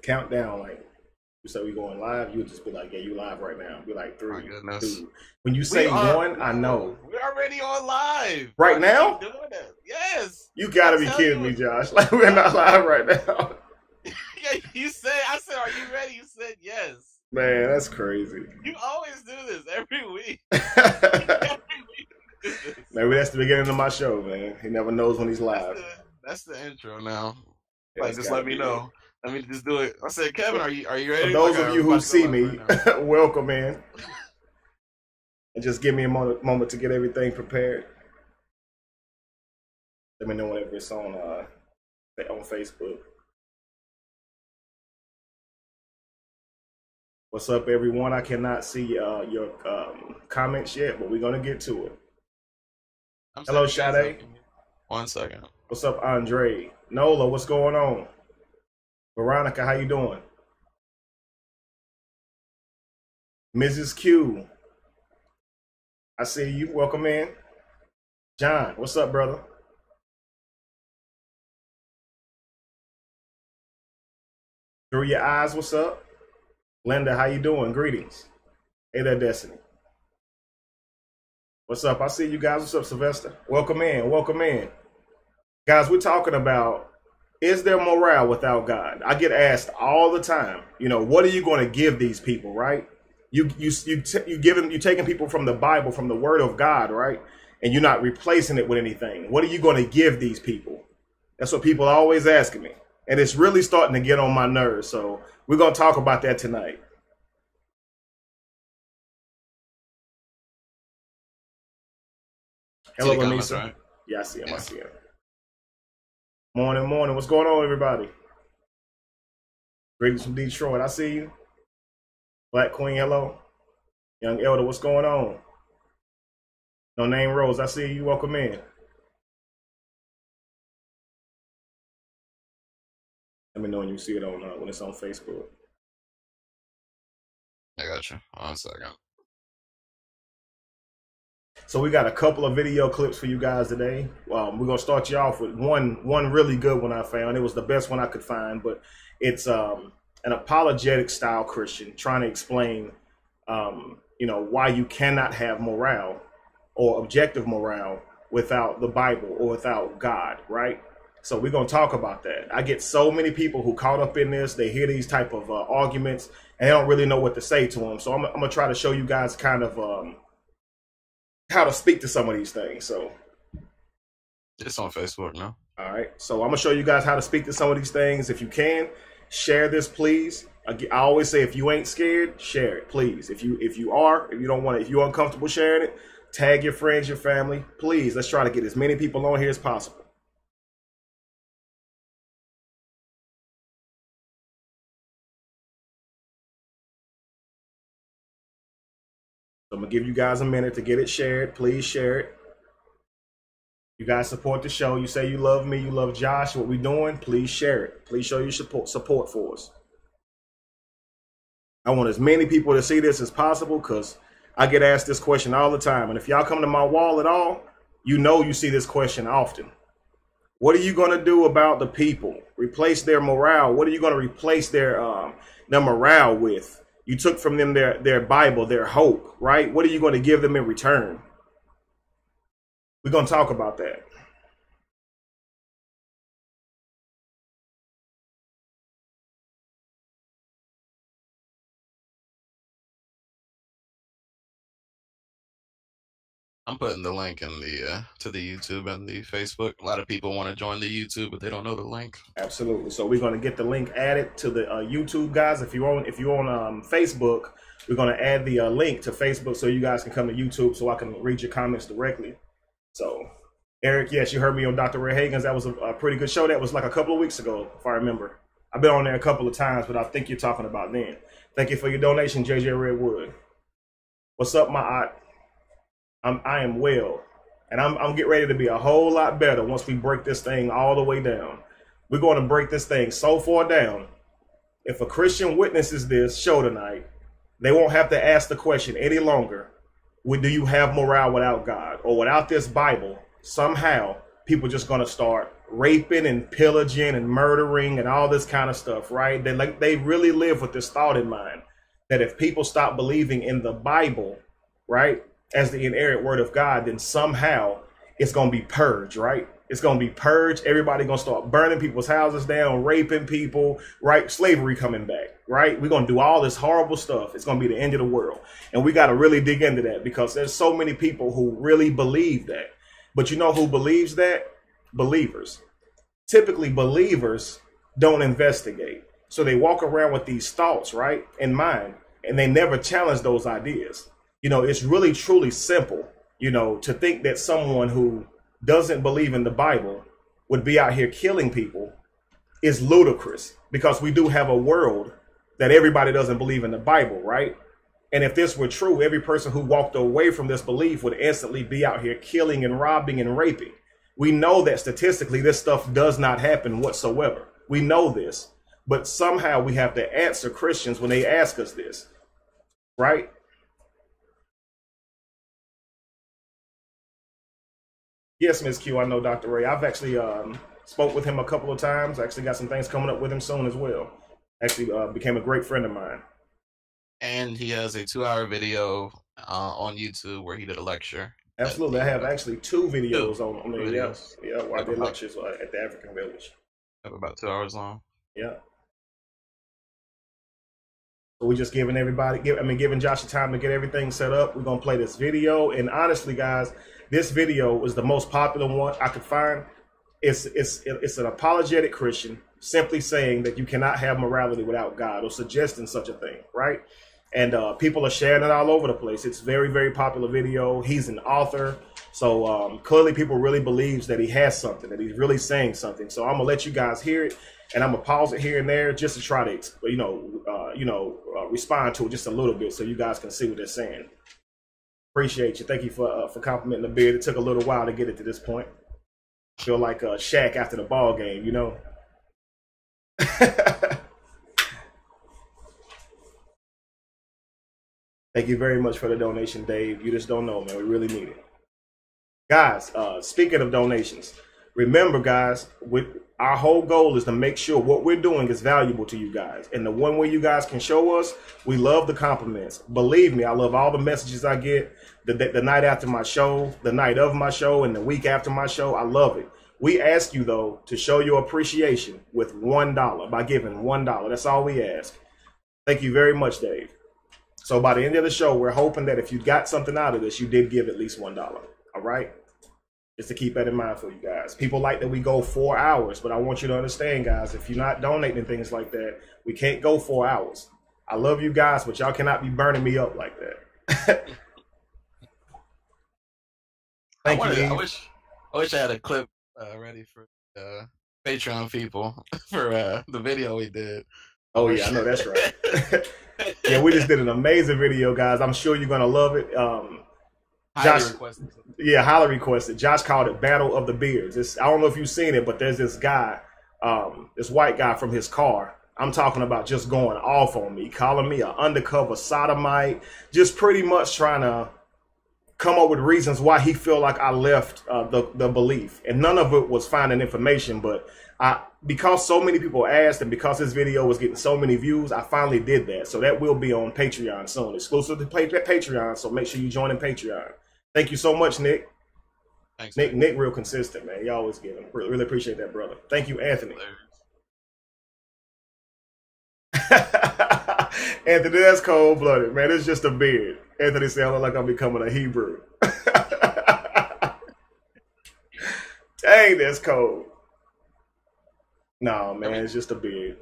countdown. Like you say, we going live. You'll just be like, "Yeah, you live right now." Be like, My three, goodness. 2. When you say one, I know. We're already on live. Right Why now? you keep doing that? Yes. You gotta be kidding me, Josh. Like we're not live right now. Yeah, you said. I said, "Are you ready?" You said yes. Man, that's crazy. You always do this every week. Every week you do this. Maybe that's the beginning of my show, man. He never knows when he's live. That's the intro now. Yeah, Like, it's just gotta let me be know. Let me just do it. I said, Kevin, are you ready? For those Like, of you I'm who about to go see live me, right now. welcome in. And just give me a moment to get everything prepared. Let me know whenever it's on Facebook. What's up, everyone? I cannot see your comments yet, but we're gonna get to it. Hello, Sade. 1 second. What's up, Andre? Nola, what's going on? Veronica, how you doing? Mrs. Q, I see you. Welcome in. John, what's up, brother? Through your eyes, what's up? Linda, how you doing? Greetings. Hey there, Destiny. What's up? I see you guys. What's up, Sylvester? Welcome in. Welcome in. Guys, we're talking about, is there morale without God? I get asked all the time, you know, what are you going to give these people, right? You're taking people from the Bible, from the Word of God, right? And you're not replacing it with anything. What are you going to give these people? That's what people are always asking me. And it's really starting to get on my nerves. So we're going to talk about that tonight. Hello, Vanessa. Right? Yeah, I see him. Yeah. I see him. Morning, morning. What's going on, everybody? Greetings from Detroit. I see you. Black Queen, hello. Young Elder, what's going on? No Name Rose, I see you. Welcome in. Let me know when you see it on when it's on Facebook. I got you. 1 second. So we got a couple of video clips for you guys today. We're gonna start you off with one really good one I found. It was the best one I could find, but it's an apologetic style Christian trying to explain, you know, why you cannot have morale or objective morale without the Bible or without God, right? So we're gonna talk about that. I get so many people who caught up in this. They hear these type of arguments and they don't really know what to say to them. So I'm gonna try to show you guys kind of how to speak to some of these things. So it's on Facebook now. All right. So I'm gonna show you guys how to speak to some of these things. If you can, share this, please. I always say, if you ain't scared, share it, please. If you don't want it, if you're uncomfortable sharing it, tag your friends, your family, please. Let's try to get as many people on here as possible. So I'm gonna give you guys a minute to get it shared. Please share it. You guys support the show. You say you love me, you love Josh, what we doing, please share it. Please show your support for us. I want as many people to see this as possible because I get asked this question all the time. And if y'all come to my wall at all, you know you see this question often. What are you going to do about the people? Replace their morale. What are you going to replace their morale with? You took from them their Bible, their hope, right? What are you going to give them in return? We're going to talk about that. I'm putting the link in the to the YouTube and the Facebook. A lot of people want to join the YouTube, but they don't know the link. Absolutely. So we're going to get the link added to the YouTube, guys. If you're on Facebook, we're going to add the link to Facebook so you guys can come to YouTube so I can read your comments directly. So, Eric, yes, you heard me on Dr. Ray Hagan's. That was a pretty good show. That was like a couple of weeks ago, if I remember. I've been on there a couple of times, but I think you're talking about then. Thank you for your donation, JJ Redwood. What's up, my aunt? I am well, and I'm getting ready to be a whole lot better once we break this thing all the way down. We're going to break this thing so far down. If a Christian witnesses this show tonight, they won't have to ask the question any longer, do you have morale without God? Or without this Bible, somehow people just going to start raping and pillaging and murdering and all this kind of stuff, right? They really live with this thought in mind that if people stop believing in the Bible, right, as the inerrant word of God, then somehow it's going to be purged, right? It's going to be purged. Everybody going to start burning people's houses down, raping people, right? Slavery coming back, right? We're going to do all this horrible stuff. It's going to be the end of the world. And we got to really dig into that because there's so many people who really believe that. But you know who believes that? Believers. Typically, believers don't investigate. So they walk around with these thoughts, right, in mind, and they never challenge those ideas. You know, it's really, truly simple, you know, to think that someone who doesn't believe in the Bible would be out here killing people is ludicrous because we do have a world that everybody doesn't believe in the Bible, right? And if this were true, every person who walked away from this belief would instantly be out here killing and robbing and raping. We know that statistically this stuff does not happen whatsoever. We know this, but somehow we have to answer Christians when they ask us this, right? Yes, Ms. Q, I know Dr. Ray. I've actually spoke with him a couple of times. I actually got some things coming up with him soon as well. Actually became a great friend of mine. And he has a 2-hour video on YouTube where he did a lecture. Absolutely. I have actually 2 videos on there. Yeah, where I did lectures at the African Village. About 2 hours long. Yeah. So we're just giving everybody, giving Josh the time to get everything set up. We're going to play this video. And honestly, guys, this video was the most popular one I could find. It's an apologetic Christian simply saying that you cannot have morality without God or suggesting such a thing, right? And people are sharing it all over the place. It's very, very popular video. He's an author. So clearly people really believes that he has something, that he's really saying something. So I'm going to let you guys hear it. And I'm going to pause it here and there just to try to, respond to it just a little bit so you guys can see what they're saying. Appreciate you. Thank you for complimenting the beard. It took a little while to get it to this point. Feel like Shaq after the ball game, you know? Thank you very much for the donation, Dave. You just don't know, man. We really need it. Guys, speaking of donations, remember, guys, our whole goal is to make sure what we're doing is valuable to you guys. And the one way you guys can show us, we love the compliments. Believe me, I love all the messages I get the night after my show, the night of my show, and the week after my show. I love it. We ask you, though, to show your appreciation with $1 by giving $1. That's all we ask. Thank you very much, Dave. So by the end of the show, we're hoping that if you got something out of this, you did give at least $1. All right? Just to keep that in mind for you guys. People like that we go 4 hours, but I want you to understand, guys, if you're not donating things like that, we can't go 4 hours. I love you guys, but y'all cannot be burning me up like that. Thank you. I wish I had a clip ready for Patreon people for the video we did. Oh yeah, I know that's right. Yeah, we just did an amazing video, guys. I'm sure you're gonna love it. Josh, highly requested. Josh called it Battle of the Beards. I don't know if you've seen it, but there's this guy, this white guy from his car. I'm talking about just going off on me, calling me an undercover sodomite, just pretty much trying to come up with reasons why he feel like I left the belief. And none of it was finding information, but because so many people asked and because this video was getting so many views, I finally did that. So that will be on Patreon soon, exclusive to Patreon. So make sure you join in Patreon. Thank you so much, Nick. Thanks, Nick, real consistent, man. You always give him. Really appreciate that, brother. Thank you, Anthony. Anthony, that's cold-blooded, man. It's just a beard. Anthony said, I look like I'm becoming a Hebrew. Dang, that's cold. No, man, it's just a beard.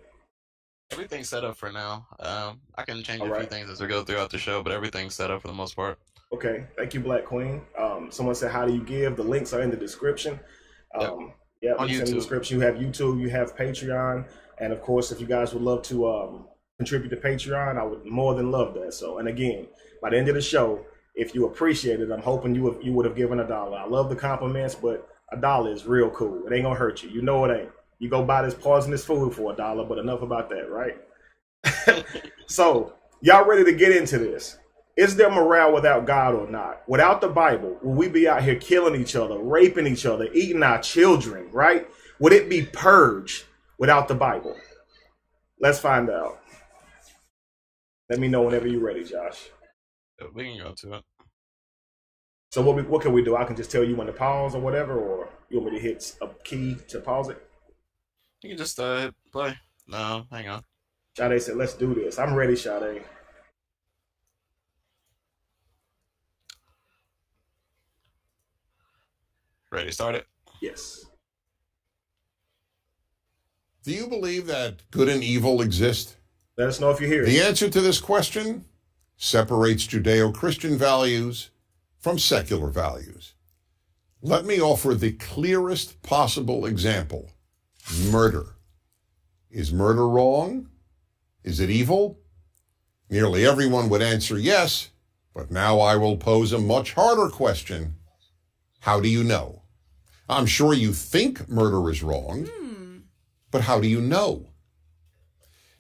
Everything's set up for now. I can change a few things as we go throughout the show, but everything's set up for the most part. Okay, thank you, Black Queen. Someone said, how do you give? The links are in the description. Yeah, on YouTube. In the description. You have YouTube, you have Patreon, and of course, if you guys would love to contribute to Patreon, I would more than love that. So, and again, by the end of the show, if you appreciate it, I'm hoping you would have given $1. I love the compliments, but $1 is real cool. It ain't gonna hurt you. You know it ain't. You go buy this poisonous food for $1, but enough about that, right? So, y'all ready to get into this? Is there morale without God or not? Without the Bible, will we be out here killing each other, raping each other, eating our children, right? Would it be purged without the Bible? Let's find out. Let me know whenever you're ready, Josh. We can go to it. So what can we do? I can just tell you when to pause or whatever, or you want me to hit a key to pause it? You can just hit play. No, hang on. Sade said, let's do this. I'm ready, Sade. Ready, start it? Yes. Do you believe that good and evil exist? Let us know if you hear it. The answer to this question separates Judeo-Christian values from secular values. Let me offer the clearest possible example. Murder. Is murder wrong? Is it evil? Nearly everyone would answer yes, but now I will pose a much harder question. How do you know? I'm sure you think murder is wrong, but how do you know?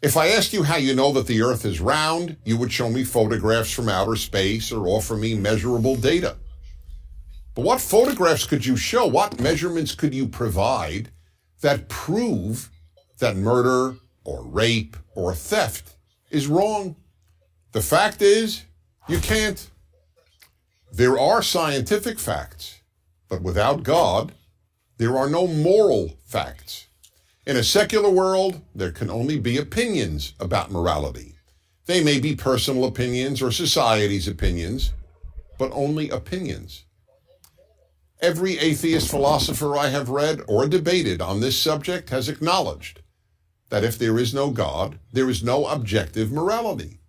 If I asked you how you know that the earth is round, you would show me photographs from outer space or offer me measurable data. But what photographs could you show? What measurements could you provide that prove that murder or rape or theft is wrong? The fact is, you can't. There are scientific facts, but without God, there are no moral facts. In a secular world, there can only be opinions about morality. They may be personal opinions or society's opinions, but only opinions. Every atheist philosopher I have read or debated on this subject has acknowledged that if there is no God, there is no objective morality.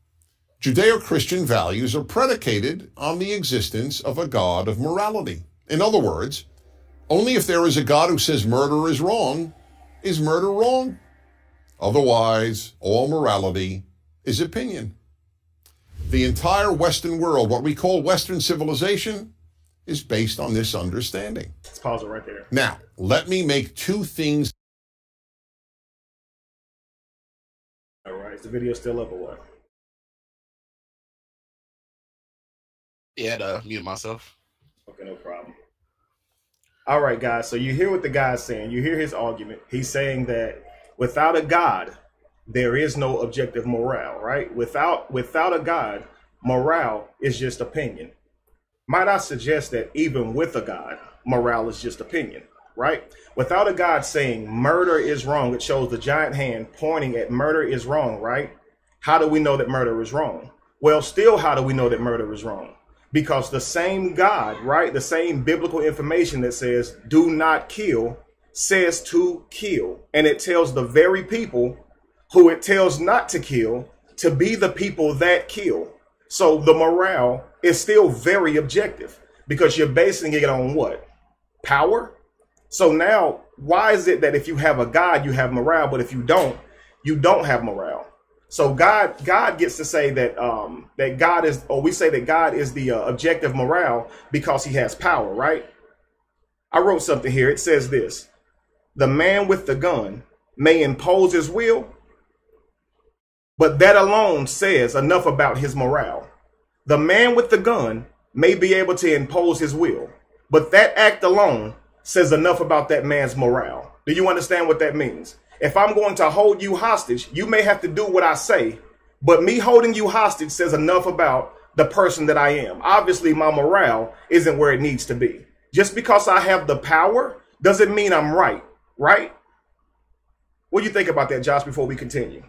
Judeo-Christian values are predicated on the existence of a God of morality. In other words, only if there is a God who says murder is wrong, is murder wrong. Otherwise, all morality is opinion. The entire Western world, what we call Western civilization, is based on this understanding. Let's pause it right there. Now, let me make two things. All right, is the video still up or what? Yeah, to mute myself. Okay, no problem. All right, guys, so you hear what the guy's saying. You hear his argument. He's saying that without a God, there is no objective morale, right? Without a God, morale is just opinion. Might I suggest that even with a God, morale is just opinion, right? Without a God saying murder is wrong, it shows the giant hand pointing at murder is wrong, right? How do we know that murder is wrong? Well, still, how do we know that murder is wrong? Because the same God, right, the same biblical information that says do not kill says to kill. And it tells the very people who it tells not to kill to be the people that kill. So the morale is still very objective because you're basing it on what? Power? So now, why is it that if you have a God, you have morale, but if you don't have morale? So God gets to say that that God is, or we say that God is the objective morale because he has power, right? I wrote something here. It says this: the man with the gun may impose his will, but that alone says enough about his morale. The man with the gun may be able to impose his will, but that act alone says enough about that man's morale. Do you understand what that means? If I'm going to hold you hostage, you may have to do what I say, but me holding you hostage says enough about the person that I am. Obviously, my morale isn't where it needs to be. Just because I have the power doesn't mean I'm right, right? What do you think about that, Josh, before we continue?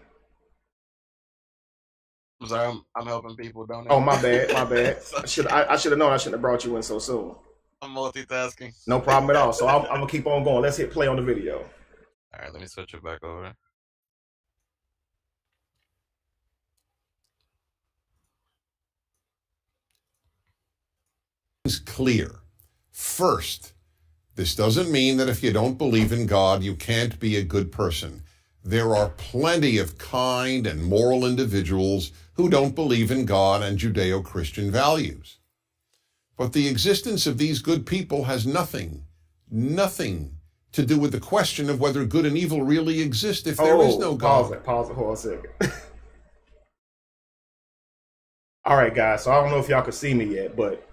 I'm sorry, I'm helping people, don't Oh, my bad, my bad. I should have known I shouldn't have brought you in so soon. I'm multitasking. No problem at all. So I'm going to keep on going. Let's hit play on the video. All right, let me switch it back over. It's clear. First, this doesn't mean that if you don't believe in God, you can't be a good person. There are plenty of kind and moral individuals who don't believe in God and Judeo-Christian values. But the existence of these good people has nothing to do with the question of whether good and evil really exist if there is no God. Pause it, hold on a second. All right, guys, so I don't know if y'all can see me yet, but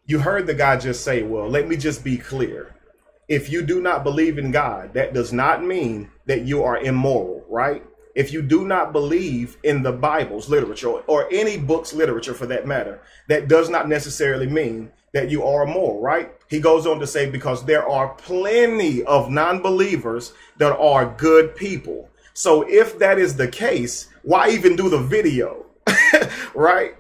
you heard the guy just say, well, let me just be clear. if you do not believe in God, that does not mean that you are immoral, right? If you do not believe in the Bible's literature or any book's literature for that matter, that does not necessarily mean that you are immoral, right? He goes on to say, because there are plenty of non-believers that are good people. So if that is the case, why even do the video, right?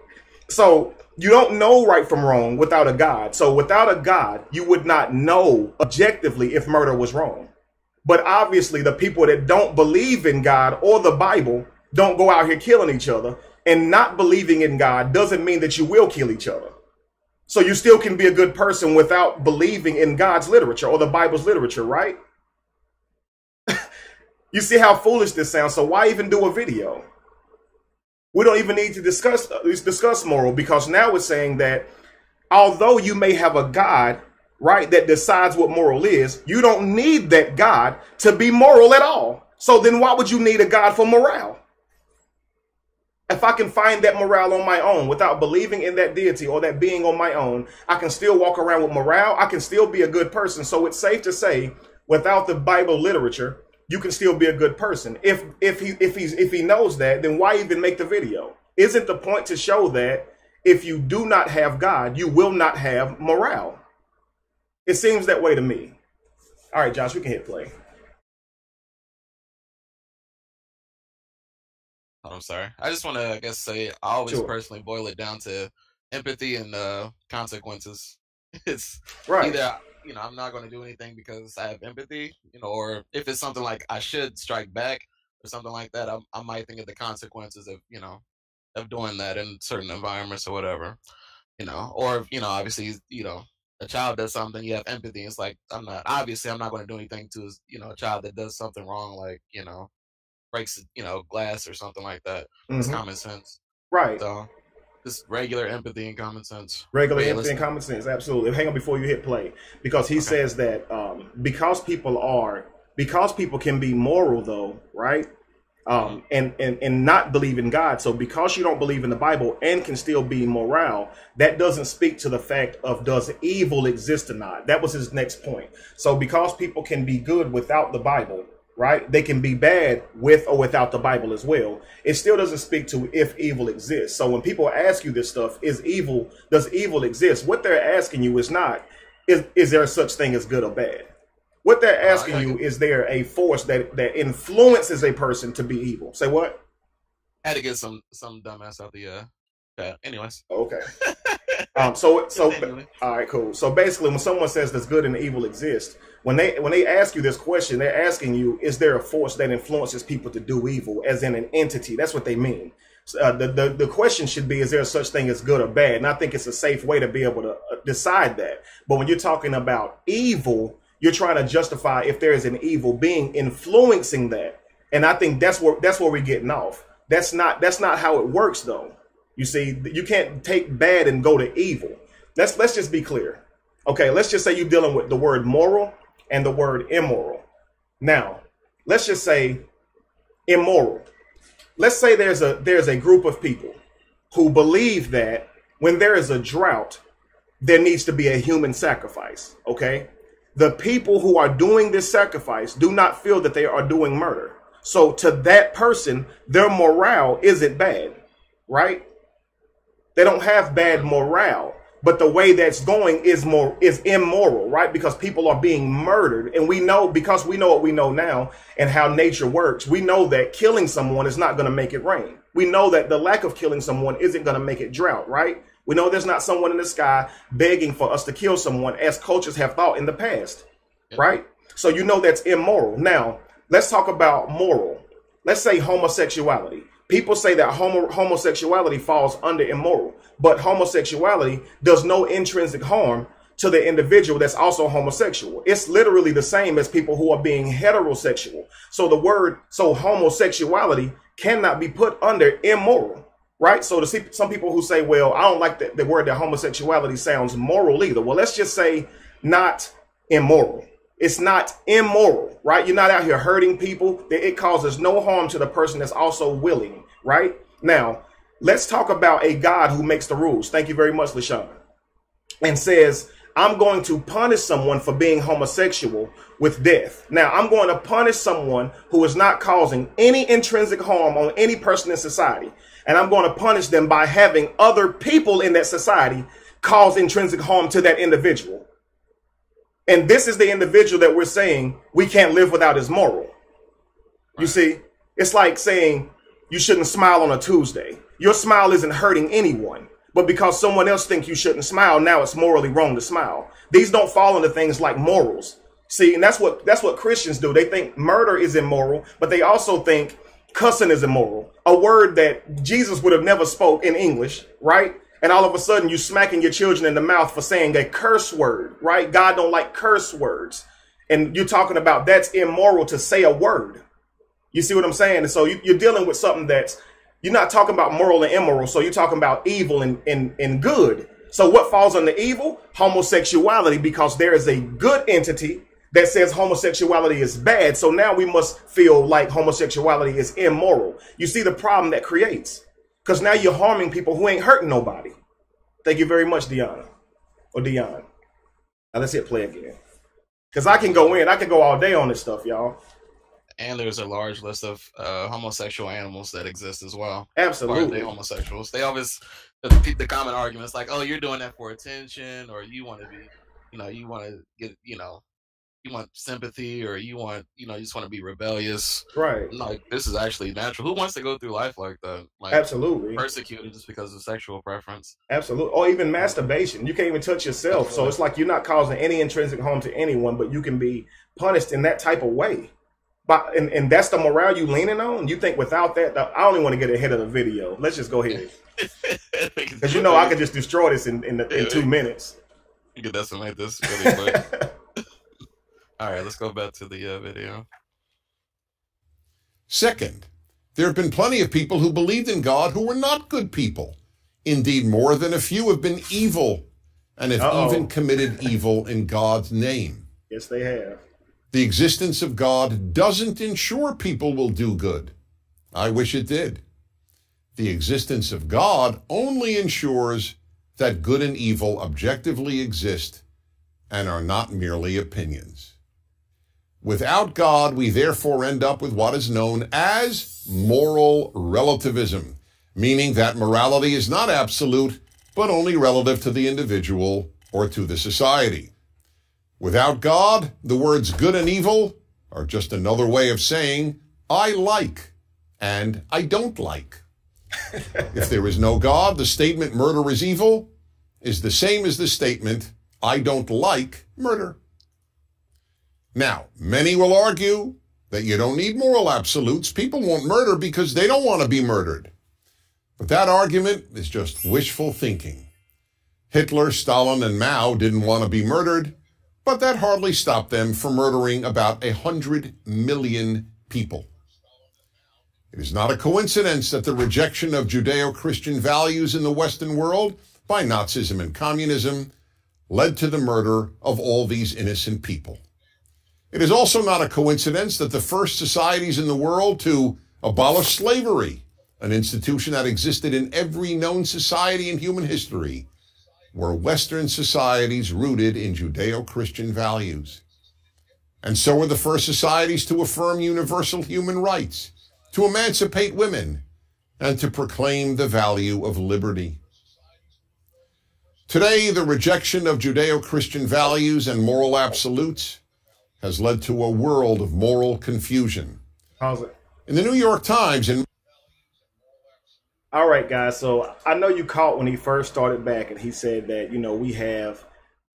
So you don't know right from wrong without a God. So without a God, you would not know objectively if murder was wrong. But obviously, the people that don't believe in God or the Bible don't go out here killing each other. And not believing in God doesn't mean that you will kill each other. So you still can be a good person without believing in God's literature or the Bible's literature, right? You see how foolish this sounds. So why even do a video? We don't even need to discuss moral, because now it's saying that although you may have a God, right, that decides what moral is, you don't need that God to be moral at all. So then why would you need a God for morale? If I can find that morale on my own without believing in that deity or that being on my own, I can still walk around with morale. I can still be a good person. So it's safe to say, without the Bible literature, you can still be a good person. If he knows that, then why even make the video? Isn't the point to show that if you do not have God, you will not have morale? It seems that way to me. All right, Josh, we can hit play. Oh, I'm sorry. I just want to, I guess, say I always personally boil it down to empathy and consequences. It's either, I'm not going to do anything because I have empathy, or if it's something like I should strike back or something like that, I might think of the consequences of, of doing that in certain environments or whatever, or, obviously, a child does something, you have empathy. It's like, I'm not going to do anything to, a child that does something wrong, like, breaks, glass or something like that. It's common sense. Right. So just regular empathy and common sense. Regular empathy and common sense. Absolutely. Hang on before you hit play, because he says that because people can be moral though, right? And not believe in God. So because you don't believe in the Bible and can still be moral, that doesn't speak to the fact of does evil exist or not. That was his next point. So because people can be good without the Bible, right? They can be bad with or without the Bible as well. It still doesn't speak to if evil exists. So when people ask you this stuff, does evil exist? What they're asking you is not, is there such thing as good or bad? What they're asking you is there a force that influences a person to be evil? Say what? I had to get some dumbass out the chat. Anyways. Okay. So all right, cool. So basically, when someone says does good and evil exist, when they ask you this question, they're asking you, is there a force that influences people to do evil, as in an entity? That's what they mean. The question should be, is there such thing as good or bad? And I think it's a safe way to be able to decide that. But when you're talking about evil, you're trying to justify if there is an evil being influencing that. And I think that's where we're getting off. That's not how it works, though. You see, you can't take bad and go to evil. Let's just be clear. Okay, let's just say you're dealing with the word moral and the word immoral. Now, let's just say immoral. Let's say there's a group of people who believe that when there is a drought, there needs to be a human sacrifice. Okay, the people who are doing this sacrifice do not feel that they are doing murder. So to that person, their morale isn't bad, right? They don't have bad morale, but the way that's going is immoral, right? Because people are being murdered. And because we know what we know now and how nature works, we know that killing someone is not going to make it rain. We know that the lack of killing someone isn't going to make it drought, right? We know there's not someone in the sky begging for us to kill someone, as cultures have thought in the past, right? So that's immoral. Now, let's talk about moral. Let's say homosexuality. People say that homosexuality falls under immoral, but homosexuality does no intrinsic harm to the individual that's also homosexual. It's literally the same as people who are being heterosexual. So homosexuality cannot be put under immoral, right? So to see some people who say, well, I don't like the word that homosexuality sounds moral either. Well, let's just say not immoral. It's not immoral, right? You're not out here hurting people. It causes no harm to the person that's also willing, right? Now, let's talk about a God who makes the rules. Thank you very much, LaShawn. And says, I'm going to punish someone for being homosexual with death. Now, I'm going to punish someone who is not causing any intrinsic harm on any person in society. And I'm going to punish them by having other people in that society cause intrinsic harm to that individual. And this is the individual that we're saying we can't live without his moral. You see, it's like saying you shouldn't smile on a Tuesday. Your smile isn't hurting anyone, but because someone else thinks you shouldn't smile, now it's morally wrong to smile. These don't fall into things like morals. See, and that's what Christians do. They think murder is immoral, but they also think cussing is immoral, a word that Jesus would have never spoke in English, right? And all of a sudden you smacking your children in the mouth for saying a curse word, right? God don't like curse words. And you're talking about that's immoral to say a word. You see what I'm saying? And so you're dealing with something that's, you're not talking about moral and immoral. So you're talking about evil and good. So what falls under evil? Homosexuality, because there is a good entity that says homosexuality is bad. So now we must feel like homosexuality is immoral. You see the problem that creates. Because now you're harming people who ain't hurting nobody. Thank you very much, Deanna. Or Dion. Now let's hit play again. Because I can go all day on this stuff, y'all. And there's a large list of homosexual animals that exist as well. Absolutely. Are they homosexuals? They always, the common argument is like, oh, you're doing that for attention, or you want to be, you want to get, you want sympathy, or you want, you just want to be rebellious. Right. Like, this is actually natural. Who wants to go through life like that? Like, absolutely. Persecuted just because of sexual preference. Absolutely. Or even masturbation. You can't even touch yourself. Absolutely. So it's like you're not causing any intrinsic harm to anyone, but you can be punished in that type of way. But, and that's the morale you leaning on? You think without that, I don't even want to get ahead of the video. Let's just go ahead. Because I could just destroy this in 2 minutes. You could decimate this really quick. All right, let's go back to the video. Second, there have been plenty of people who believed in God who were not good people. Indeed, more than a few have been evil and have even committed evil in God's name. Yes, they have. The existence of God doesn't ensure people will do good. I wish it did. The existence of God only ensures that good and evil objectively exist and are not merely opinions. Without God, we therefore end up with what is known as moral relativism, meaning that morality is not absolute, but only relative to the individual or to the society. Without God, the words good and evil are just another way of saying I like and I don't like. If there is no God, the statement murder is evil is the same as the statement I don't like murder. Now, many will argue that you don't need moral absolutes. People won't murder because they don't want to be murdered. But that argument is just wishful thinking. Hitler, Stalin, and Mao didn't want to be murdered, but that hardly stopped them from murdering about 100 million people. It is not a coincidence that the rejection of Judeo-Christian values in the Western world by Nazism and communism led to the murder of all these innocent people. It is also not a coincidence that the first societies in the world to abolish slavery, an institution that existed in every known society in human history, were Western societies rooted in Judeo-Christian values. And so were the first societies to affirm universal human rights, to emancipate women, and to proclaim the value of liberty. Today, the rejection of Judeo-Christian values and moral absolutes has led to a world of moral confusion. How's it? In the New York Times... All right, guys, so I know you caught when he first started back and he said that, we have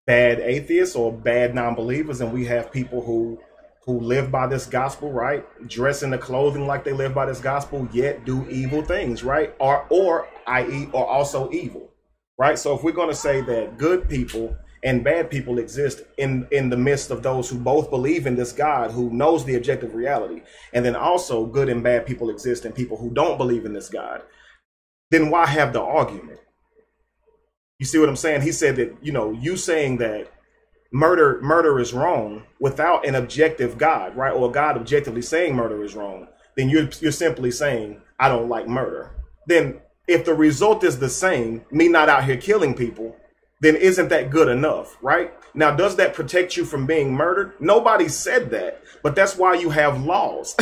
bad atheists or bad non-believers, and we have people who live by this gospel, right? Dress in the clothing like they live by this gospel, yet do evil things, right? Or also evil, right? So if we're going to say that good people and bad people exist in the midst of those who both believe in this God who knows the objective reality, and then also good and bad people exist in people who don't believe in this God, then why have the argument? You see what I'm saying? He said that, you saying that murder is wrong without an objective God, right? Or God objectively saying murder is wrong, then you're simply saying, I don't like murder. Then if the result is the same, me not out here killing people, then isn't that good enough, right? Now, does that protect you from being murdered? Nobody said that, but that's why you have laws,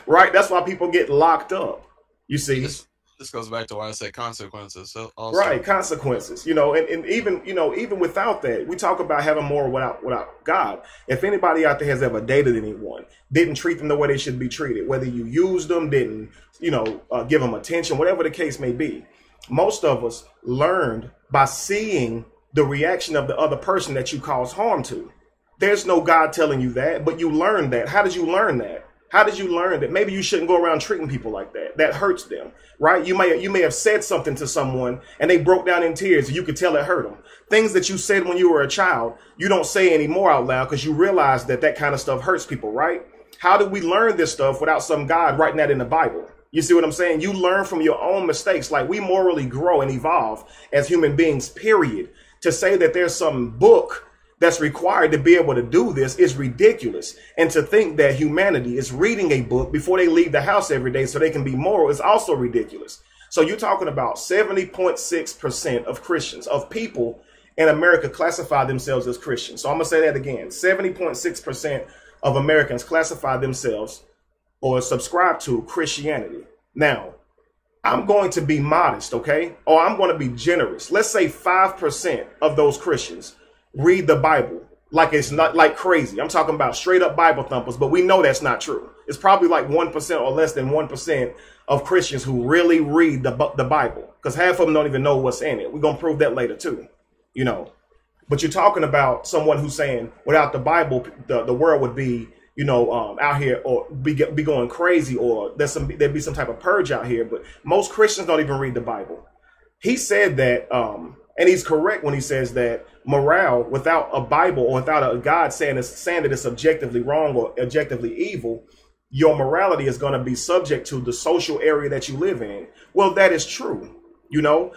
right? That's why people get locked up. You see, this goes back to why I say consequences. So also. Right, consequences. You know, and even even without that, we talk about having more without God. If anybody out there has ever dated anyone, didn't treat them the way they should be treated, whether you used them, didn't give them attention, whatever the case may be, most of us learned by seeing the reaction of the other person that you cause harm to. There's no God telling you that, but you learned that. How did you learn that? How did you learn that maybe you shouldn't go around treating people like that? That hurts them, right? You may have said something to someone and they broke down in tears and you could tell it hurt them. Things that you said when you were a child, you don't say anymore out loud because you realize that kind of stuff hurts people, right? How do we learn this stuff without some God writing that in the Bible? You see what I'm saying? You learn from your own mistakes. Like, we morally grow and evolve as human beings, period. To say that there's some book that's required to be able to do this is ridiculous. And to think that humanity is reading a book before they leave the house every day so they can be moral is also ridiculous. So you're talking about 70.6% of Christians, of people in America, classify themselves as Christians. So I'm going to say that again. 70.6% of Americans classify themselves or subscribe to Christianity. Now, I'm going to be modest, okay? Or I'm going to be generous. Let's say 5% of those Christians read the Bible like it's not like crazy. I'm talking about straight up Bible thumpers, but we know that's not true. It's probably like 1% or less than 1% of Christians who really read the Bible, because half of them don't even know what's in it. We're going to prove that later too, But you're talking about someone who's saying without the Bible, the world would be, out here or be going crazy, or there'd be some type of purge out here. But most Christians don't even read the Bible. He said that, and he's correct when he says that morale without a Bible or without a God saying that it's objectively wrong or objectively evil, your morality is going to be subject to the social area that you live in. Well, that is true.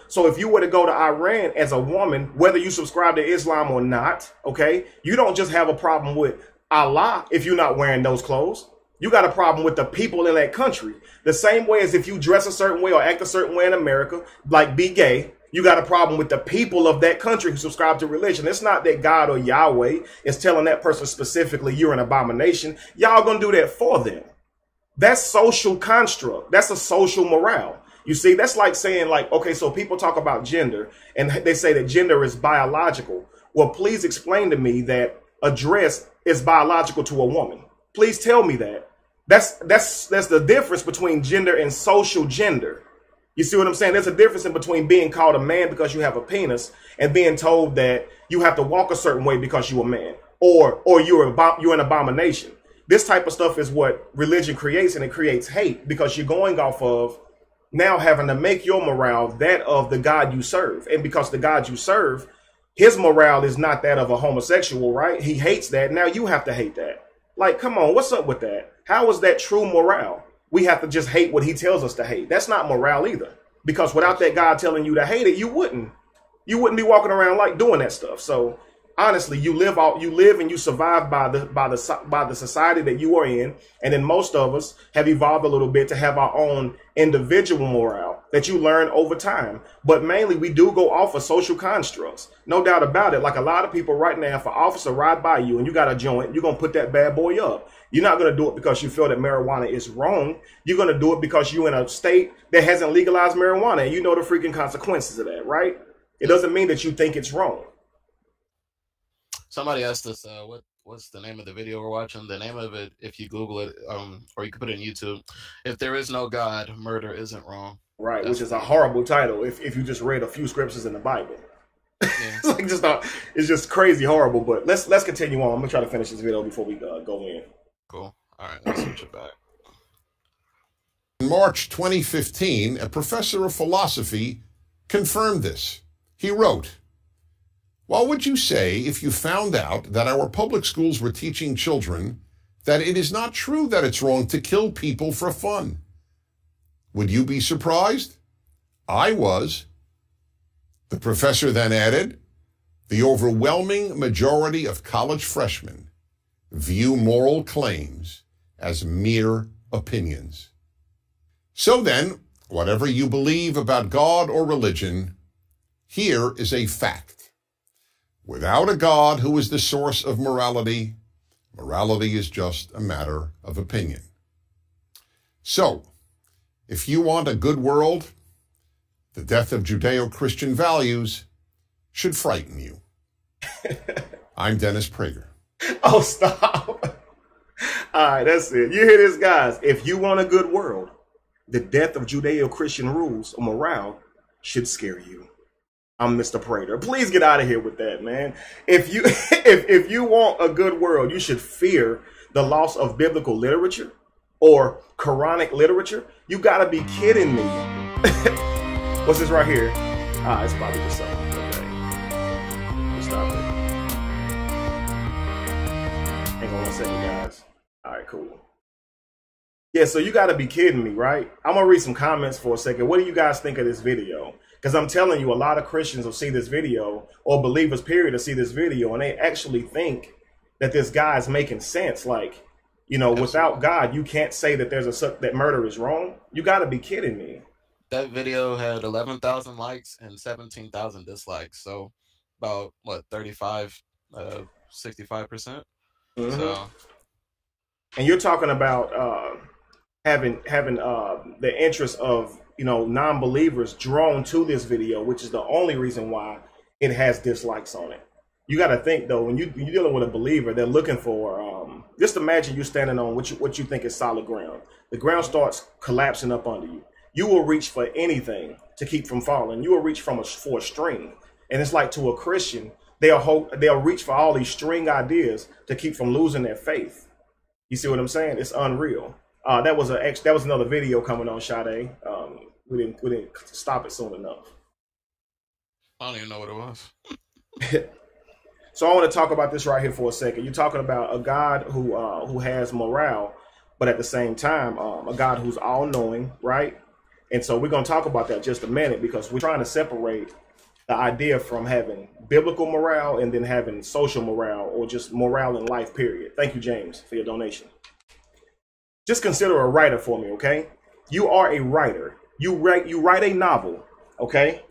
So if you were to go to Iran as a woman, whether you subscribe to Islam or not, okay, you don't just have a problem with Allah if you're not wearing those clothes. You got a problem with the people in that country. The same way as if you dress a certain way or act a certain way in America, like be gay, you got a problem with the people of that country who subscribe to religion. It's not that God or Yahweh is telling that person specifically you're an abomination. Y'all gonna do that for them. That's social construct. That's a social morale. You see, that's like saying, like, okay, so people talk about gender and they say that gender is biological. Well, please explain to me that a dress is biological to a woman. Please tell me that. That's the difference between gender and social gender. You see what I'm saying? There's a difference in between being called a man because you have a penis and being told that you have to walk a certain way because you're a man, or you're an abomination. This type of stuff is what religion creates, and it creates hate because you're going off of now having to make your morale that of the God you serve. And because the God you serve, his morale is not that of a homosexual, right? He hates that. Now you have to hate that. Like, come on, what's up with that? How is that true morale? We have to just hate what he tells us to hate. That's not morale either. Because without that God telling you to hate it, you wouldn't be walking around like doing that stuff. So honestly, you live and you survive by the society that you are in. And then most of us have evolved a little bit to have our own individual morale that you learn over time. But mainly we do go off of social constructs. No doubt about it. Like a lot of people right now, if an officer ride by you and you got a joint, you're going to put that bad boy up. You're not going to do it because you feel that marijuana is wrong. You're going to do it because you're in a state that hasn't legalized marijuana and you know the freaking consequences of that, right? It doesn't mean that you think it's wrong. Somebody asked us, what's the name of the video we're watching? The name of it, if you Google it, or you can put it in YouTube. If there is no God, murder isn't wrong. Right, which is a horrible title if you just read a few scriptures in the Bible. Yeah. It's just crazy horrible. But let's continue on. I'm gonna try to finish this video before we go in. Cool. All right, let's switch it back. In March 2015, a professor of philosophy confirmed this. He wrote, "What would you say if you found out that our public schools were teaching children that it is not true that it's wrong to kill people for fun? Would you be surprised? I was." The professor then added, "The overwhelming majority of college freshmen view moral claims as mere opinions." So then, whatever you believe about God or religion, here is a fact. Without a God who is the source of morality, morality is just a matter of opinion. So, if you want a good world, the death of Judeo-Christian values should frighten you. I'm Dennis Prager. Oh, stop. All right, that's it. You hear this, guys. If you want a good world, the death of Judeo-Christian rules or morale should scare you. I'm Mr. Prater. Please get out of here with that, man. If you if you want a good world, you should fear the loss of biblical literature or Quranic literature. You gotta be kidding me. What's this right here? Ah, it's probably just something. Okay. We'll stop it. Hang on 1 second, guys. All right, cool. Yeah, so you gotta be kidding me, right? I'm gonna read some comments for a second. What do you guys think of this video? Because I'm telling you, a lot of Christians will see this video, or believers, period, will see this video, and they actually think that this guy is making sense. Like, you know, without God, you can't say that that murder is wrong. You got to be kidding me. That video had 11,000 likes and 17,000 dislikes. So about, what, 65%? Mm-hmm. So. And you're talking about having the interest of, you know, non-believers drawn to this video, which is the only reason why it has dislikes on it. You got to think, though, when you're dealing with a believer, they're looking for, just imagine you standing on what you think is solid ground. The ground starts collapsing up under you. You will reach for anything to keep from falling. You will reach for a string. And it's like, to a Christian, they'll reach for all these string ideas to keep from losing their faith. You see what I'm saying? It's unreal. That was another video coming on, Sade. We didn't stop it soon enough. I don't even know what it was. So I want to talk about this right here for a second. You're talking about a God who has morale, but at the same time, a God who's all-knowing, right? And so we're going to talk about that just a minute, because we're trying to separate the idea from having biblical morale and then having social morale, or just morale in life, period. Thank you, James, for your donation. Just consider a writer for me, okay? You are a writer. You write a novel, okay?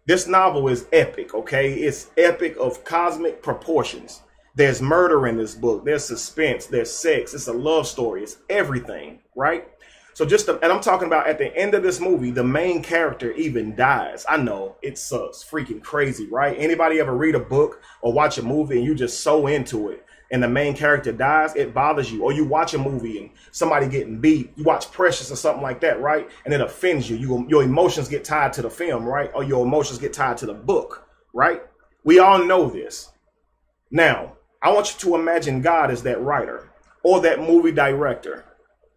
This novel is epic, okay? It's epic of cosmic proportions. There's murder in this book. There's suspense. There's sex. It's a love story. It's everything, right? So and I'm talking about at the end of this movie, the main character even dies. I know, it sucks. Freaking crazy, right? Anybody ever read a book or watch a movie and you just so into it, and the main character dies, it bothers you? Or you watch a movie and somebody getting beat, you watch Precious or something like that, right? And it offends you. Your emotions get tied to the film, right? Or your emotions get tied to the book, right? We all know this. Now, I want you to imagine God as that writer or that movie director.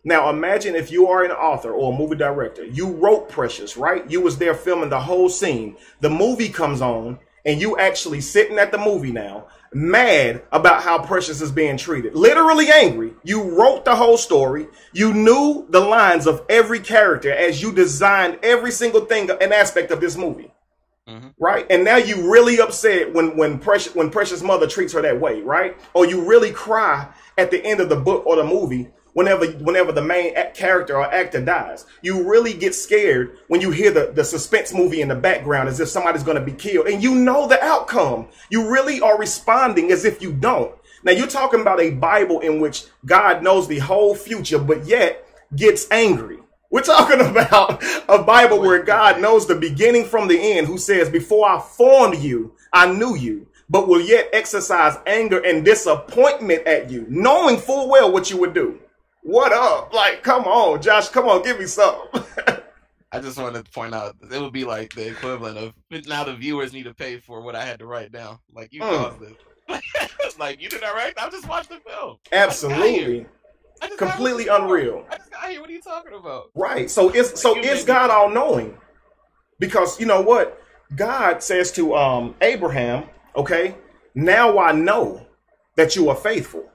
Now, imagine if you are an author or a movie director. You wrote Precious, right? You was there filming the whole scene. The movie comes on, and you actually sitting at the movie now, mad about how Precious is being treated. Literally angry. You wrote the whole story. You knew the lines of every character as you designed every single thing, an aspect of this movie. Mm-hmm. Right? And now you really upset when Precious' mother treats her that way, right? Or you really cry at the end of the book or the movie whenever the main character or actor dies. You really get scared when you hear the suspense movie in the background as if somebody's going to be killed, and you know the outcome. You really are responding as if you don't. Now, you're talking about a Bible in which God knows the whole future, but yet gets angry. We're talking about a Bible where God knows the beginning from the end, who says, before I formed you, I knew you, but will yet exercise anger and disappointment at you, knowing full well what you would do. What up? Like, come on, Josh, come on, give me something. I just wanted to point out, it would be like the equivalent of, now the viewers need to pay for what I had to write down. Like, you caused it. Like, you did not write? I just watched the film. Absolutely. Completely unreal. I just got here. What are you talking about? Right. So is God all knowing? Because you know what? God says to Abraham, okay, now I know that you are faithful.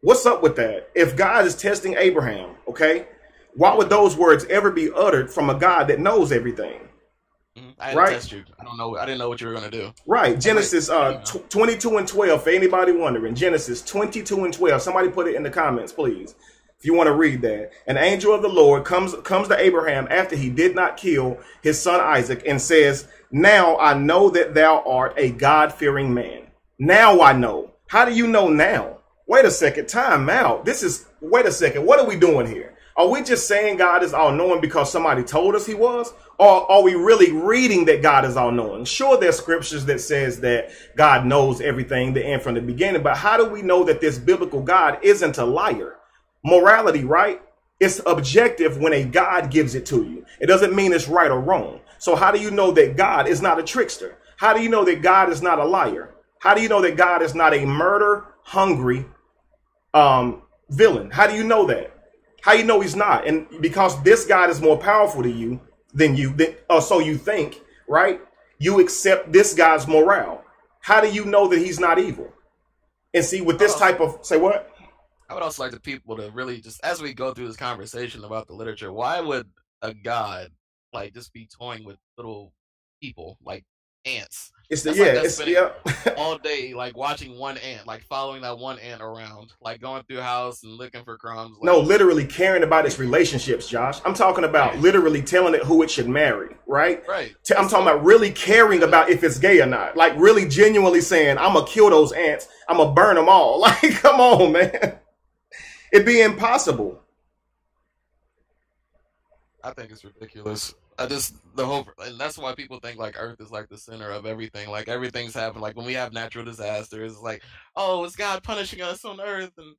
What's up with that? If God is testing Abraham, okay, why would those words ever be uttered from a God that knows everything? I had to test you. I didn't know what you were going to do. Right. Genesis 22 and 12, for anybody wondering. Genesis 22 and 12. Somebody put it in the comments, please, if you want to read that. An angel of the Lord comes to Abraham after he did not kill his son Isaac and says, now I know that thou art a God-fearing man. Now I know. How do you know now? Wait a second, time out. Wait a second, what are we doing here? Are we just saying God is all-knowing because somebody told us he was? Or are we really reading that God is all-knowing? Sure, there's scriptures that says that God knows everything, the end from the beginning, but how do we know that this biblical God isn't a liar? Morality, right? It's objective when a God gives it to you. It doesn't mean it's right or wrong. So how do you know that God is not a trickster? How do you know that God is not a liar? How do you know that God is not a murder-hungry villain? How do you know that? How do you know he's not? And because this God is more powerful to you than you, or so you think, right? You accept this God's morale. How do you know that he's not evil? And see, with this type of, say what? I would also like the people to really just, as we go through this conversation about the literature, why would a God like just be toying with little people like ants? All day, like watching one ant, like following that one ant around, like going through the house and looking for crumbs. Like, no, literally caring about its relationships, Josh. I'm talking about literally telling it who it should marry, right? Right. I'm talking about really caring about if it's gay or not. Like really genuinely saying, I'm going to kill those ants. I'm going to burn them all. Like, come on, man. It'd be impossible. I think it's ridiculous. And that's why people think like Earth is like the center of everything. Like everything's happening. Like when we have natural disasters, it's like, oh, it's God punishing us on Earth, and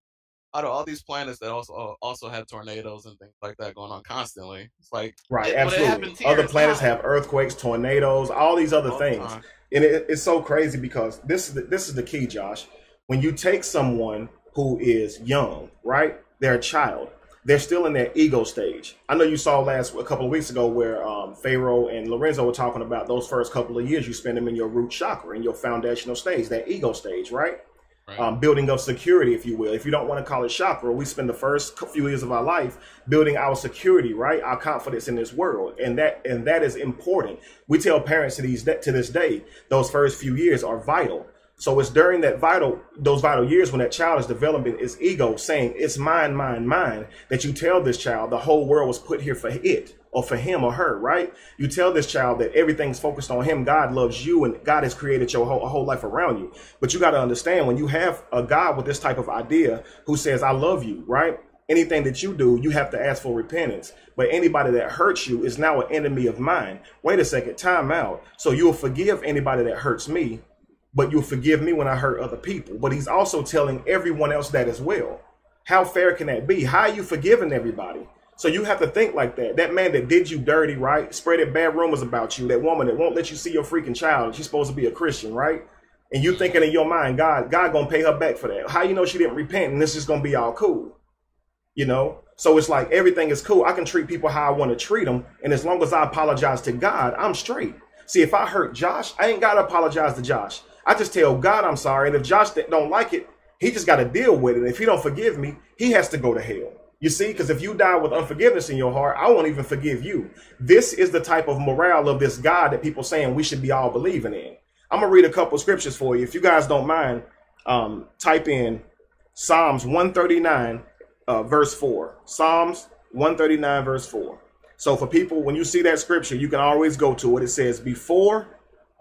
out of all these planets that also have tornadoes and things like that going on constantly. It's like absolutely. Other planets have earthquakes, tornadoes, all these other things, and it's so crazy because this is the key, Josh. When you take someone who is young, right? They're a child. They're still in their ego stage. I know you saw a couple of weeks ago where Pharaoh and Lorenzo were talking about those first couple of years you spend them in your root chakra, in your foundational stage, that ego stage, right? Building of security, if you will. If you don't want to call it chakra, we spend the first few years of our life building our security, right? Our confidence in this world. And that is important. We tell parents to this day, those first few years are vital. So it's during those vital years when that child is developing its ego, saying it's mine, mine, mine, that you tell this child the whole world was put here for it or for him or her, right? You tell this child that everything's focused on him. God loves you and God has created your whole life around you. But you got to understand, when you have a God with this type of idea who says, I love you, right? Anything that you do, you have to ask for repentance. But anybody that hurts you is now an enemy of mine. Wait a second, time out. So you'll forgive anybody that hurts me, but you'll forgive me when I hurt other people. But he's also telling everyone else that as well. How fair can that be? How are you forgiving everybody? So you have to think like that. That man that did you dirty, right? Spreaded bad rumors about you. That woman that won't let you see your freaking child. She's supposed to be a Christian, right? And you thinking in your mind, God gonna pay her back for that. How you know she didn't repent and this is gonna be all cool? You know? So it's like everything is cool. I can treat people how I want to treat them. And as long as I apologize to God, I'm straight. See, if I hurt Josh, I ain't got to apologize to Josh. I just tell God I'm sorry. And if Josh don't like it, he just got to deal with it. If he don't forgive me, he has to go to hell. You see, because if you die with unforgiveness in your heart, I won't even forgive you. This is the type of morale of this God that people saying we should be all believing in. I'm going to read a couple scriptures for you. If you guys don't mind, type in Psalms 139, verse 4. Psalms 139, verse 4. So for people, when you see that scripture, you can always go to it. It says, before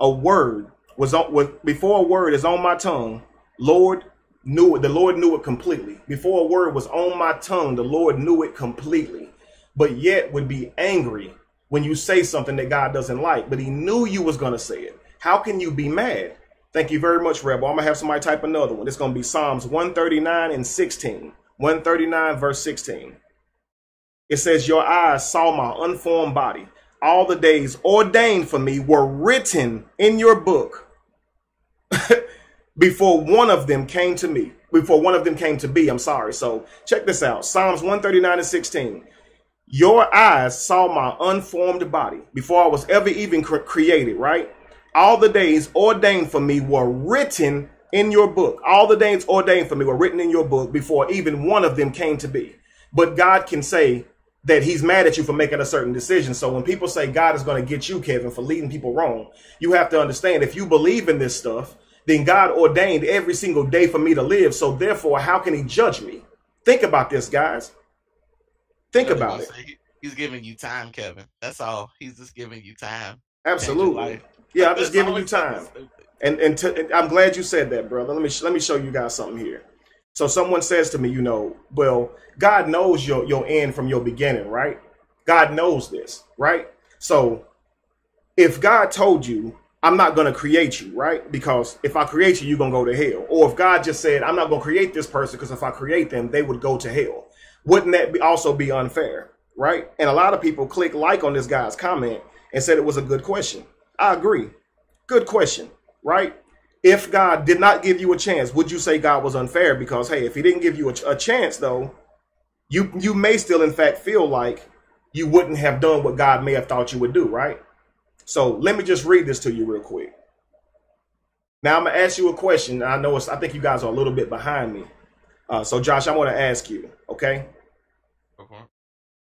a word is on my tongue, the Lord knew it completely. Before a word was on my tongue, the Lord knew it completely, but yet would be angry when you say something that God doesn't like, but he knew you was going to say it. How can you be mad? Thank you very much, Rebel. I'm going to have somebody type another one. It's going to be Psalms 139 and 16. 139 verse 16. It says, your eyes saw my unformed body. All the days ordained for me were written in your book before one of them came to me. Before one of them came to be, I'm sorry. So check this out. Psalms 139 and 16. Your eyes saw my unformed body before I was ever even created, right? All the days ordained for me were written in your book. All the days ordained for me were written in your book before even one of them came to be. But God can say that he's mad at you for making a certain decision. So when people say God is going to get you, Kevin, for leading people wrong, you have to understand, if you believe in this stuff, then God ordained every single day for me to live. So therefore, how can he judge me? Think about this, guys. Think about it. He's giving you time, Kevin. That's all. He's just giving you time. Absolutely. Yeah, I'm just giving you time. And I'm glad you said that, brother. Let me show you guys something here. So someone says to me, you know, well, God knows your end from your beginning, right? God knows this, right? So if God told you, I'm not going to create you, right? Because if I create you, you're going to go to hell. Or if God just said, I'm not going to create this person because if I create them, they would go to hell. Wouldn't that also be unfair, right? And a lot of people click like on this guy's comment and said it was a good question. I agree. Good question, right? If God did not give you a chance, would you say God was unfair? Because, hey, if he didn't give you a chance, though, you may still, in fact, feel like you wouldn't have done what God may have thought you would do, right? So let me just read this to you real quick. Now, I'm going to ask you a question. I think you guys are a little bit behind me. So, Josh, I want to ask you, okay?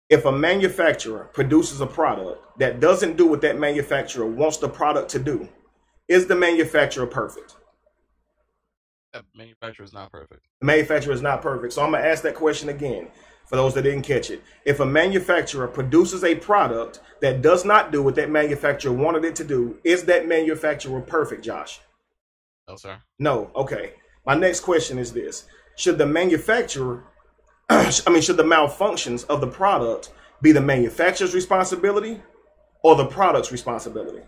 If a manufacturer produces a product that doesn't do what that manufacturer wants the product to do, is the manufacturer perfect? The manufacturer is not perfect. The manufacturer is not perfect. So I'm going to ask that question again for those that didn't catch it. If a manufacturer produces a product that does not do what that manufacturer wanted it to do, is that manufacturer perfect, Josh? No, sir. No. Okay. My next question is this. Should the manufacturer, should the malfunctions of the product be the manufacturer's responsibility or the product's responsibility?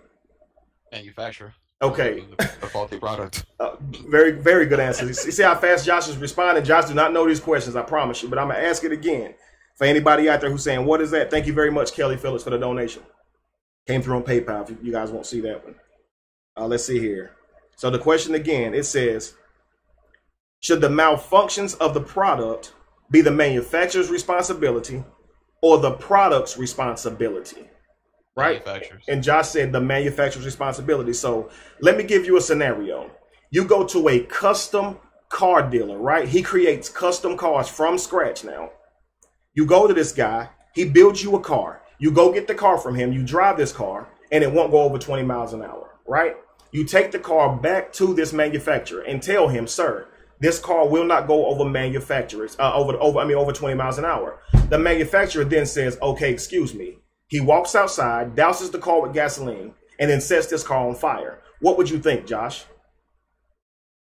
Manufacturer. Okay. The faulty product. Very, very good answer. You see how fast Josh is responding? Josh do not know these questions, I promise you. But I'm going to ask it again. For anybody out there who's saying, what is that? Thank you very much, Kelly Phillips, for the donation. Came through on PayPal. If you guys won't see that one. Let's see here. So the question again, it says, should the malfunctions of the product be the manufacturer's responsibility or the product's responsibility? Right? And Josh said the manufacturer's responsibility. So let me give you a scenario. You go to a custom car dealer, right? He creates custom cars from scratch now. You go to this guy. He builds you a car. You go get the car from him. You drive this car and it won't go over 20 miles an hour, right? You take the car back to this manufacturer and tell him, sir, this car will not go over over 20 miles an hour. The manufacturer then says, okay, excuse me. He walks outside, douses the car with gasoline, and then sets this car on fire. What would you think, Josh?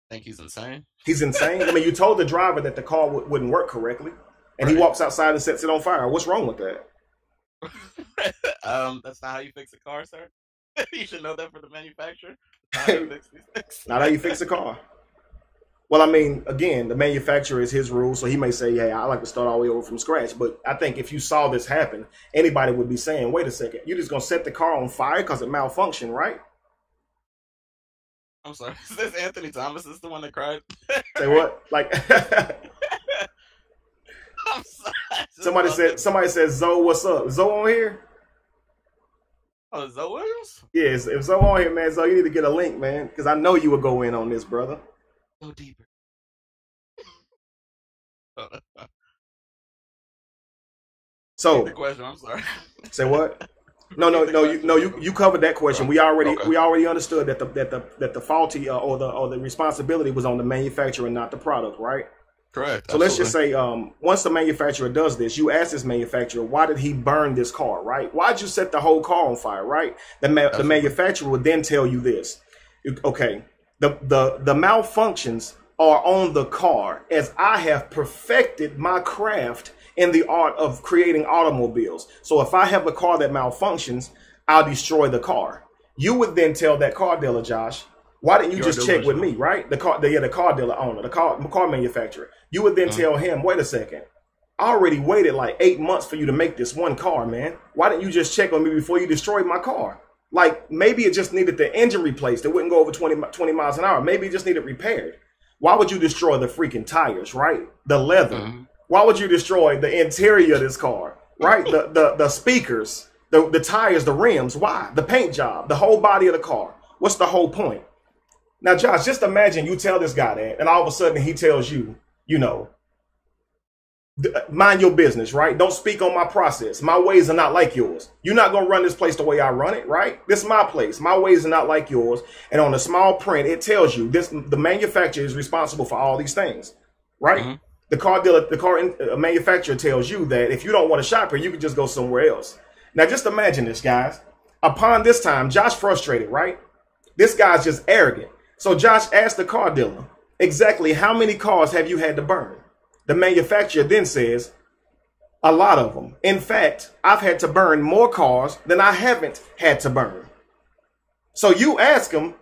I think he's insane. He's insane? I mean, you told the driver that the car wouldn't work correctly, and he walks outside and sets it on fire. What's wrong with that? That's not how you fix a car, sir. You should know that for the manufacturer. Not how you fix a car. Well, I mean, again, the manufacturer is his rule, so he may say, hey, I like to start all the way over from scratch. But I think if you saw this happen, anybody would be saying, wait a second, you're just going to set the car on fire because it malfunctioned, right? I'm sorry. Is this Anthony Thomas? Is the one that cried? Say what? Like, I'm sorry. Somebody said, Zoe, what's up? Zoe on here? Oh, Zoe Williams? Yes, if Zoe on here, man, Zoe, you need to get a link, man, because I know you would go in on this, brother. Go deeper. So the question, I'm sorry. Say what? No. You covered that question. We already understood that the faulty or the responsibility was on the manufacturer and not the product, right? Correct. So let's just say once the manufacturer does this, you ask this manufacturer, why did he burn this car, right? Why did you set the whole car on fire, right? The manufacturer would then tell you this. Okay. The malfunctions are on the car, as I have perfected my craft in the art of creating automobiles. So if I have a car that malfunctions, I'll destroy the car. You would then tell that car dealer, Josh, why didn't you just check with me, right? The car dealer owner, the car manufacturer. You would then tell him, wait a second, I already waited like 8 months for you to make this one car, man. Why didn't you just check on me before you destroyed my car? Like, maybe it just needed the engine replaced. It wouldn't go over 20 miles an hour. Maybe it just needed repaired. Why would you destroy the freaking tires, right? The leather. Why would you destroy the interior of this car, right? The speakers, the tires, the rims. Why? The paint job, the whole body of the car. What's the whole point? Now, Josh, just imagine you tell this guy that, and all of a sudden he tells you, you know, mind your business, right? Don't speak on my process. My ways are not like yours. You're not going to run this place the way I run it, right? This is my place. My ways are not like yours. And on the small print, it tells you the manufacturer is responsible for all these things, right? The car dealer, manufacturer tells you that if you don't want to shop here, you can just go somewhere else. Now, just imagine this, guys. Upon this time, Josh frustrated, right? This guy's just arrogant. So Josh asked the car dealer, exactly how many cars have you had to burn? The manufacturer then says, a lot of them. In fact, I've had to burn more cars than I haven't had to burn. So you ask him,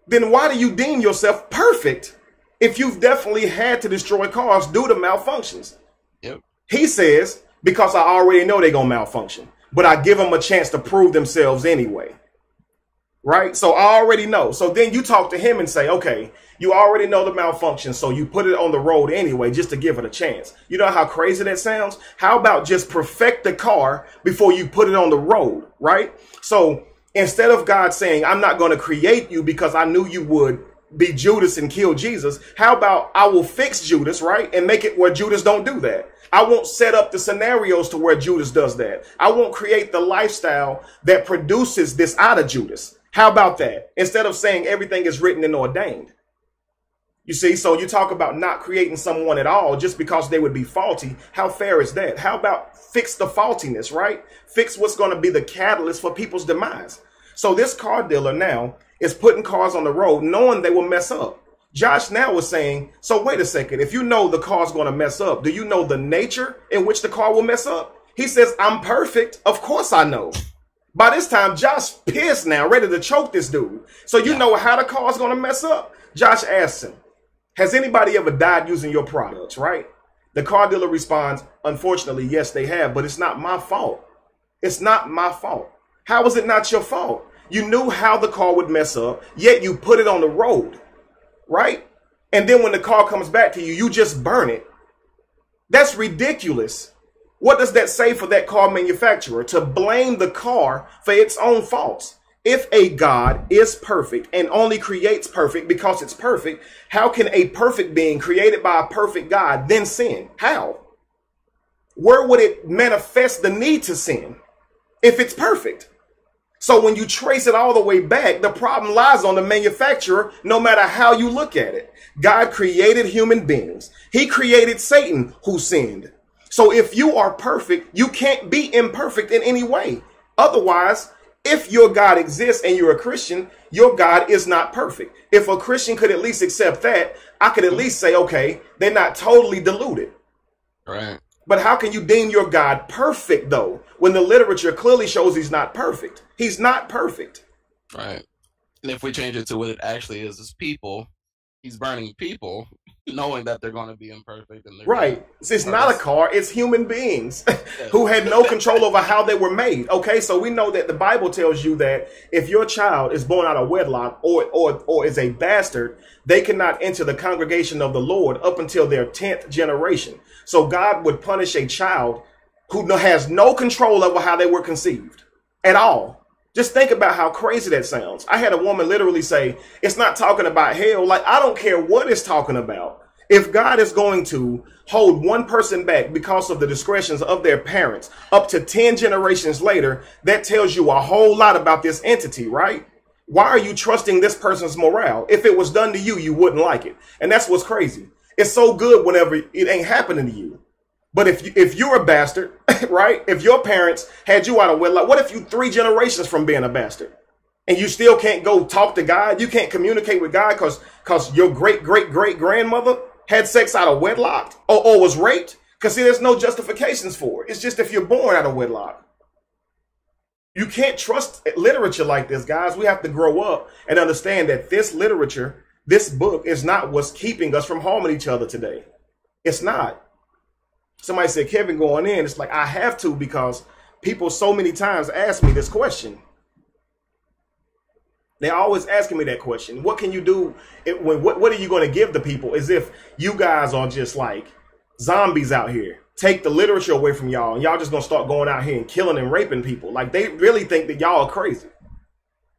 then why do you deem yourself perfect if you've definitely had to destroy cars due to malfunctions? Yep. He says, because I already know they're going to malfunction, but I give them a chance to prove themselves anyway. Right? So I already know. So then you talk to him and say, okay, you already know the malfunction, so you put it on the road anyway, just to give it a chance. You know how crazy that sounds? How about just perfect the car before you put it on the road, right? So instead of God saying, I'm not going to create you because I knew you would be Judas and kill Jesus, how about I will fix Judas, right? And make it where Judas don't do that. I won't set up the scenarios to where Judas does that. I won't create the lifestyle that produces this out of Judas. How about that? Instead of saying everything is written and ordained. You see, so you talk about not creating someone at all just because they would be faulty. How fair is that? How about fix the faultiness, right? Fix what's going to be the catalyst for people's demise. So this car dealer now is putting cars on the road knowing they will mess up. Josh now was saying, so wait a second, if you know the car's going to mess up, do you know the nature in which the car will mess up? He says, I'm perfect. Of course I know. By this time, Josh pissed now, ready to choke this dude. So you know how the car's going to mess up? Josh asks him, has anybody ever died using your products, right? The car dealer responds, unfortunately, yes, they have, but it's not my fault. It's not my fault. How is it not your fault? You knew how the car would mess up, yet you put it on the road, right? And then when the car comes back to you, you just burn it. That's ridiculous. What does that say for that car manufacturer? To blame the car for its own faults. If a God is perfect and only creates perfect because it's perfect, how can a perfect being created by a perfect God then sin? How? Where would it manifest the need to sin if it's perfect? So when you trace it all the way back, the problem lies on the manufacturer, no matter how you look at it. God created human beings. He created Satan, who sinned. So if you are perfect, you can't be imperfect in any way. Otherwise, if your God exists and you're a Christian, your God is not perfect. If a Christian could at least accept that, I could at least say, okay, they're not totally deluded. Right. But how can you deem your God perfect, though, when the literature clearly shows he's not perfect? He's not perfect. Right. And if we change it to what it actually is people, he's burning people, knowing that they're going to be imperfect. And right. It's not a car. It's human beings who had no control over how they were made. Okay, so we know that the Bible tells you that if your child is born out of wedlock or is a bastard, they cannot enter the congregation of the Lord up until their 10th generation. So God would punish a child who has no control over how they were conceived at all. Just think about how crazy that sounds. I had a woman literally say, it's not talking about hell. Like, I don't care what it's talking about. If God is going to hold one person back because of the discretions of their parents up to 10 generations later, that tells you a whole lot about this entity, right? Why are you trusting this person's morale? If it was done to you, you wouldn't like it. And that's what's crazy. It's so good whenever it ain't happening to you. But if you're a bastard, right? If your parents had you out of wedlock, what if you 3 generations from being a bastard and you still can't go talk to God? You can't communicate with God because your great-great-great-grandmother had sex out of wedlock or was raped? Because see, there's no justifications for it. It's just if you're born out of wedlock. You can't trust literature like this, guys. We have to grow up and understand that this literature, this book is not what's keeping us from harming each other today. It's not. Somebody said, Kevin going in. It's like, I have to because people so many times ask me this question. They're always asking me that question. What can you do? What are you going to give the people? As if you guys are just like zombies out here. Take the literature away from y'all and y'all just going to start going out here and killing and raping people. Like they really think that y'all are crazy.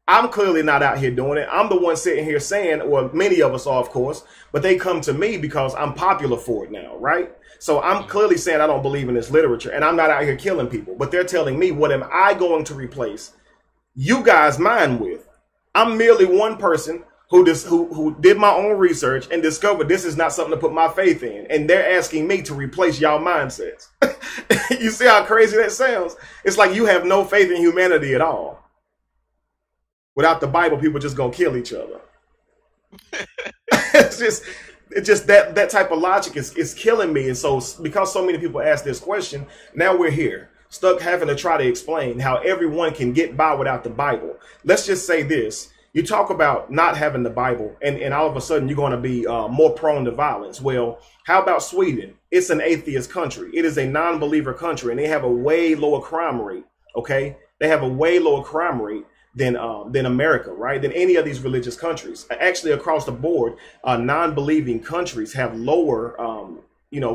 I'm clearly not out here doing it. I'm the one sitting here saying, well, many of us are, of course, but they come to me because I'm popular for it now, right? So I'm clearly saying I don't believe in this literature and I'm not out here killing people, but they're telling me, what am I going to replace you guys' mind with? I'm merely one person who did my own research and discovered this is not something to put my faith in. And they're asking me to replace y'all mindsets. You see how crazy that sounds? It's like you have no faith in humanity at all. Without the Bible, people just gonna kill each other. it's just that type of logic is killing me. And so because so many people ask this question, now we're here, stuck having to try to explain how everyone can get by without the Bible. Let's just say this. You talk about not having the Bible, and all of a sudden you're going to be more prone to violence. Well, how about Sweden? It's an atheist country. It is a non-believer country, and they have a way lower crime rate. Okay, they have a way lower crime rate than America, right? Than any of these religious countries. Actually, across the board, non-believing countries have lower,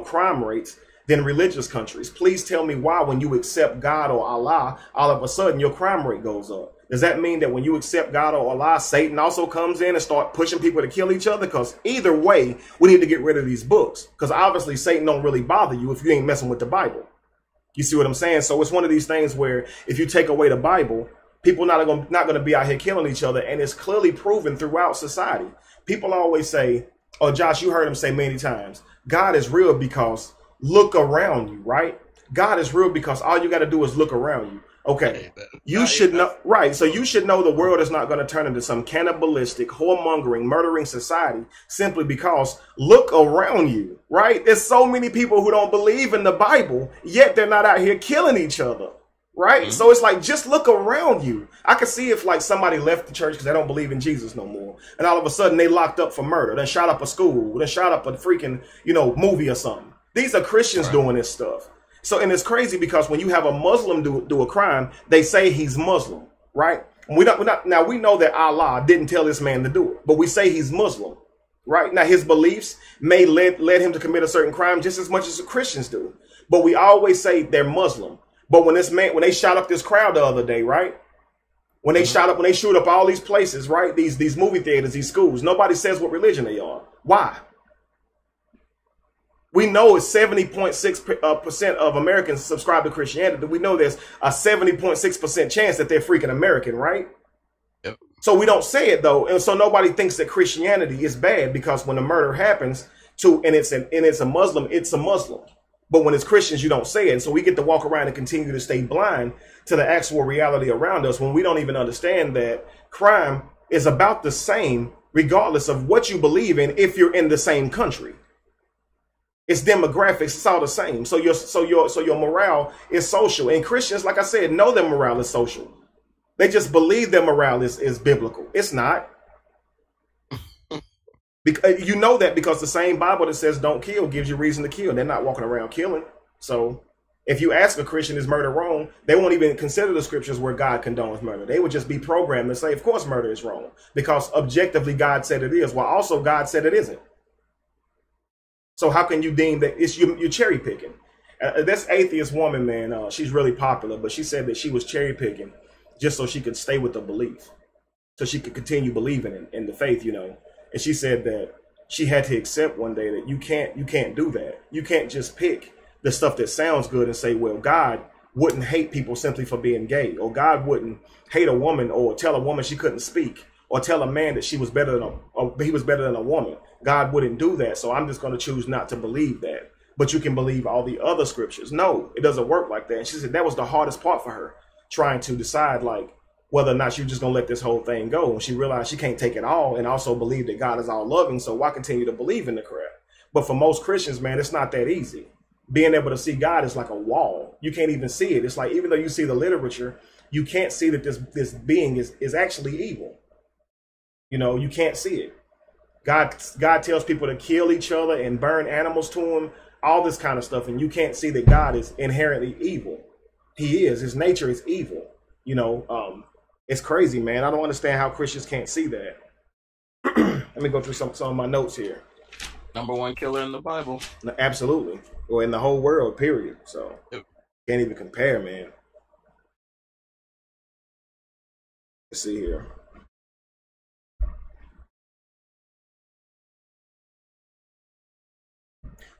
crime rates than religious countries. Please tell me why, when you accept God or Allah, all of a sudden your crime rate goes up. Does that mean that when you accept God or Allah, Satan also comes in and start pushing people to kill each other? Because either way, we need to get rid of these books. Because obviously Satan don't really bother you if you ain't messing with the Bible. You see what I'm saying? So it's one of these things where if you take away the Bible, people not going to be out here killing each other. And it's clearly proven throughout society. People always say, oh, Josh, you heard him say many times, God is real because look around you, right? God is real because all you got to do is look around you. Okay, you should know, right? So you should know the world is not going to turn into some cannibalistic, whoremongering, murdering society simply because look around you, right? There's so many people who don't believe in the Bible, yet they're not out here killing each other, right? Mm-hmm. So it's like, just look around you. I could see if like somebody left the church because they don't believe in Jesus no more, and all of a sudden they locked up for murder, then shot up a school, then shot up a freaking, movie or something. These are Christians doing this stuff. So, and it's crazy because when you have a Muslim do a crime, they say he's Muslim, right? We know that Allah didn't tell this man to do it, but we say he's Muslim, right? Now, his beliefs may lead him to commit a certain crime just as much as the Christians do, but we always say they're Muslim. But when they shot up this crowd the other day, right? When they shoot up all these places, right? These movie theaters, these schools, nobody says what religion they are. Why? We know it's 70.6% of Americans subscribe to Christianity. We know there's a 70.6% chance that they're freaking American, right? Yep. So we don't say it though, and so nobody thinks that Christianity is bad because when a murder happens and it's a Muslim, it's a Muslim. But when it's Christians, you don't say it. And so we get to walk around and continue to stay blind to the actual reality around us when we don't even understand that crime is about the same regardless of what you believe in if you're in the same country. It's demographics, it's all the same. So your morale is social. And Christians, like I said, know their morale is social. They just believe their morale is biblical. It's not. Because you know that because the same Bible that says don't kill gives you reason to kill. They're not walking around killing. So if you ask a Christian, is murder wrong? They won't even consider the scriptures where God condones murder. They would just be programmed to say, of course, murder is wrong because objectively God said it is, while also God said it isn't. So how can you deem that it's you're cherry picking? This atheist woman, man, she's really popular, but she said that she was cherry picking just so she could stay with the belief, so she could continue believing in the faith, And she said that she had to accept one day that you can't do that. You can't just pick the stuff that sounds good and say, well, God wouldn't hate people simply for being gay, or God wouldn't hate a woman or tell a woman she couldn't speak, or tell a man that he was better than a woman. God wouldn't do that. So I'm just going to choose not to believe that. But you can believe all the other scriptures. No, it doesn't work like that. And she said that was the hardest part for her, trying to decide like whether or not she was just going to let this whole thing go. And she realized she can't take it all and also believe that God is all loving. So why continue to believe in the crap? But for most Christians, man, it's not that easy. Being able to see God is like a wall. You can't even see it. It's like, even though you see the literature, you can't see that this being is actually evil. You can't see it. God tells people to kill each other and burn animals to him, all this kind of stuff. And you can't see that God is inherently evil. He is. His nature is evil. It's crazy, man. I don't understand how Christians can't see that. Let me go through some of my notes here. Number one killer in the Bible. Absolutely. Or in the whole world, period. So can't even compare, man. Let's see here.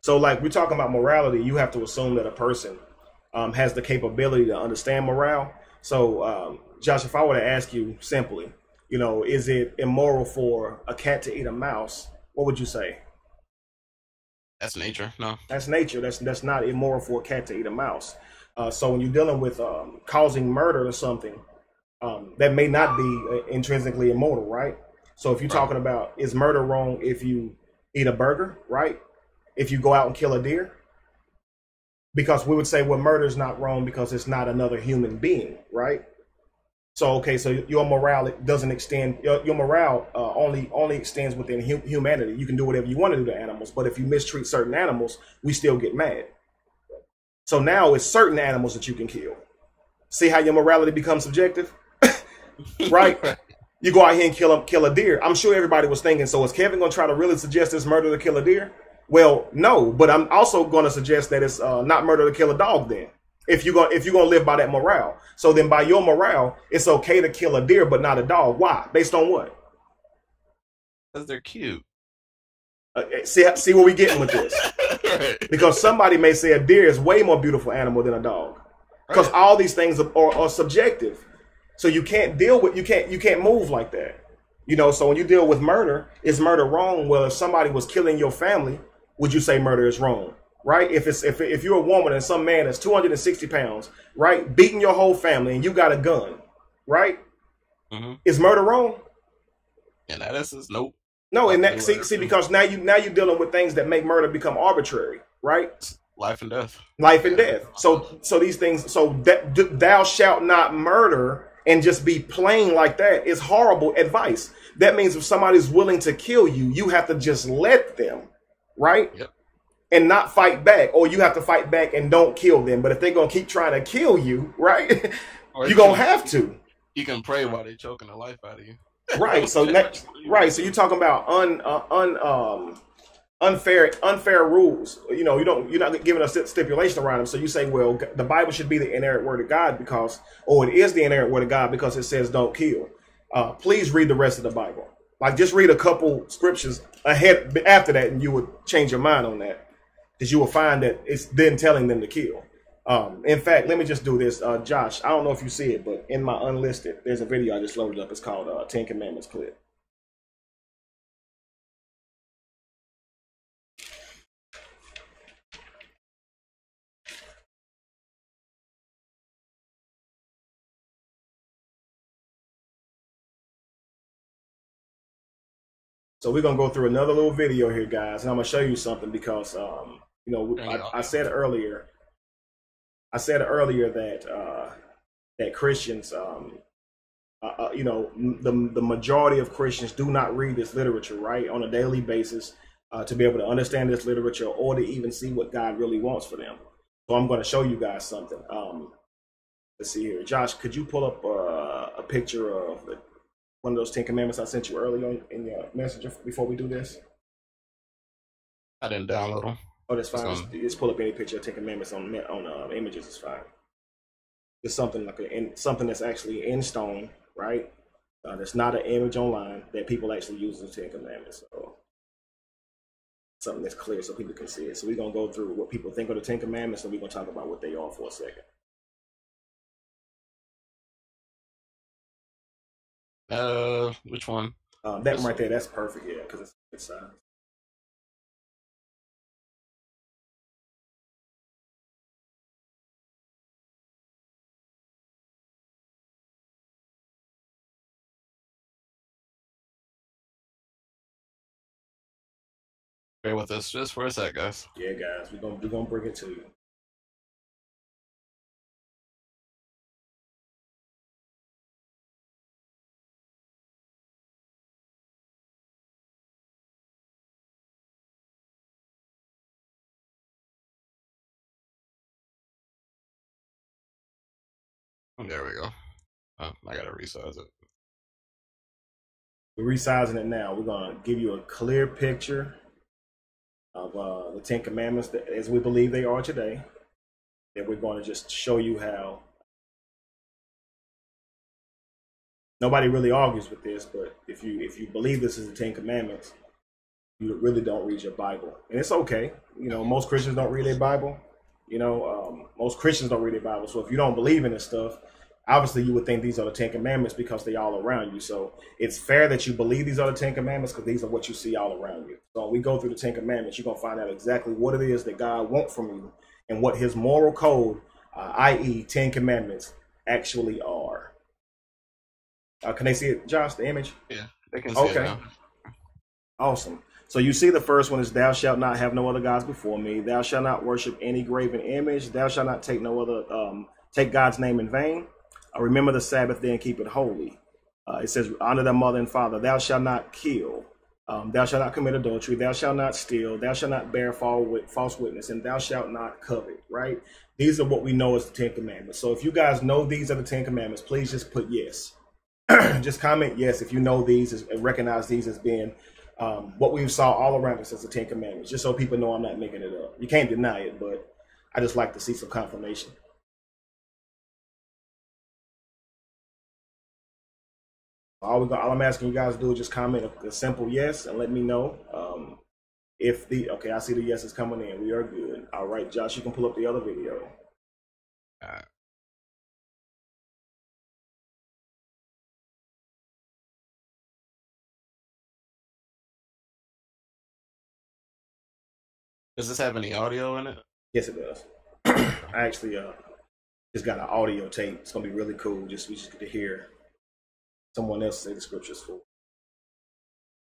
So like we're talking about morality, you have to assume that a person has the capability to understand morale. So Josh, if I were to ask you simply, is it immoral for a cat to eat a mouse? What would you say? That's nature. No, that's nature. That's not immoral for a cat to eat a mouse. So when you're dealing with causing murder or something, that may not be intrinsically immoral, right? So if you're talking about, is murder wrong if you eat a burger, right? If you go out and kill a deer? Because we would say, well, murder is not wrong because it's not another human being, right? So, okay, so your morale, it doesn't extend, your morale only extends within humanity. You can do whatever you want to do to animals, but if you mistreat certain animals, we still get mad. So now it's certain animals that you can kill. See how your morality becomes subjective? Right? You go out here and kill a deer. I'm sure everybody was thinking, so is Kevin going to try to really suggest it's murder to kill a deer? Well, no, but I'm also going to suggest that it's not murder to kill a dog then. If you're going to live by that morale. So then by your morale, it's okay to kill a deer, but not a dog. Why? Based on what? Because they're cute. See where we getting with this? Right. Because somebody may say a deer is way more beautiful animal than a dog. Because all these things are subjective. So you can't move like that. You know, so when you deal with murder, is murder wrong? Well, if somebody was killing your family, would you say murder is wrong? Right? If you're a woman and some man that's 260 pounds, right, beating your whole family and you got a gun, right? Mm-hmm. Is murder wrong? In that instance, nope. No, and that see because now you're dealing with things that make murder become arbitrary, right? Life and death. Life and death. So these things. So that thou shalt not murder and just be plain like that is horrible advice. That means if somebody's willing to kill you, you have to just let them, right? Yep. And not fight back, or you have to fight back and don't kill them. But if they're gonna keep trying to kill you, right, you're gonna have to. You can pray while they're choking the life out of you. Right. So So you're talking about unfair rules. You know, you're not giving a stipulation around them. So you say, well, the Bible should be the inerrant word of God it is the inerrant word of God because it says don't kill. Please read the rest of the Bible. Like just read a couple scriptures ahead after that, and you would change your mind on that. Because you will find that it's then telling them to kill. In fact, let me just do this. Josh, I don't know if you see it, but in my unlisted, there's a video I just loaded up. It's called 10 Commandments clip. So we're going to go through another little video here, guys. And I'm going to show you something because, you know, I said earlier that Christians, you know, the majority of Christians do not read this literature, right, on a daily basis to be able to understand this literature or to even see what God really wants for them. So I'm going to show you guys something. Let's see here. Josh, could you pull up a picture of one of those 10 Commandments I sent you earlier in your messenger before we do this? I didn't download them. Oh, that's fine. Just pull up any picture of 10 Commandments on images. It's fine. It's something like something that's actually in stone, right? That's not an image online that people actually use as 10 Commandments. So something that's clear so people can see it. So we're gonna go through what people think of the 10 Commandments, and we're gonna talk about what they are for a second. Which one? That one right there. That's perfect. Yeah, because it's good size. Bear with us just for a sec, guys. Yeah, guys, we're gonna bring it to you. There we go. Oh, I gotta resize it. We're resizing it now. We're gonna give you a clear picture of the 10 Commandments as we believe they are today. And we're going to just show you how nobody really argues with this, but if you believe this is the 10 Commandments, you really don't read your Bible. And it's okay. You know, most Christians don't read their Bible. You know, most Christians don't read their Bible. So if you don't believe in this stuff, obviously you would think these are the 10 Commandments because they all around you. So it's fair that you believe these are the 10 Commandments because these are what you see all around you. So when we go through the 10 Commandments, you're going to find out exactly what it is that God wants from you and what his moral code, i.e. 10 Commandments, actually are. Can they see it, Josh, the image? Yeah, They can see it now. Awesome. So you see the first one is, thou shalt not have no other gods before me. Thou shalt not worship any graven image. Thou shalt not take no other, take God's name in vain. Remember the Sabbath day and keep it holy. It says, honor thy mother and father. Thou shalt not kill. Thou shalt not commit adultery. Thou shalt not steal. Thou shalt not bear false witness. And thou shalt not covet, right? These are what we know as the Ten Commandments. So if you guys know these are the Ten Commandments, please just put yes. Just comment yes if you know these and recognize these as being what we saw all around us as the Ten Commandments, just so people know I'm not making it up. You can't deny it, but I just like to see some confirmation. All I'm asking you guys to do is just comment a simple yes and let me know if okay, I see the yeses coming in. We are good. All right, Josh, you can pull up the other video. All right. Does this have any audio in it? Yes, it does. I actually just got an audio tape. It's gonna be really cool. We just get to hear someone else say the scriptures for.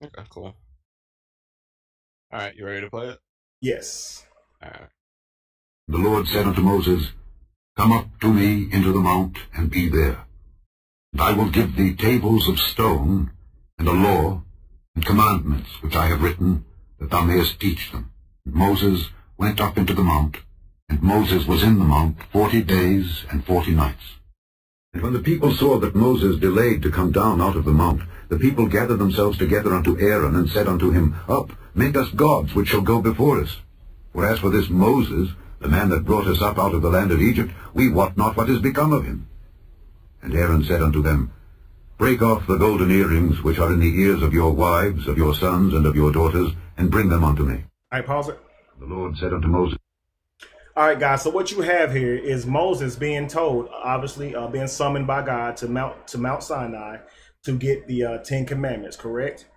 Okay, cool. All right, you ready to play it? Yes. All right. The Lord said unto Moses, come up to me into the mount, and be there. And I will give thee tables of stone, and a law, and commandments which I have written, that thou mayest teach them. And Moses went up into the mount, and Moses was in the mount 40 days and 40 nights. And when the people saw that Moses delayed to come down out of the mount, the people gathered themselves together unto Aaron, and said unto him, Up, make us gods which shall go before us. For as for this Moses, the man that brought us up out of the land of Egypt, we wot not what is become of him. And Aaron said unto them, Break off the golden earrings which are in the ears of your wives, of your sons, and of your daughters, and bring them unto me. All right, pause it. The Lord said unto Moses. All right, guys, so what you have here is Moses being told, obviously being summoned by God to Mount Sinai to get the 10 Commandments, correct?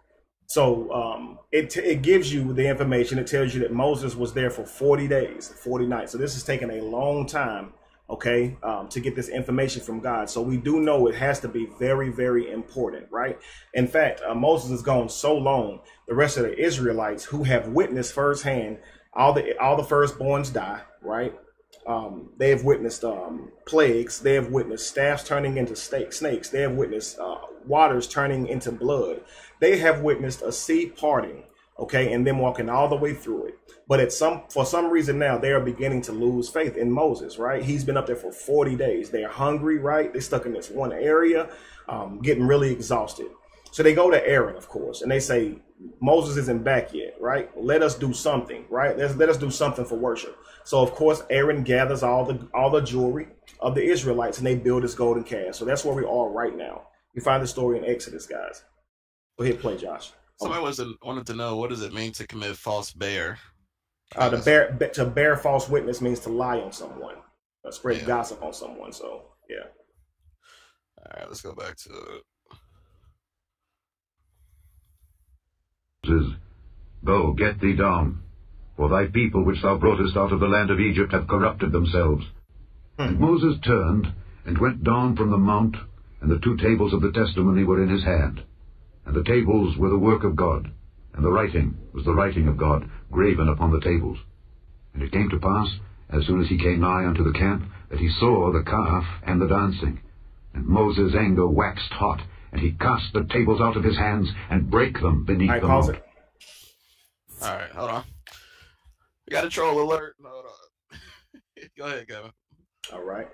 So it gives you the information. It tells you that Moses was there for 40 days, 40 nights. So this is taking a long time, okay, to get this information from God. So we do know it has to be very, very important, right? In fact, Moses has gone so long, the rest of the Israelites who have witnessed firsthand all the firstborns die, right? They have witnessed plagues. They have witnessed staffs turning into snakes. They have witnessed waters turning into blood. They have witnessed a sea parting, okay, and them walking all the way through it. But for some reason now, they are beginning to lose faith in Moses, right? He's been up there for 40 days. They're hungry, right? They're stuck in this one area, getting really exhausted. So they go to Aaron, of course, and they say, Moses isn't back yet, right? Let us do something, right? Let us do something for worship. So, of course, Aaron gathers all the jewelry of the Israelites, and they build this golden calf. So that's where we are right now. We find the story in Exodus, guys. Go ahead, play, Josh. Somebody wanted to know, what does it mean to commit false bear? To bear false witness means to lie on someone, spread gossip on someone. So, yeah. All right, let's go back to it. Go, get thee down, for thy people which thou broughtest out of the land of Egypt have corrupted themselves. And Moses turned and went down from the mount, and the 2 tables of the testimony were in his hand. And the tables were the work of God, and the writing was the writing of God, graven upon the tables. And it came to pass, as soon as he came nigh unto the camp, that he saw the calf and the dancing. And Moses' anger waxed hot, and he cast the tables out of his hands, and brake them beneath the mount. All right, hold on. We got a troll alert. Hold on. Go ahead, Kevin. All right.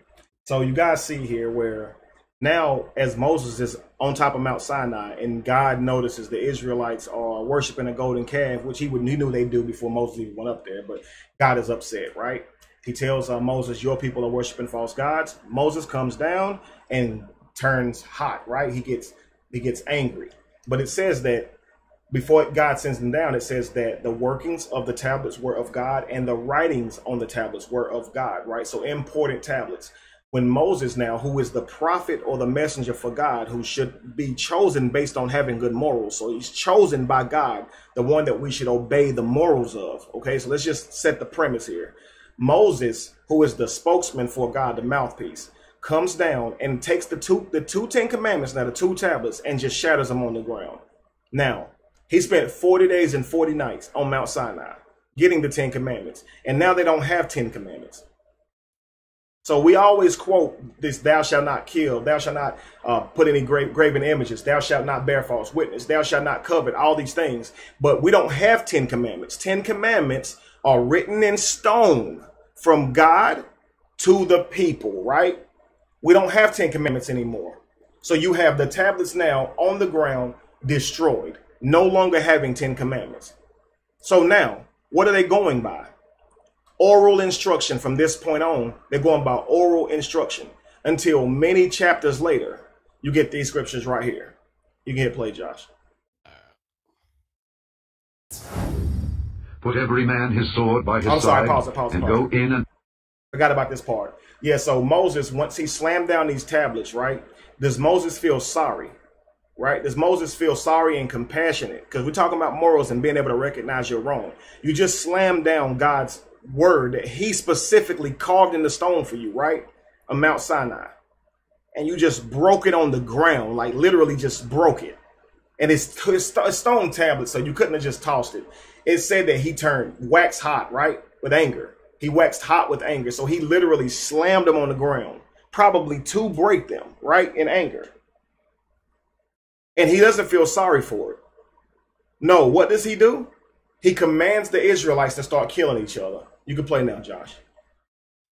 So you guys see here where now, as Moses is on top of Mount Sinai, and God notices the Israelites are worshiping a golden calf, which he knew they'd do before Moses even went up there, but God is upset, right? He tells Moses, your people are worshiping false gods. Moses comes down and turns hot, right? He gets angry. But it says that before God sends them down, it says that the workings of the tablets were of God and the writings on the tablets were of God, right? So important tablets. When Moses now, who is the prophet or the messenger for God, who should be chosen based on having good morals. So he's chosen by God, the one that we should obey the morals of. Okay, so let's just set the premise here. Moses, who is the spokesman for God, the mouthpiece, comes down and takes the two 10 commandments, now the 2 tablets, and just shatters them on the ground. Now, he spent 40 days and 40 nights on Mount Sinai getting the 10 commandments. And now they don't have 10 commandments. So we always quote this: thou shalt not kill, thou shalt not put any graven images, thou shalt not bear false witness, thou shalt not covet, all these things. But we don't have 10 commandments. 10 commandments are written in stone from God to the people, right? We don't have 10 commandments anymore. So you have the tablets now on the ground, destroyed, no longer having 10 commandments. So now, what are they going by? Oral instruction. From this point on, they're going by oral instruction until many chapters later, you get these scriptures right here. You can hit play, Josh. Put every man his sword by his side. Pause and it. Go in and... Forgot about this part. Yeah, so Moses, once he slammed down these tablets, right? Does Moses feel sorry? Right? Does Moses feel sorry and compassionate? Because we're talking about morals and being able to recognize you're wrong. You just slammed down God's word that he specifically carved in the stone for you, right? On Mount Sinai. And you just broke it on the ground, like literally just broke it. And it's stone tablets, so you couldn't have just tossed it. It said that he turned wax hot, right? With anger. He waxed hot with anger. So he literally slammed them on the ground, probably to break them, right? In anger. And he doesn't feel sorry for it. No, what does he do? He commands the Israelites to start killing each other. You can play now, Josh.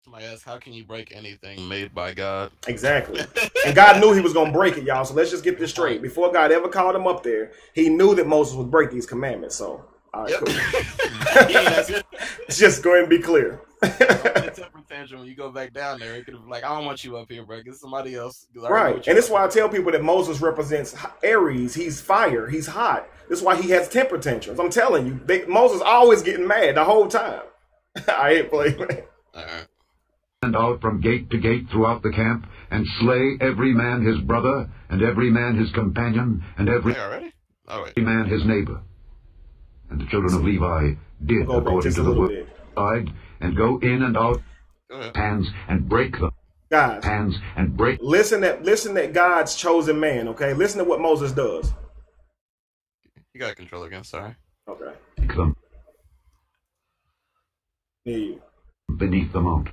Somebody asked, how can you break anything made by God? Exactly. And God knew he was going to break it, y'all. So let's just get this straight. Before God ever called him up there, he knew that Moses would break these commandments. So, all right, cool. Just go ahead and be clear. When you go back down there, it could have like, I don't want you up here, bro. Get somebody else. Right. And that's why I tell people that Moses represents Aries. He's fire. He's hot. That's why he has temper tantrums. I'm telling you, Moses always getting mad the whole time. I ain't playing. All right. And out from gate to gate throughout the camp, and slay every man his brother, and every man his companion, and every man his neighbor. And the children of Levi did according to the word side, and go in and out hands and break them. Guys, hands and break. Listen that God's chosen man, okay? Listen to what Moses does. You got control again, sorry. Okay. Break them. You. Beneath the mount.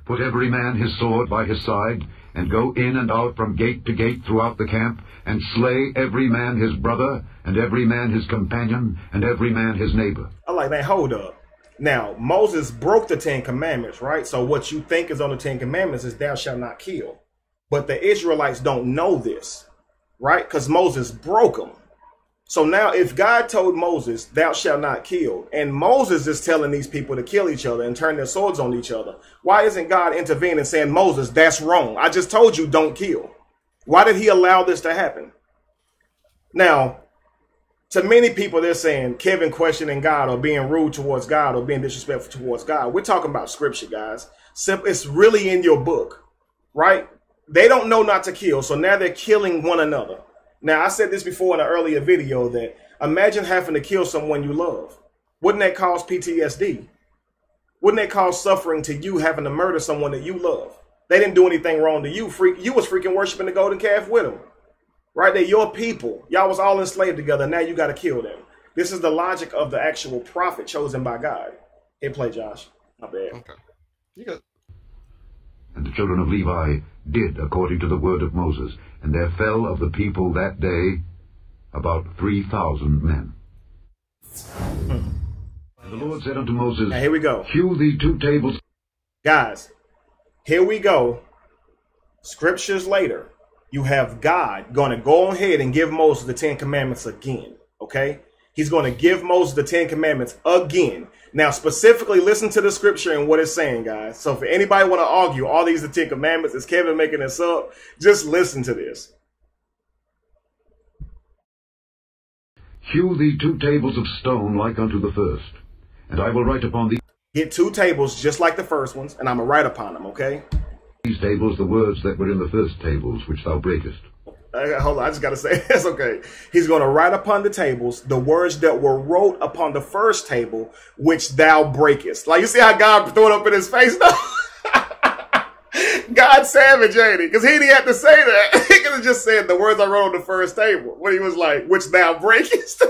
Put every man his sword by his side, and go in and out from gate to gate throughout the camp, and slay every man his brother, and every man his companion, and every man his neighbor. I'm like, man, hold up. Now, Moses broke the 10 commandments, right? So what you think is on the 10 commandments is thou shalt not kill. But the Israelites don't know this, right? Because Moses broke them. So now if God told Moses, thou shalt not kill, and Moses is telling these people to kill each other and turn their swords on each other, why isn't God intervening and saying, Moses, that's wrong. I just told you don't kill. Why did he allow this to happen? Now, to many people, they're saying Kevin questioning God or being rude towards God or being disrespectful towards God. We're talking about scripture, guys. It's really in your book, right? They don't know not to kill, so now they're killing one another. Now, I said this before in an earlier video that imagine having to kill someone you love. Wouldn't that cause PTSD? Wouldn't that cause suffering to you having to murder someone that you love? They didn't do anything wrong to you. You was freaking worshiping the golden calf with them. Right? They're your people. Y'all was all enslaved together. Now you got to kill them. This is the logic of the actual prophet chosen by God. Hit play, Josh. My bad. Okay. You got. And the children of Levi did according to the word of Moses, and there fell of the people that day about 3,000 men. And the Lord said unto Moses, now here we go. Hew thee 2 tables. Guys, here we go. Scriptures later. You have God going to go ahead and give Moses the 10 commandments again. Okay? He's going to give Moses the 10 commandments again. Now, specifically, listen to the scripture and what it's saying, guys. So if anybody want to argue all these are 10 commandments, is Kevin making this up? Just listen to this. Hew thee 2 tables of stone like unto the first, and I will write upon thee. Get 2 tables just like the first ones, and I'm going to write upon them, okay? These tables, the words that were in the first tables, which thou breakest. Hold on, I just got to say, that's okay. He's going to write upon the tables the words that were wrote upon the first table, which thou breakest. Like, you see how God threw it up in his face, though? God savage, ain't he? Because he didn't have to say that. He could have just said the words I wrote on the first table when he was like, which thou breakest.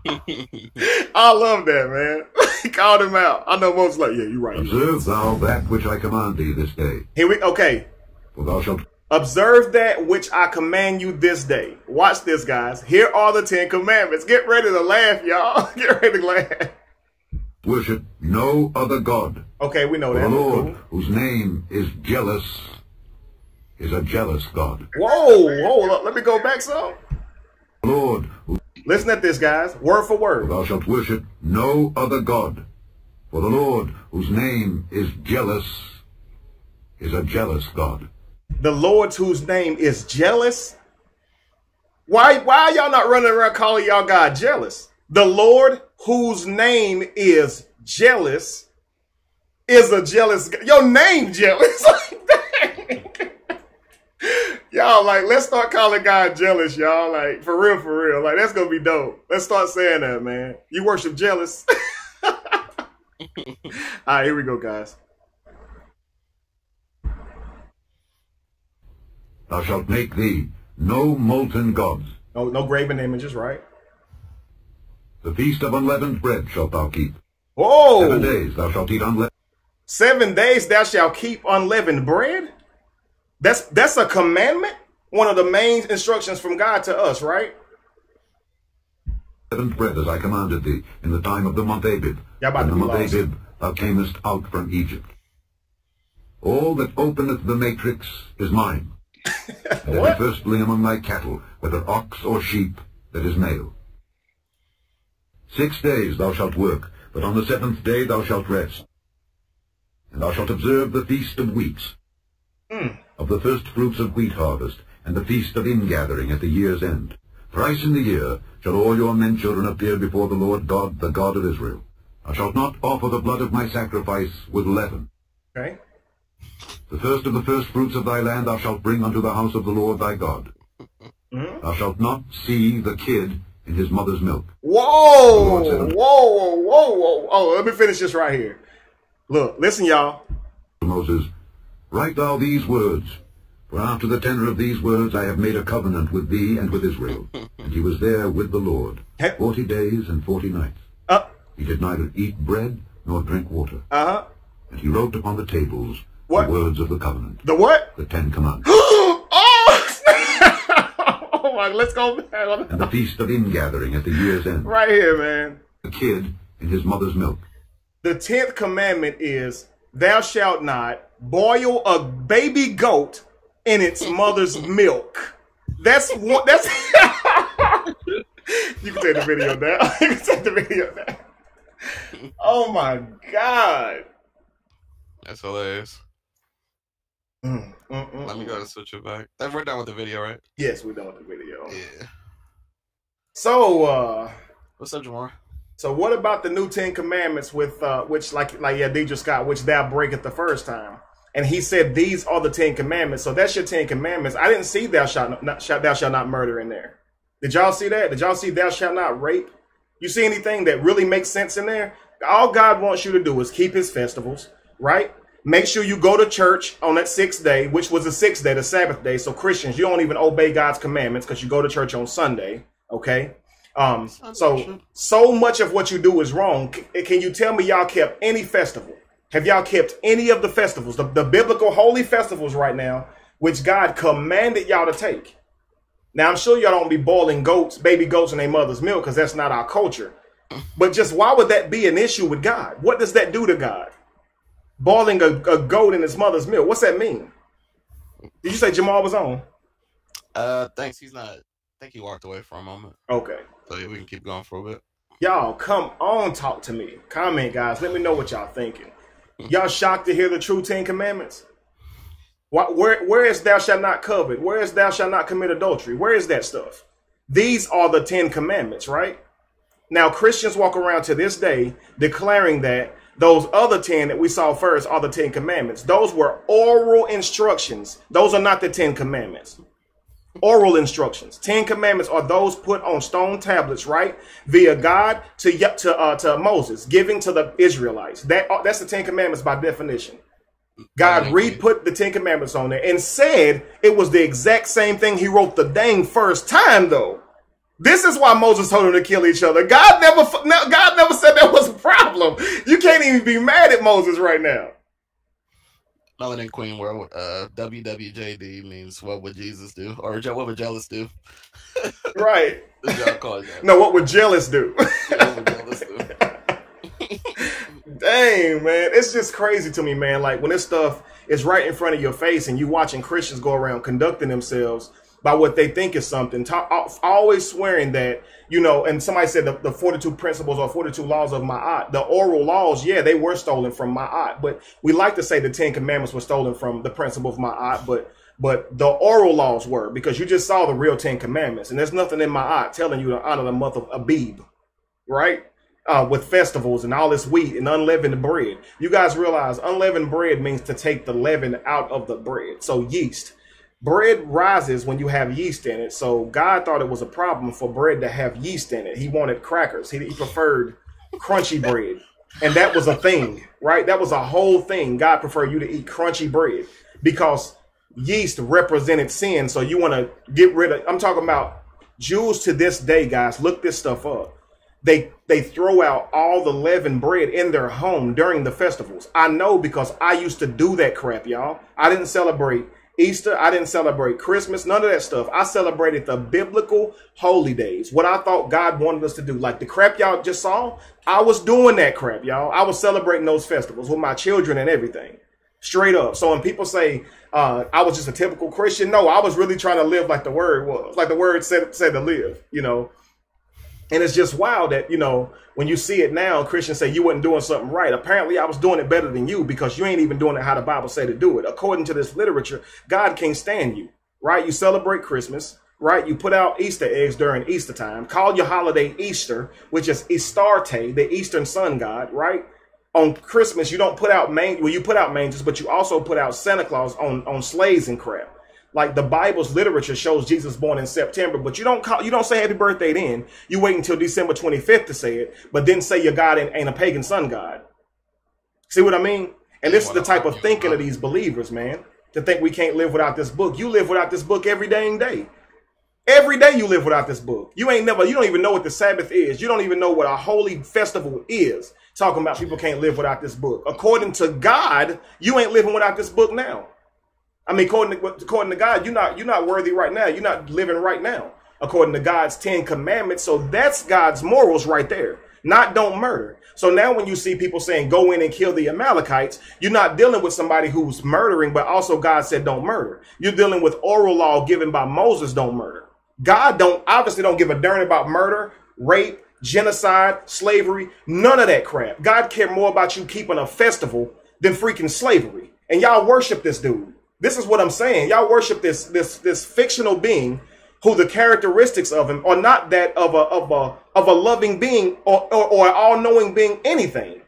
I love that, man. He called him out. I know most like, yeah, you're right. Observe thou that which I command thee this day. Okay. For thou shalt observe that which I command you this day. Watch this, guys. Here are the 10 commandments. Get ready to laugh, y'all. Get ready to laugh. Worship no other God. Okay, we know that. The Lord, whose name is jealous, is a jealous God. Whoa, hold up. Let me go back some. The Lord, listen at this, guys. Word for word. Thou shalt worship no other God. For the Lord, whose name is jealous, is a jealous God. The Lord, whose name is jealous? Why are y'all not running around calling y'all God jealous? The Lord, whose name is jealous, is a jealous God. Your name jealous. Y'all, like, let's start calling God jealous, y'all. Like, for real, for real. Like, that's going to be dope. Let's start saying that, man. You worship jealous. All right, here we go, guys. Thou shalt make thee no molten gods. No graven images, right? The feast of unleavened bread shalt thou keep. Whoa! 7 days thou shalt eat unleavened. 7 days thou shalt keep unleavened bread? That's a commandment? One of the main instructions from God to us, right? Unleavened bread as I commanded thee in the time of the month Abib. In the month Abib thou camest out from Egypt. All that openeth the matrix is mine. And every firstling among thy cattle, whether ox or sheep, that is male. 6 days thou shalt work, but on the 7th day thou shalt rest. And thou shalt observe the feast of weeks, of the first fruits of wheat harvest, and the feast of ingathering at the year's end. Thrice in the year shall all your men children appear before the Lord God, the God of Israel. Thou shalt not offer the blood of my sacrifice with leaven. Okay. The first of the first fruits of thy land thou shalt bring unto the house of the Lord thy God. Thou shalt not see the kid in his mother's milk. Whoa! Whoa! Oh, let me finish this right here. Look, listen, y'all. Moses, write thou these words, for after the tenor of these words I have made a covenant with thee and with Israel. And he was there with the Lord 40 days and 40 nights. He did neither eat bread nor drink water. And he wrote upon the tables the words of the covenant. The what? The 10 Commandments. Oh my, let's go back. And the feast of ingathering at the year's end. Right here, man. The kid in his mother's milk. The 10th commandment is, thou shalt not boil a baby goat in its mother's milk. That's one. That's you can take the video down. You can take the video down. Oh my God. That's hilarious. Let me go and switch it back. We're done with the video, right? Yes, we're done with the video. Yeah. So, what's up, Jamar? So what about the new 10 commandments with which like Deidre Scott, which thou breaketh the first time? And he said these are the 10 commandments. So that's your 10 commandments. I didn't see thou shalt not murder in there. Did y'all see that? Did y'all see thou shalt not rape? You see anything that really makes sense in there? All God wants you to do is keep his festivals, right? Make sure you go to church on that 6th day, which was the 6th day, the Sabbath day. So Christians, you don't even obey God's commandments because you go to church on Sunday. Okay. So much of what you do is wrong. Can you tell me y'all kept any festival? Have y'all kept any of the festivals, the biblical holy festivals right now, which God commanded y'all to take? Now, I'm sure y'all don't be boiling goats, baby goats in their mother's milk, because that's not our culture. But just why would that be an issue with God? What does that do to God? Boiling a goat in his mother's milk. What's that mean? Did you say Jamal was on? Thanks. He's not. I think he walked away for a moment. Okay. So yeah, we can keep going for a bit. Y'all, come on, talk to me. Comment, guys. Let me know what y'all thinking. Y'all shocked to hear the true 10 commandments? Where is thou shalt not covet? Where is thou shalt not commit adultery? Where is that stuff? These are the 10 commandments, right? Now, Christians walk around to this day declaring that those other 10 that we saw first are the 10 commandments. Those were oral instructions. Those are not the 10 commandments. Oral instructions. 10 commandments are those put on stone tablets, right? Via God to Moses, giving to the Israelites. That's the 10 commandments by definition. God re-put the 10 Commandments on there and said it was the exact same thing he wrote the dang first time, though. This is why Moses told them to kill each other. God never said that was a problem. You can't even be mad at Moses right now. Melanin Queen World, WWJD means what would Jesus do? Or what would jealous do? Right. Call it that. No, what would jealous do? Yeah, what would jealous do? Dang, man. It's just crazy to me, man. Like when this stuff is right in front of your face and you watching Christians go around conducting themselves by what they think is something, always swearing that, you know, and somebody said the 42 principles or 42 laws of Ma'at, the oral laws, yeah, they were stolen from Ma'at, but we like to say the 10 Commandments were stolen from the principle of Ma'at, but the oral laws were, because you just saw the real 10 Commandments, and there's nothing in Ma'at telling you to honor the month of Abib, right? With festivals and all this wheat and unleavened bread. You guys realize unleavened bread means to take the leaven out of the bread, so yeast. Bread rises when you have yeast in it. So God thought it was a problem for bread to have yeast in it. He wanted crackers. He preferred crunchy bread. And that was a thing, right? That was a whole thing. God preferred you to eat crunchy bread because yeast represented sin. So you want to get rid of, I'm talking about Jews to this day, guys. Look this stuff up. They throw out all the leavened bread in their home during the festivals. I know because I used to do that crap, y'all. I didn't celebrate Easter. I didn't celebrate Christmas, none of that stuff. I celebrated the biblical holy days, what I thought God wanted us to do. Like the crap y'all just saw, I was doing that crap, y'all. I was celebrating those festivals with my children and everything. Straight up. So when people say I was just a typical Christian, no, I was really trying to live like the word was, like the word said to live, you know. And it's just wild that, you know, when you see it now, Christians say you weren't doing something right. Apparently, I was doing it better than you because you ain't even doing it how the Bible said to do it. According to this literature, God can't stand you, right? You celebrate Christmas, right? You put out Easter eggs during Easter time. Call your holiday Easter, which is Astarte, the Eastern sun god, right? On Christmas, you don't put out you put out mangers, but you also put out Santa Claus on sleighs and crap. Like the Bible's literature shows Jesus born in September, but you don't say happy birthday then. You wait until December 25th to say it, but then say your God ain't a pagan sun god. See what I mean? And this is the type of thinking of these believers, man, to think we can't live without this book. You live without this book every dang day. Every day you live without this book. You don't even know what the Sabbath is. You don't even know what a holy festival is. Talking about people can't live without this book. According to God, you ain't living without this book now. I mean, according to God, you're not worthy right now. You're not living right now, according to God's 10 Commandments. So that's God's morals right there. Not don't murder. So now when you see people saying go in and kill the Amalekites, you're not dealing with somebody who's murdering, but also God said don't murder. You're dealing with oral law given by Moses, don't murder. God obviously don't give a darn about murder, rape, genocide, slavery, none of that crap. God cared more about you keeping a festival than freaking slavery. And y'all worship this dude. This is what I'm saying. Y'all worship this fictional being who the characteristics of him are not that of a loving being or an all-knowing being anything.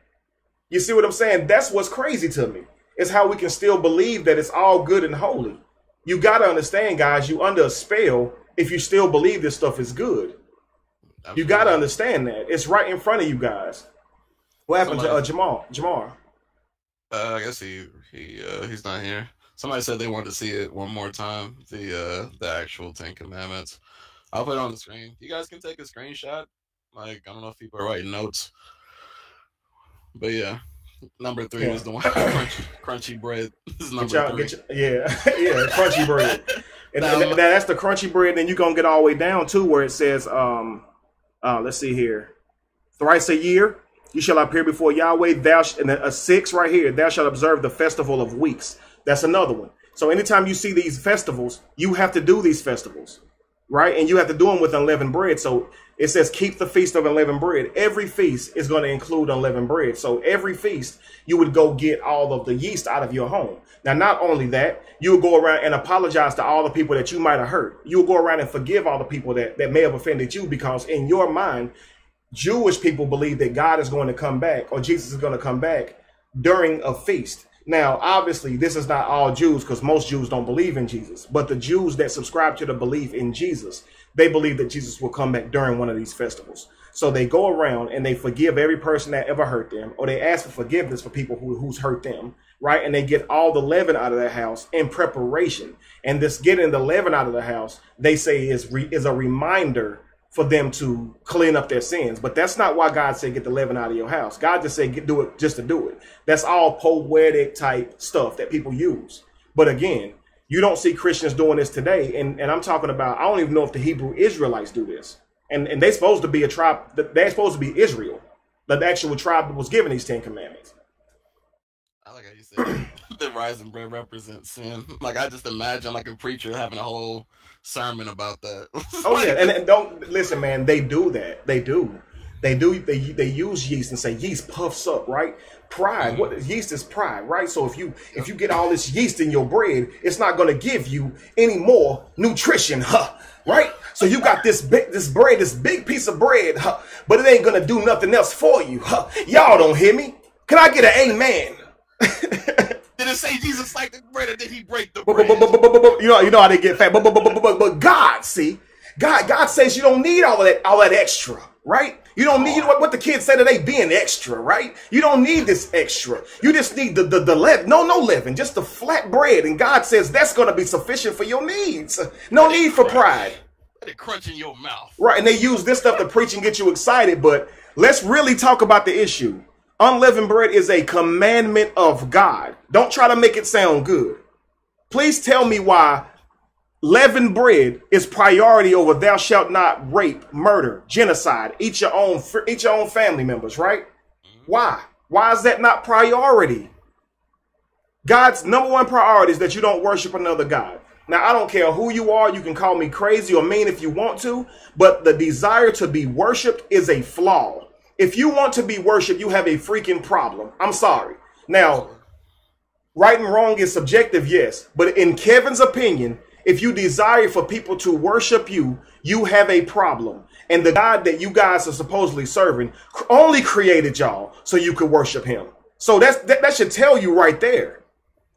You see what I'm saying? That's what's crazy to me. It's how we can still believe that it's all good and holy. You got to understand, guys, you under a spell if you still believe this stuff is good. Absolutely. You got to understand that. It's right in front of you guys. What happened to Jamar? I guess he's not here. Somebody said they wanted to see it one more time, the actual 10 Commandments. I'll put it on the screen. You guys can take a screenshot. Like, I don't know if people are writing notes. But yeah, number 3 is the one. Crunchy bread is number 3. Yeah, crunchy bread. And that's the crunchy bread. Then you're going to get all the way down to where it says, let's see here. Thrice a year, you shall appear before Yahweh. And a 6 right here, thou shalt observe the festival of weeks. That's another one. So anytime you see these festivals, you have to do these festivals, right? And you have to do them with unleavened bread. So it says, keep the feast of unleavened bread. Every feast is going to include unleavened bread. So every feast, you would go get all of the yeast out of your home. Now, not only that, you would go around and apologize to all the people that you might have hurt. You would go around and forgive all the people that may have offended you, because in your mind, Jewish people believe that God is going to come back, or Jesus is going to come back during a feast. Now, obviously, this is not all Jews, because most Jews don't believe in Jesus. But the Jews that subscribe to the belief in Jesus, they believe that Jesus will come back during one of these festivals. So they go around and they forgive every person that ever hurt them, or they ask for forgiveness for people who's hurt them, right? And they get all the leaven out of their house in preparation. And this getting the leaven out of the house, they say is a reminder for them to clean up their sins. But that's not why God said get the leaven out of your house. God just said do it just to do it. That's all poetic type stuff that people use. But again, you don't see Christians doing this today. And I'm talking about, I don't even know if the Hebrew Israelites do this. And they're supposed to be a tribe, they're supposed to be Israel, the actual tribe that was given these 10 commandments. I like how you said the rising bread represents sin. Like, I just imagine like a preacher having a whole sermon about that. Oh yeah, and don't listen, man. They do that. They use yeast and say yeast puffs up, right? Pride. What yeast is pride, right? So if you get all this yeast in your bread, it's not going to give you any more nutrition, right? So you got this big piece of bread, but it ain't going to do nothing else for you, Y'all don't hear me? Can I get an amen? Did it say Jesus like the bread, or did he break the bread? You know how they get fat. But God, see, God says you don't need all that extra, right? You don't need what the kids say today, being extra, right? You don't need this extra. You just need the leaven. No leaven, just the flat bread. And God says that's going to be sufficient for your needs. No need for pride. Let it crunch in your mouth. Right, and they use this stuff to preach and get you excited. But let's really talk about the issue. Unleavened bread is a commandment of God. Don't try to make it sound good. Please tell me why leavened bread is priority over thou shalt not rape, murder, genocide, eat your own family members, right? Why? Why is that not priority? God's number one priority is that you don't worship another God. Now, I don't care who you are. You can call me crazy or mean if you want to, but the desire to be worshiped is a flaw. If you want to be worshiped, you have a freaking problem. I'm sorry. Now, right and wrong is subjective, yes. But in Kevin's opinion, if you desire for people to worship you, you have a problem. And the God that you guys are supposedly serving only created y'all so you could worship him. So that should tell you right there.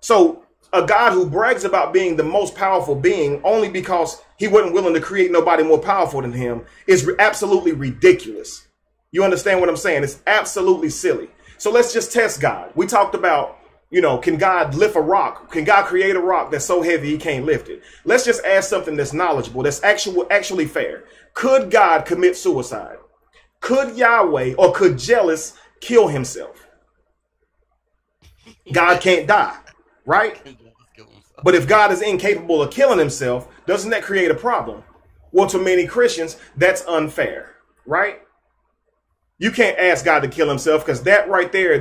So a God who brags about being the most powerful being only because he wasn't willing to create nobody more powerful than him is absolutely ridiculous. You understand what I'm saying? It's absolutely silly. So let's just test God. We talked about, can God lift a rock? Can God create a rock that's so heavy he can't lift it? Let's just ask something that's knowledgeable, that's actually fair. Could God commit suicide? Could Yahweh or could Jealous kill himself? God can't die, right? But if God is incapable of killing himself, doesn't that create a problem? Well, to many Christians, that's unfair, right? You can't ask God to kill himself because that right there,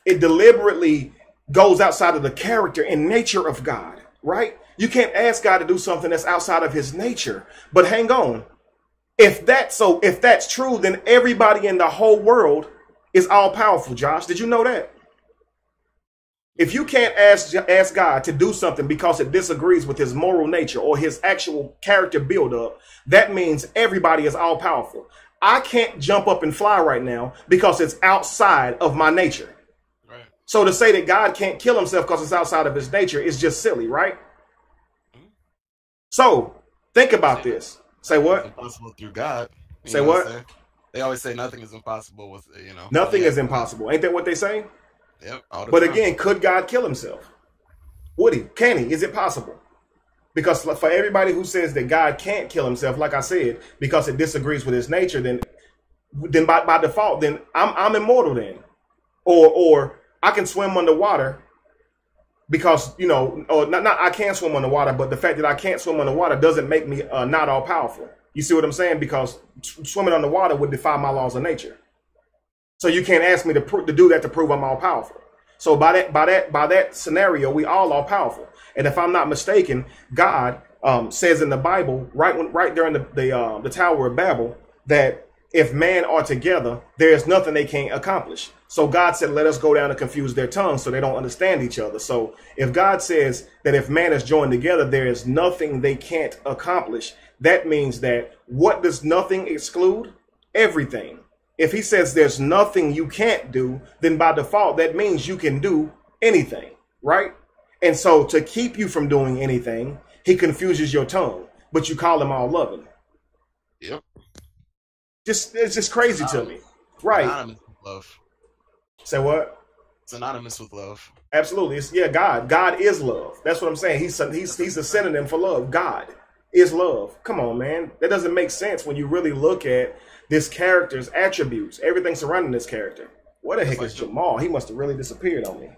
it deliberately goes outside of the character and nature of God, right? You can't ask God to do something that's outside of his nature. But hang on. If that's true, then everybody in the whole world is all powerful, Josh. Did you know that? If you can't ask God to do something because it disagrees with his moral nature or his actual character buildup, that means everybody is all powerful. I can't jump up and fly right now because it's outside of my nature. Right. So to say that God can't kill himself because it's outside of his nature is just silly, right? Mm-hmm. So think about this. Say what? It's impossible through God. Say what? They always say nothing is impossible with, Nothing is impossible. Ain't that what they say? Yep. But again, could God kill himself? Would he? Can he? Is it possible? Because for everybody who says that God can't kill himself, like I said, because it disagrees with his nature, then by default, then I'm immortal then. Or I can swim underwater because, I can swim underwater, but the fact that I can't swim underwater doesn't make me not all powerful. You see what I'm saying? Because swimming underwater would defy my laws of nature. So you can't ask me to do that to prove I'm all powerful. So by that scenario, we all are powerful. And if I'm not mistaken, God says in the Bible, right during the Tower of Babel, that if man are together, there is nothing they can't accomplish. So God said, let us go down and confuse their tongues so they don't understand each other. So if God says that if man is joined together, there is nothing they can't accomplish, that means that what does nothing exclude? Everything. If he says there's nothing you can't do, then by default, that means you can do anything, right? And so to keep you from doing anything, he confuses your tongue, but you call him all loving. Yep. It's just crazy to me. Right. Anonymous with love. Say what? It's anonymous with love. Absolutely. It's God. God is love. That's what I'm saying. He's a synonym for love. God is love. Come on, man. That doesn't make sense when you really look at this character's attributes, everything surrounding this character. What the heck is Jamal? He must have really disappeared on me.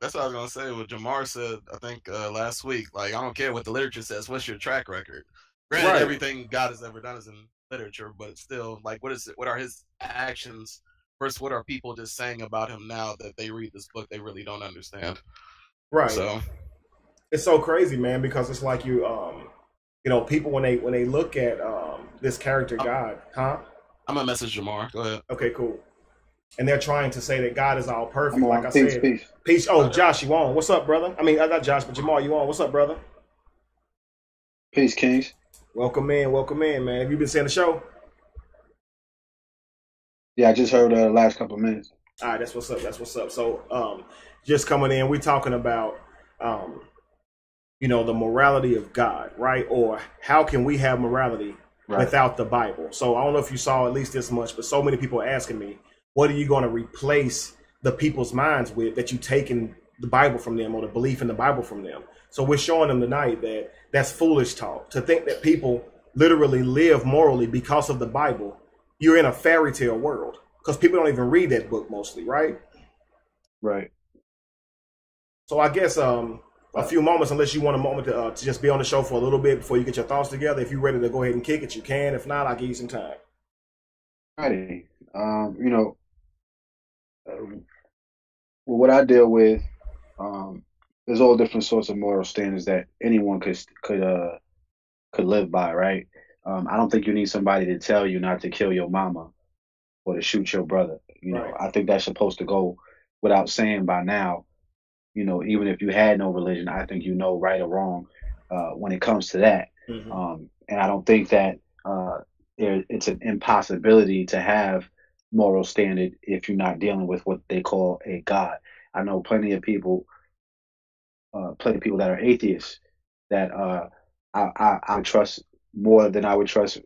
That's what I was gonna say. What Jamar said, I think last week. Like, I don't care what the literature says. What's your track record? Granted, everything God has ever done is in literature, but it's still like, what is it? What are his actions versus what are people just saying about him now that they read this book they really don't understand? Right. So it's so crazy, man, because it's like you know, people when they look at this character God, huh? I'm gonna message Jamar. Go ahead. Okay, cool. And they're trying to say that God is all perfect, like I said. Peace. Oh, Josh, you on? What's up, brother? I mean, not Josh, but Jamal, you on? What's up, brother? Peace, Kings. Welcome in, man. Have you been seeing the show? Yeah, I just heard the last couple of minutes. All right, that's what's up. So, just coming in, we're talking about, you know, the morality of God, right? Or how can we have morality without the Bible? So I don't know if you saw at least this much, but so many people are asking me, what are you going to replace the people's minds with that you taken the Bible from them or the belief in the Bible from them? So we're showing them tonight that that's foolish talk. To think that people literally live morally because of the Bible, you're in a fairy tale world because people don't even read that book mostly, right? Right. So I guess a few moments, unless you want a moment to just be on the show for a little bit before you get your thoughts together. If you're ready to go ahead and kick it, you can. If not, I'll give you some time. Alrighty. You know, what I deal with, there's all different sorts of moral standards that anyone could live by, right? I don't think you need somebody to tell you not to kill your mama or to shoot your brother. You know, I think that's supposed to go without saying by now. You know, even if you had no religion, I think you know right or wrong when it comes to that. Mm-hmm. And I don't think that it's an impossibility to have moral standard if you're not dealing with what they call a God. I know plenty of people that are atheists that I trust more than I would trust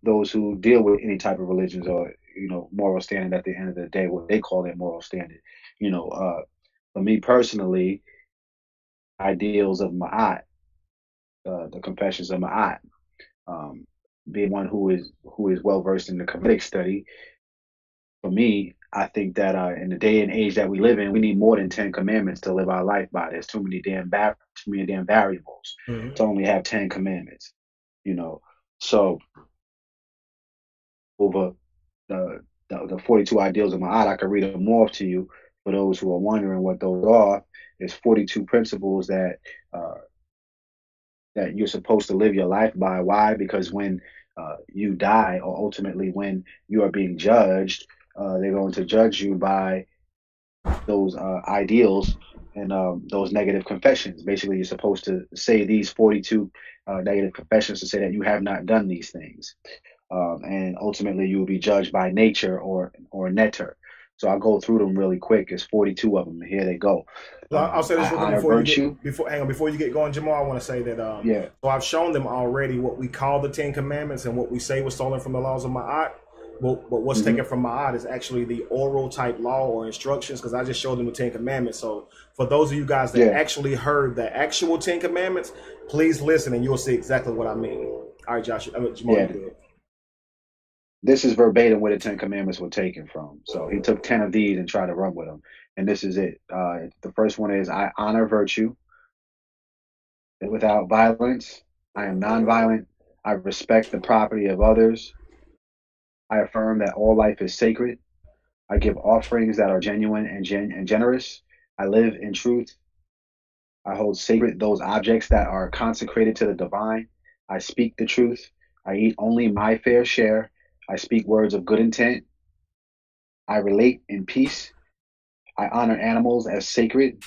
those who deal with any type of religions or, you know, moral standard at the end of the day, what they call their moral standard. You know, for me personally, ideals of Ma'at, the confessions of Ma'at, being one who is well versed in the Kemetic study, for me, I think that in the day and age that we live in, we need more than 10 commandments to live our life by. There's too many damn variables to only have 10 commandments, you know. So over the 42 ideals of Ma'at, I could read them off to you for those who are wondering what those are. There's 42 principles that you're supposed to live your life by. Why? Because when you die, or ultimately when you are being judged, they're going to judge you by those ideals and those negative confessions. Basically, you're supposed to say these 42 negative confessions to say that you have not done these things. And ultimately, you will be judged by nature or netter. So I'll go through them really quick. There's 42 of them. Here they go. I'll say this before you get going, Jamal. I want to say that so I've shown them already what we call the 10 Commandments and what we say was stolen from the laws of Ma'at. But what's taken from Ma'at is actually the oral type law or instructions, because I just showed them the 10 Commandments. So for those of you guys that actually heard the actual 10 Commandments, please listen and you'll see exactly what I mean. All right, Josh. Jamal, you do it. This is verbatim where the 10 Commandments were taken from. So he took 10 of these and tried to run with them. And this is it. The first one is, I honor virtue without violence. I am nonviolent. I respect the property of others. I affirm that all life is sacred. I give offerings that are genuine and generous. I live in truth. I hold sacred those objects that are consecrated to the divine. I speak the truth. I eat only my fair share. I speak words of good intent. I relate in peace. I honor animals as sacred.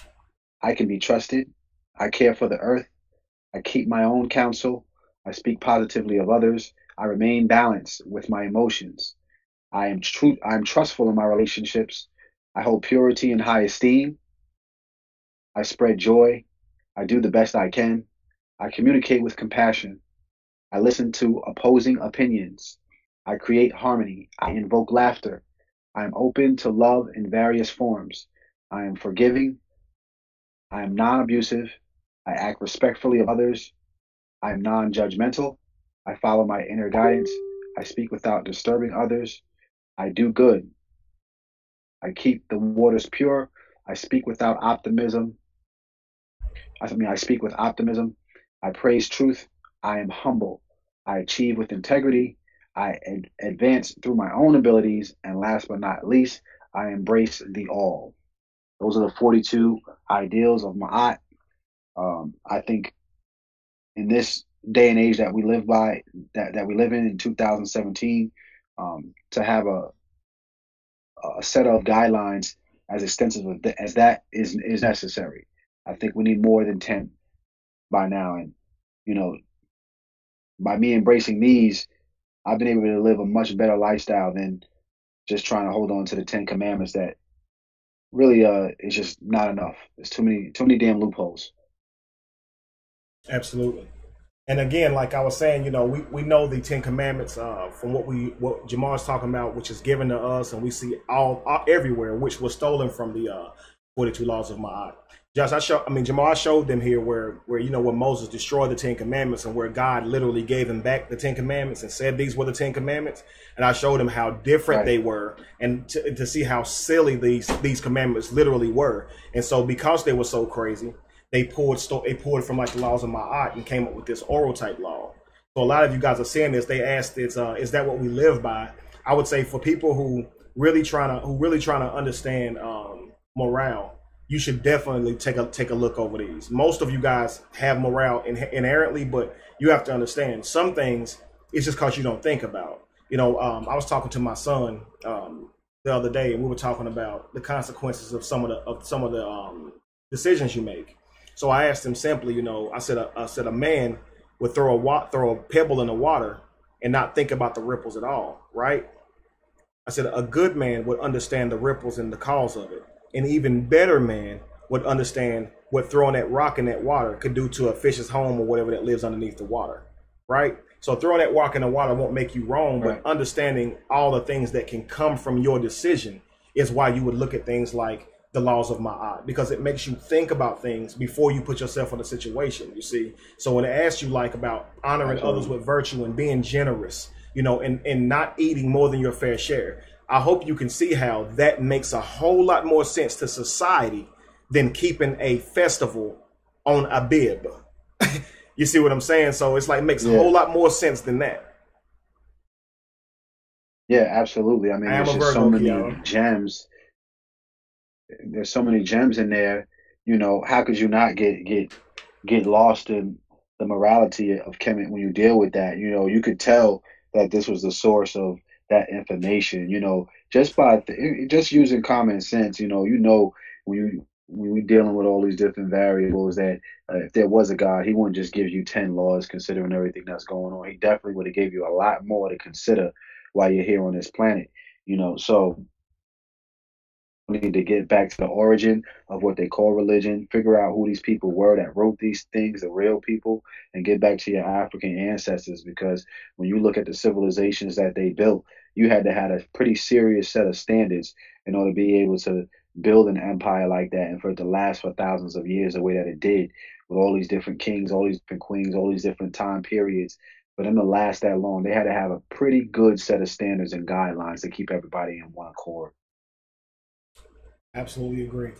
I can be trusted. I care for the earth. I keep my own counsel. I speak positively of others. I remain balanced with my emotions. I am trustful in my relationships. I hold purity in high esteem. I spread joy. I do the best I can. I communicate with compassion. I listen to opposing opinions. I create harmony. I invoke laughter. I am open to love in various forms. I am forgiving. I am non-abusive. I act respectfully of others. I am non-judgmental. I follow my inner guidance. I speak without disturbing others. I do good. I keep the waters pure. I speak without optimism. I speak with optimism. I praise truth. I am humble. I achieve with integrity. I advance through my own abilities. And last but not least, I embrace the all. Those are the 42 ideals of Ma'at. I think in this day and age that we live by, that we live in 2017, to have a set of guidelines as extensive as that is necessary. I think we need more than 10 by now. And, you know, by me embracing these, I've been able to live a much better lifestyle than just trying to hold on to the 10 commandments that really is just not enough. There's too many damn loopholes. Absolutely. And again, like I was saying, you know, we know the 10 commandments from what Jamar's talking about, which is given to us, and we see all everywhere, which was stolen from the 42 laws of Ma'at. Josh, Jamar showed them here where you know, when Moses destroyed the 10 commandments and where God literally gave him back the 10 commandments and said these were the 10 commandments. And I showed him how different they were, and to see how silly these commandments literally were. And so because they were so crazy, they pulled from like the laws of Ma'at and came up with this oral type law. So a lot of you guys are saying this. They asked, is that what we live by? I would say for people who really trying to understand morale, you should definitely take a look over these. Most of you guys have morale inherently, but you have to understand some things it's just because you don't think about. You know, I was talking to my son the other day, and we were talking about the consequences of some of the decisions you make. So I asked him simply, you know, I said a man would throw a pebble in the water and not think about the ripples at all, right? I said a good man would understand the ripples and the cause of it. An even better man would understand what throwing that rock in that water could do to a fish's home or whatever that lives underneath the water, right? So throwing that rock in the water won't make you wrong, but understanding all the things that can come from your decision is why you would look at things like the laws of Ma'at, because it makes you think about things before you put yourself in a situation, you see. So when it asks you like about honoring others with virtue and being generous, you know, and not eating more than your fair share, I hope you can see how that makes a whole lot more sense to society than keeping a festival on a bib. You see what I'm saying? So it's like makes a whole lot more sense than that. Yeah, absolutely. I mean, there's just so many gems. There's so many gems in there. You know, how could you not get lost in the morality of Kemet when you deal with that? You know, you could tell that this was the source of that information, you know, just by just using common sense. You know when we're dealing with all these different variables, that if there was a God, he wouldn't just give you 10 laws considering everything that's going on. He definitely would have gave you a lot more to consider while you're here on this planet, you know. So we need to get back to the origin of what they call religion, figure out who these people were that wrote these things, the real people, and get back to your African ancestors, because when you look at the civilizations that they built, you had to have a pretty serious set of standards in order to be able to build an empire like that and for it to last for thousands of years the way that it did, with all these different kings, all these different queens, all these different time periods. For them to last that long, they had to have a pretty good set of standards and guidelines to keep everybody in one accord. Absolutely agree.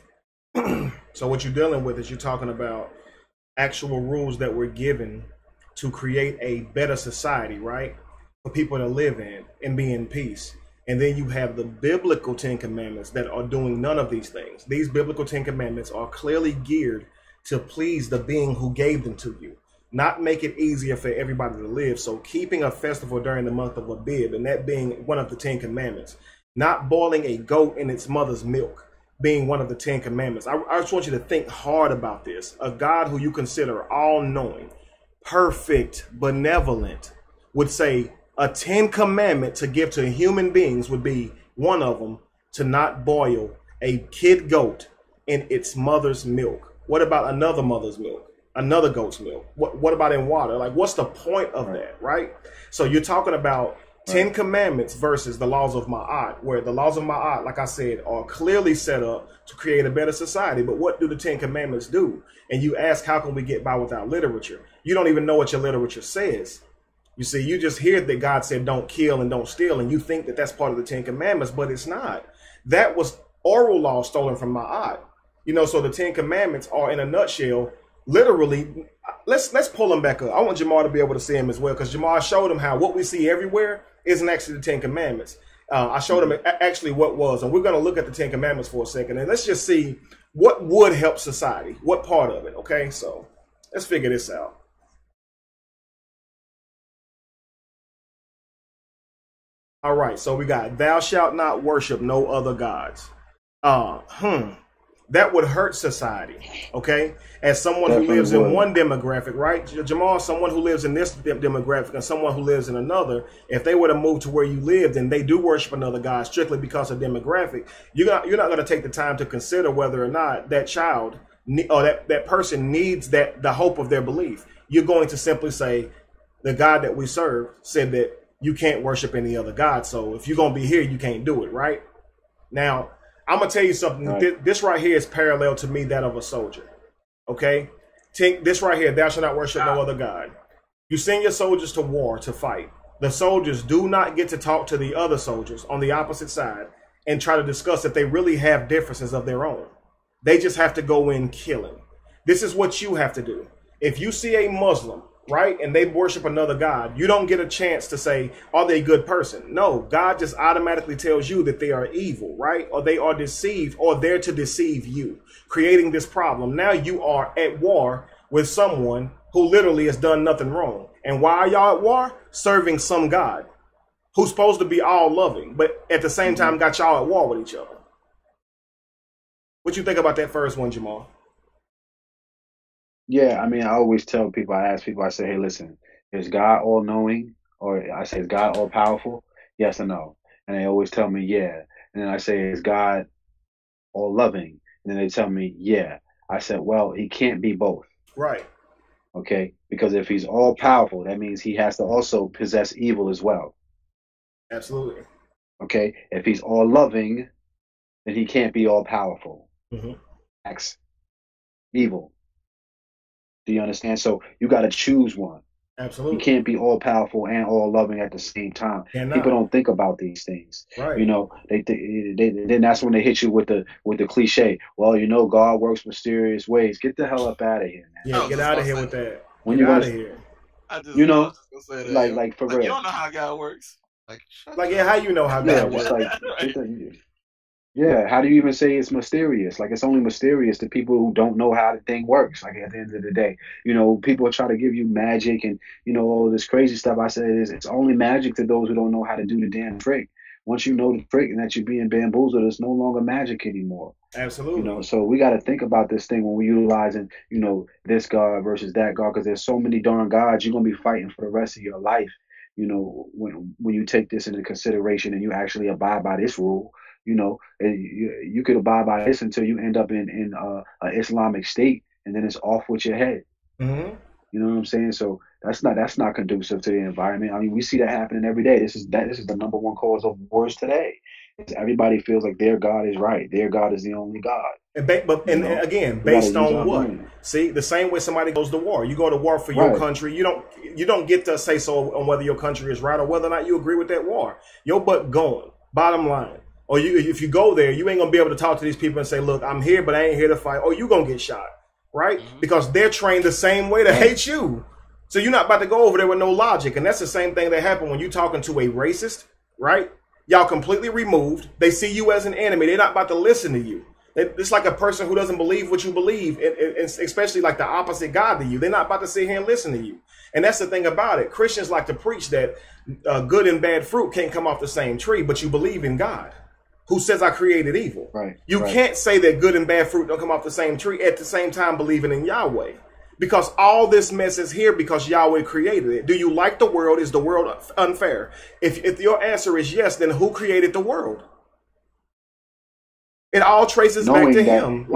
So what you're dealing with is you're talking about actual rules that were given to create a better society, right? For people to live in and be in peace. And then you have the biblical 10 commandments that are doing none of these things. These biblical 10 commandments are clearly geared to please the being who gave them to you, not make it easier for everybody to live. So keeping a festival during the month of Abib, and that being one of the 10 commandments, not boiling a goat in its mother's milk being one of the 10 commandments. I just want you to think hard about this. A God who you consider all-knowing, perfect, benevolent, would say a 10 commandment to give to human beings would be one of them, to not boil a kid goat in its mother's milk. What about another mother's milk? Another goat's milk? What about in water? Like, what's the point of that, right? So you're talking about Ten Commandments versus the laws of Ma'at, where the laws of Ma'at, like I said, are clearly set up to create a better society. But what do the Ten Commandments do? And you ask, how can we get by without literature? You don't even know what your literature says. You see, you just hear that God said, don't kill and don't steal, and you think that that's part of the Ten Commandments, but it's not. That was oral law stolen from Ma'at. You know, so the Ten Commandments are, in a nutshell, literally, let's pull them back up. I want Jamal to be able to see them as well, because Jamal showed him how what we see everywhere isn't actually the Ten Commandments. I showed him actually what was, and we're going to look at the Ten Commandments for a second, and let's just see what would help society, what part of it, okay? So let's figure this out. All right, so we got, thou shalt not worship no other gods. That would hurt society, okay? As someone Definitely who lives in one demographic, right? Jamal, someone who lives in this demographic and someone who lives in another, if they were to move to where you lived and they do worship another god strictly because of demographic, you're not going to take the time to consider whether or not that child or that person needs the hope of their belief. You're going to simply say, the God that we serve said that you can't worship any other god. So if you're going to be here, you can't do it, right? Now, I'm going to tell you something. Right. This right here is parallel to me, that of a soldier. Okay? Take this right here. Thou shalt not worship no other god. You send your soldiers to war to fight. The soldiers do not get to talk to the other soldiers on the opposite side and try to discuss if they really have differences of their own. They just have to go in killing. This is what you have to do. If you see a Muslim, right, and they worship another god, you don't get a chance to say, are they a good person? No, God just automatically tells you that they are evil, right? Or they are deceived, or they're to deceive you, creating this problem. Now you are at war with someone who literally has done nothing wrong. And why are y'all at war? Serving some God who's supposed to be all loving, but at the same time got y'all at war with each other. What you think about that first one, Jamal? Yeah, I mean, I always tell people, I ask people, I say, hey, listen, is God all knowing? Or I say, is God all powerful? Yes or no? And they always tell me, yeah. And then I say, is God all loving? And then they tell me, yeah. I said, well, he can't be both. Right. Okay. Because if he's all powerful, that means he has to also possess evil as well. Absolutely. Okay. If he's all loving, then he can't be all powerful. Acts evil. Do you understand? So you got to choose one. Absolutely. You can't be all powerful and all loving at the same time. People don't think about these things. Right. You know, then that's when they hit you with the cliche. Well, you know, God works mysterious ways. Get the hell up out of here, man. Yeah, get out of here with that. When you out of here. You know, like for real. You don't know how God works. Yeah, how you know how God works? Yeah, how do you even say it's mysterious? Like, it's only mysterious to people who don't know how the thing works. Like, at the end of the day, you know, people try to give you magic and, you know, all this crazy stuff. I said it's only magic to those who don't know how to do the damn trick. Once you know the trick and that you're being bamboozled, it's no longer magic anymore. Absolutely. You know, so we got to think about this thing when we're utilizing, you know, this God versus that God, because there's so many darn gods you're going to be fighting for the rest of your life. You know, when you take this into consideration and you actually abide by this rule. You know, you could abide by this until you end up in an Islamic state, and then it's off with your head. You know what I'm saying? So that's not conducive to the environment. I mean, we see that happening every day. This is the number one cause of wars today. Everybody feels like their God is right. Their God is the only God. And again, based on what? See, the same way somebody goes to war. You go to war for your country. You don't get to say so on whether your country is right or whether or not you agree with that war. Your butt going. Bottom line. Or if you go there, you ain't going to be able to talk to these people and say, look, I'm here, but I ain't here to fight. Or you going to get shot, right? Because they're trained the same way to hate you. So you're not about to go over there with no logic. And that's the same thing that happened when you're talking to a racist, right? Y'all completely removed. They see you as an enemy. They're not about to listen to you. It's like a person who doesn't believe what you believe, especially like the opposite God to you. They're not about to sit here and listen to you. And that's the thing about it. Christians like to preach that good and bad fruit can't come off the same tree, but you believe in God, who says I created evil. Right. You can't say that good and bad fruit don't come off the same tree at the same time believing in Yahweh. Because all this mess is here because Yahweh created it. Do you like the world? Is the world unfair? If your answer is yes, then who created the world? It all traces back to him.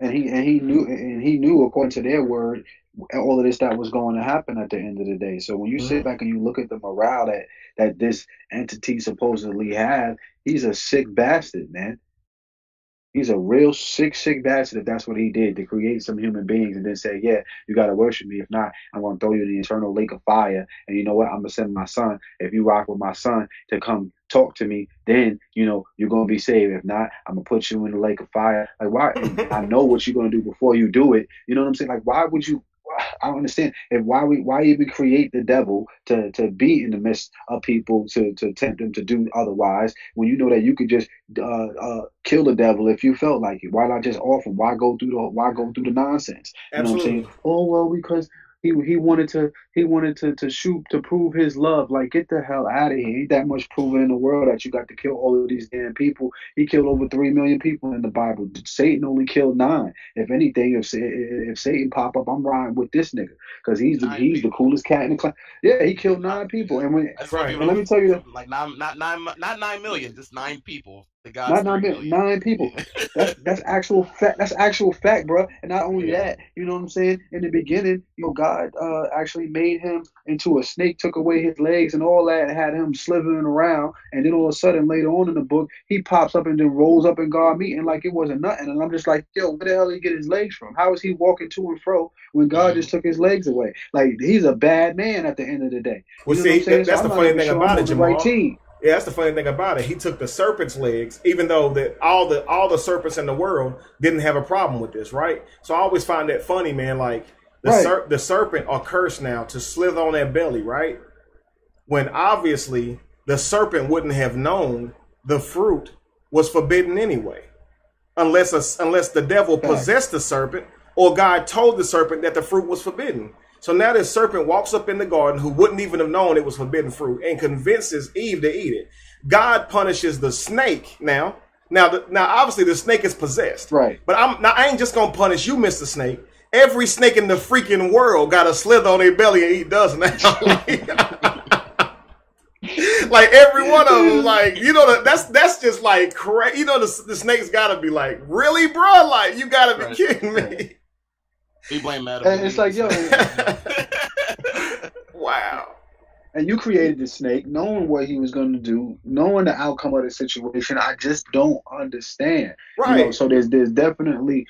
and he knew according to their word all of this that was going to happen at the end of the day. So when you sit back and you look at the morale that this entity supposedly have, he's a sick bastard, man. He's a real sick bastard if that's what he did, to create some human beings and then say, yeah, you got to worship me. If not, I'm going to throw you in the eternal lake of fire. And you know what? I'm going to send my son. If you rock with my son to come talk to me, then, you know, you're going to be saved. If not, I'm going to put you in the lake of fire. Like, why? I know what you're going to do before you do it. You know what I'm saying? Like, why would you? I don't understand. And why even create the devil to be in the midst of people to tempt them to do otherwise, when you know that you could just kill the devil if you felt like it? Why not just offer? Why go through the nonsense? You know what I'm saying? Oh well, because he wanted to shoot to prove his love. Like, get the hell out of here. Ain't that much proven in the world that you got to kill all of these damn people? He killed over 3 million people in the Bible. Satan only killed 9. If anything, if Satan pop up, I'm riding with this nigga, because he's the coolest cat in the class. Yeah, he killed 9 people. And when and let me tell you that, like not 9 million, just 9 people. Not 9 people. That's actual fact. That's actual fact, bro. And not only that, you know what I'm saying? In the beginning, you know, God actually made him into a snake, took away his legs and all that, and had him slithering around. And then all of a sudden, later on in the book, he pops up and then rolls up in God meeting like it wasn't nothing. And I'm just like, yo, where the hell did he get his legs from? How is he walking to and fro when God just took his legs away? Like, he's a bad man at the end of the day. Well, see, that's the funny thing about it, Jamal. Yeah, that's the funny thing about it. He took the serpent's legs, even though that all the serpents in the world didn't have a problem with this, right? So I always find that funny, man. Like the serpent are cursed now to slither on their belly, right? When obviously the serpent wouldn't have known the fruit was forbidden anyway, unless the devil possessed the serpent or God told the serpent that the fruit was forbidden. So now this serpent walks up in the garden, who wouldn't even have known it was forbidden fruit, and convinces Eve to eat it. God punishes the snake now. Now obviously the snake is possessed. Right. But I ain't just going to punish you, Mr. Snake. Every snake in the freaking world got to slither on their belly and eat dust now. Like every one of them, like, you know, that's just like crazy. You know, the snake's got to be like, really, bro? Like, you got to be kidding me. He blamed Adam. And it's like, yo. Wow. And you created the snake knowing what he was going to do, knowing the outcome of the situation. I just don't understand. Right. You know, so there's definitely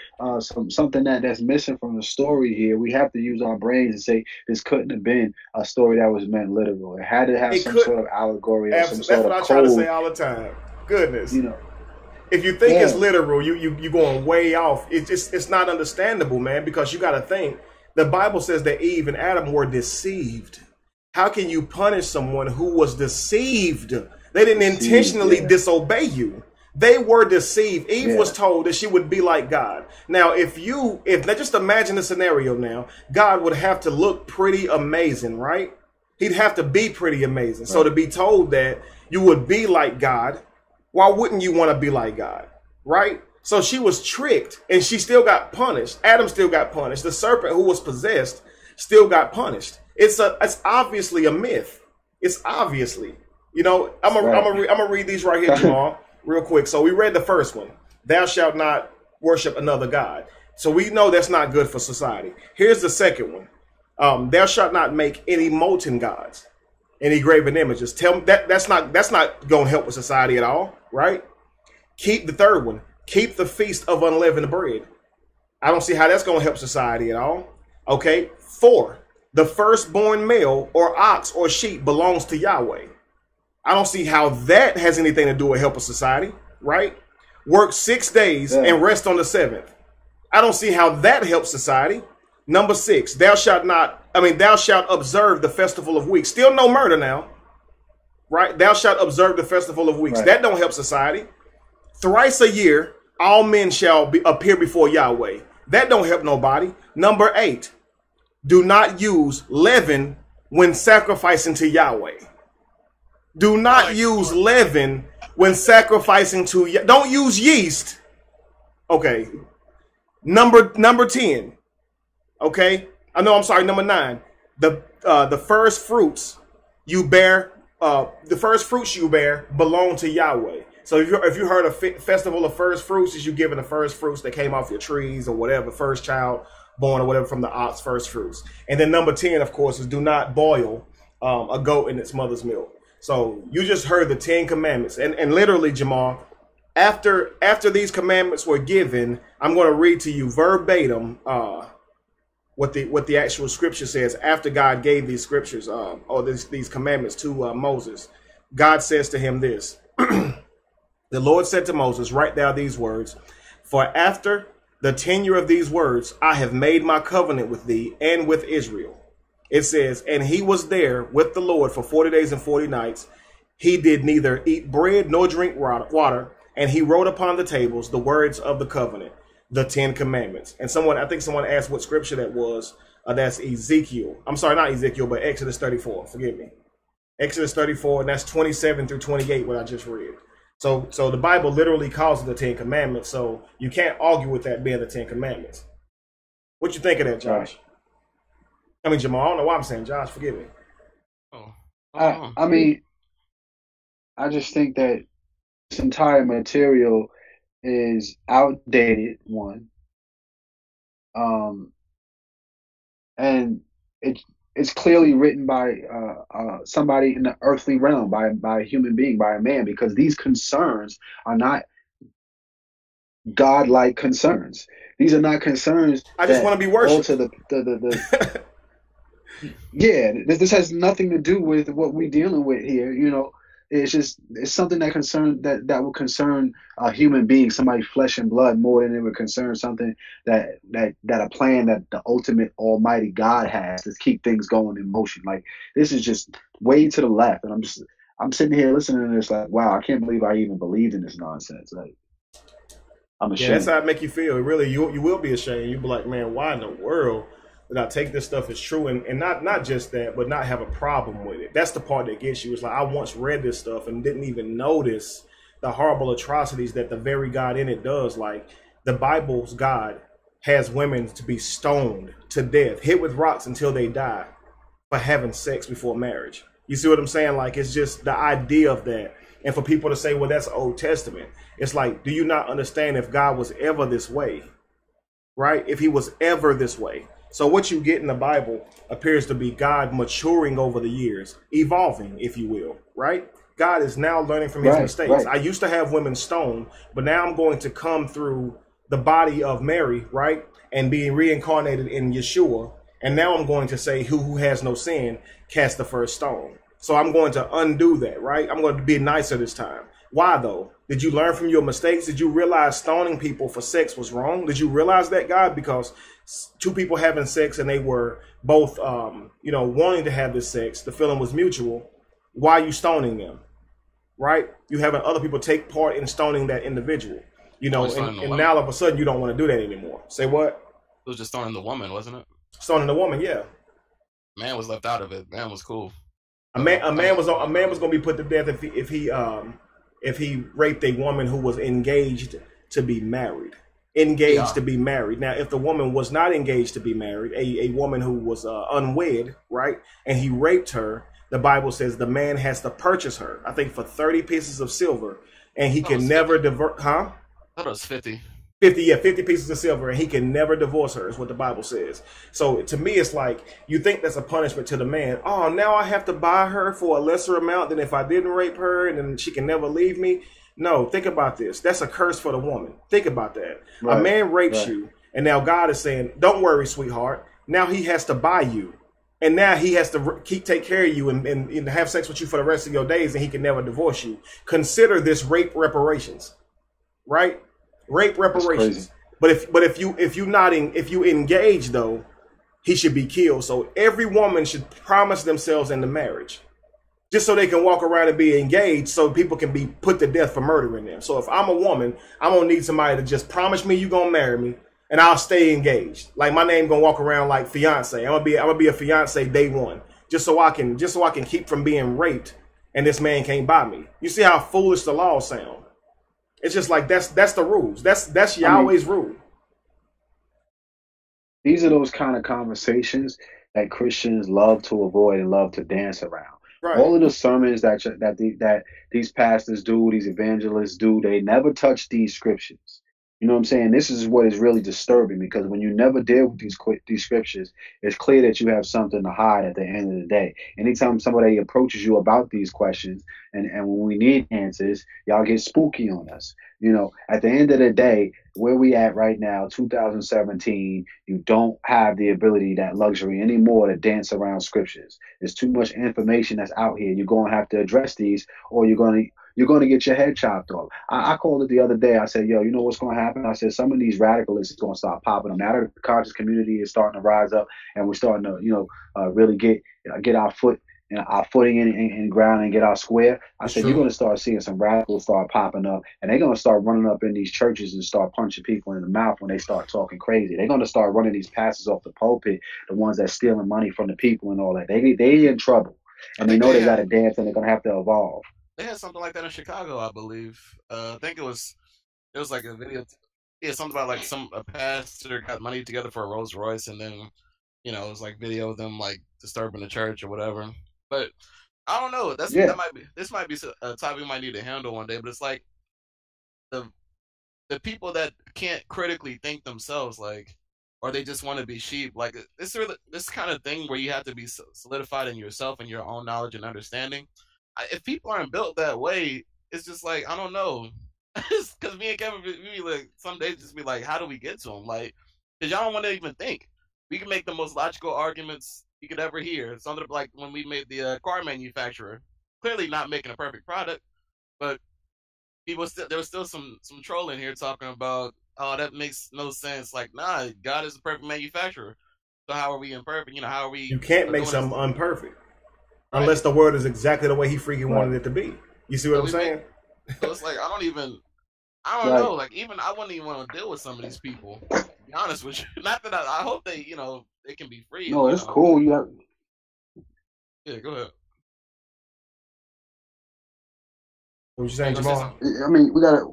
something that's missing from the story here. We have to use our brains and say this couldn't have been a story that was meant literal. It had to have some sort of allegory or some sort of code. That's what I try to say all the time. Goodness. You know. If you think it's literal, you going way off. It's not understandable, man, because you got to think. The Bible says that Eve and Adam were deceived. How can you punish someone who was deceived? They didn't intentionally disobey you. They were deceived. Eve was told that she would be like God. Now, if just imagine the scenario now, God would have to look pretty amazing, right? He'd have to be pretty amazing. Right. So to be told that you would be like God, why wouldn't you want to be like God, right? So she was tricked and she still got punished. Adam still got punished. The serpent who was possessed still got punished. It's obviously a myth. It's obviously, you know, I'm gonna read these right here, Jamal, real quick. So we read the first one. Thou shalt not worship another God. So we know that's not good for society. Here's the second one. Thou shalt not make any molten gods, any graven images. Tell me that's not going to help with society at all, right? Keep the third one. Keep the feast of unleavened bread. I don't see how that's going to help society at all. Okay. 4, the firstborn male or ox or sheep belongs to Yahweh. I don't see how that has anything to do with helping society, right? Work 6 days and rest on the 7th. I don't see how that helps society. Number 6, thou shalt observe the festival of weeks. Still no murder now, right? Thou shalt observe the festival of weeks. Right. That don't help society. Thrice a year, all men shall appear before Yahweh. That don't help nobody. Number 8, do not use leaven when sacrificing to Yahweh. Do not use leaven when sacrificing to Yahweh. Don't use yeast. Okay. Number 10. Okay. Number 9. The first fruits you bear belong to Yahweh. So if you heard a festival of first fruits, is you giving the first fruits that came off your trees or whatever, first child born or whatever from the ox, first fruits. And then number 10, of course, is do not boil a goat in its mother's milk. So you just heard the 10 commandments. And literally, Jamal, after these commandments were given, I'm going to read to you verbatim what the actual scripture says after God gave these scriptures or these commandments to Moses. God says to him this. The Lord said to Moses, write down these words, for after the tenure of these words, I have made my covenant with thee and with Israel. It says, and he was there with the Lord for 40 days and 40 nights. He did neither eat bread nor drink water, and he wrote upon the tables the words of the covenant, the 10 commandments. And I think someone asked what scripture that was. That's Ezekiel. I'm sorry, not Ezekiel, but Exodus 34. Forgive me. Exodus 34, and that's 27 through 28, what I just read. So the Bible literally calls it the 10 commandments. So you can't argue with that being the 10 commandments. What you think of that, Josh? I mean, Jamal, I don't know why I'm saying Josh. Forgive me. I mean, I just think that this entire material is outdated, one. And it's clearly written by somebody in the earthly realm, by a human being, by a man, because these concerns are not God-like concerns. These are not concerns. I just want to be worshipped. Yeah, this has nothing to do with what we're dealing with here. You know, it's something that will concern a human being, somebody flesh and blood, more than it would concern something that a plan that the ultimate Almighty God has to keep things going in motion. Like, this is just way to the left, and I'm sitting here listening to this like, wow, I can't believe I even believed in this nonsense. Like, I'm ashamed. Yeah, that's how it make you feel. Really, you will be ashamed. You'll be like, man, why in the world did I take this stuff as true and not just that, but not have a problem with it? That's the part that gets you. It's like, I once read this stuff and didn't even notice the horrible atrocities that the very God in it does. Like, the Bible's God has women to be stoned to death, hit with rocks until they die for having sex before marriage. You see what I'm saying? Like, it's just the idea of that. And for people to say, well, that's Old Testament. It's like, do you not understand if God was ever this way, right? If he was ever this way. So what you get in the Bible appears to be God maturing over the years, evolving, if you will, right? God is now learning from his mistakes. Right. I used to have women stoned, but now I'm going to come through the body of Mary, right? And being reincarnated in Yeshua. And now I'm going to say, who has no sin, cast the first stone. So I'm going to undo that, right? I'm going to be nicer this time. Why, though? Did you learn from your mistakes? Did you realize stoning people for sex was wrong? Did you realize that, God? Because two people having sex and they were both, wanting to have this sex, the feeling was mutual. Why are you stoning them, right? You having other people take part in stoning that individual, and now all of a sudden you don't want to do that anymore. Say what? It was just stoning the woman, wasn't it? Stoning the woman, yeah. Man was left out of it. Man was cool. A man was going to be put to death if he raped a woman who was engaged to be married. To be married. Now, if the woman was not engaged to be married, a woman who was unwed, right, and he raped her, the Bible says the man has to purchase her, I think, for 30 pieces of silver, and he can never divert. Huh? I thought it was 50. 50 pieces of silver, and he can never divorce her, is what the Bible says. So to me, it's like, you think that's a punishment to the man. Oh, now I have to buy her for a lesser amount than if I didn't rape her, and then she can never leave me. No, think about this. That's a curse for the woman. Think about that. Right. A man rapes you, and now God is saying, don't worry, sweetheart. Now he has to buy you. And now he has to take care of you and have sex with you for the rest of your days, and he can never divorce you. Consider this rape reparations, right? Rape reparations. But if you engage, though, he should be killed. So every woman should promise themselves into marriage, just so they can walk around and be engaged, so people can be put to death for murdering them. So if I'm a woman, I'm gonna need somebody to just promise me you gonna marry me, and I'll stay engaged. Like, my name gonna walk around like fiance. I'm gonna be a fiance day one, just so I can keep from being raped, and this man can't buy me. You see how foolish the laws sound? It's just like that's the rules. That's Yahweh's rule. These are those kind of conversations that Christians love to avoid and love to dance around. Right. All of the sermons that these pastors do, these evangelists do, they never touch these scriptures. You know what I'm saying? This is what is really disturbing, because when you never deal with these scriptures, it's clear that you have something to hide at the end of the day. Anytime somebody approaches you about these questions, and when we need answers, y'all get spooky on us. You know, at the end of the day, where we at right now, 2017, you don't have the ability, that luxury anymore, to dance around scriptures. There's too much information that's out here. You're going to have to address these, or you're going to get your head chopped off. I called it the other day. I said, yo, you know what's going to happen? I said, some of these radicalists is going to start popping up. Now that the conscious community is starting to rise up, and we're starting to, really get our footing in ground and get our square. I said, you're going to start seeing some radicals start popping up, and they're going to start running up in these churches and start punching people in the mouth when they start talking crazy. They're going to start running these pastors off the pulpit, the ones that's stealing money from the people and all that. They in trouble, and they know they got to dance, and they're going to have to evolve. They had something like that in Chicago, I believe. I think it was like a video. Yeah, something about like a pastor got money together for a Rolls Royce, and then it was like video of them like disturbing the church or whatever. But I don't know. This might be a topic we might need to handle one day. But it's like the people that can't critically think themselves, like, or they just want to be sheep. Like this kind of thing where you have to be solidified in yourself and your own knowledge and understanding. If people aren't built that way, it's just like, I don't know. Because me and Kevin, we like some days just be like, how do we get to them? Like, because y'all don't want to even think. We can make the most logical arguments you could ever hear. Something like when we made the car manufacturer, clearly not making a perfect product, but there was still some trolling here talking about, oh, that makes no sense. Like, nah, God is the perfect manufacturer. So how are we imperfect? How are we? You can't make something unperfect. Unless the word is exactly the way he freaking wanted it to be. You see what I'm saying? So it's like, I don't know. Like, even I wouldn't even want to deal with some of these people. To be honest with you. Not that I hope they, they can be free. No, it's cool. Yeah, go ahead. What you saying, Jamal? I mean, we gotta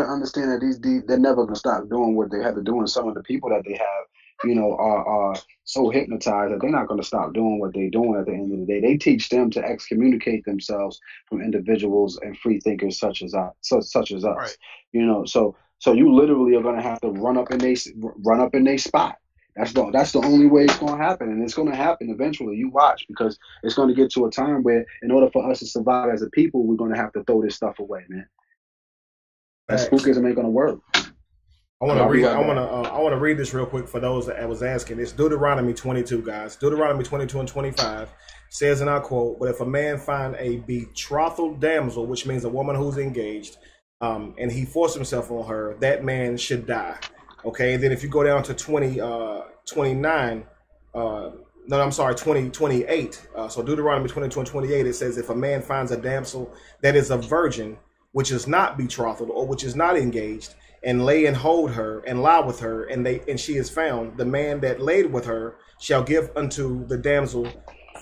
understand that they're never gonna stop doing what they have to do, and some of the people that they have, are so hypnotized that they're not going to stop doing what they're doing. At the end of the day, they teach them to excommunicate themselves from individuals and free thinkers such as us. Right. So you literally are going to have to run up in their spot. That's the only way it's going to happen, and it's going to happen eventually. You watch, because it's going to get to a time where, in order for us to survive as a people, we're going to have to throw this stuff away, man. That spookism ain't going to work. I want to read this real quick for those that was asking. It's Deuteronomy 22, guys. Deuteronomy 22 and 25 says, and I quote, "But if a man find a betrothal damsel," which means a woman who's engaged, and he forced himself on her, that man should die. Okay, and then if you go down to 28, so Deuteronomy 22 and 28, it says, if a man finds a damsel that is a virgin, which is not betrothed or which is not engaged, and lay and hold her and lie with her, and she is found, the man that laid with her shall give unto the damsel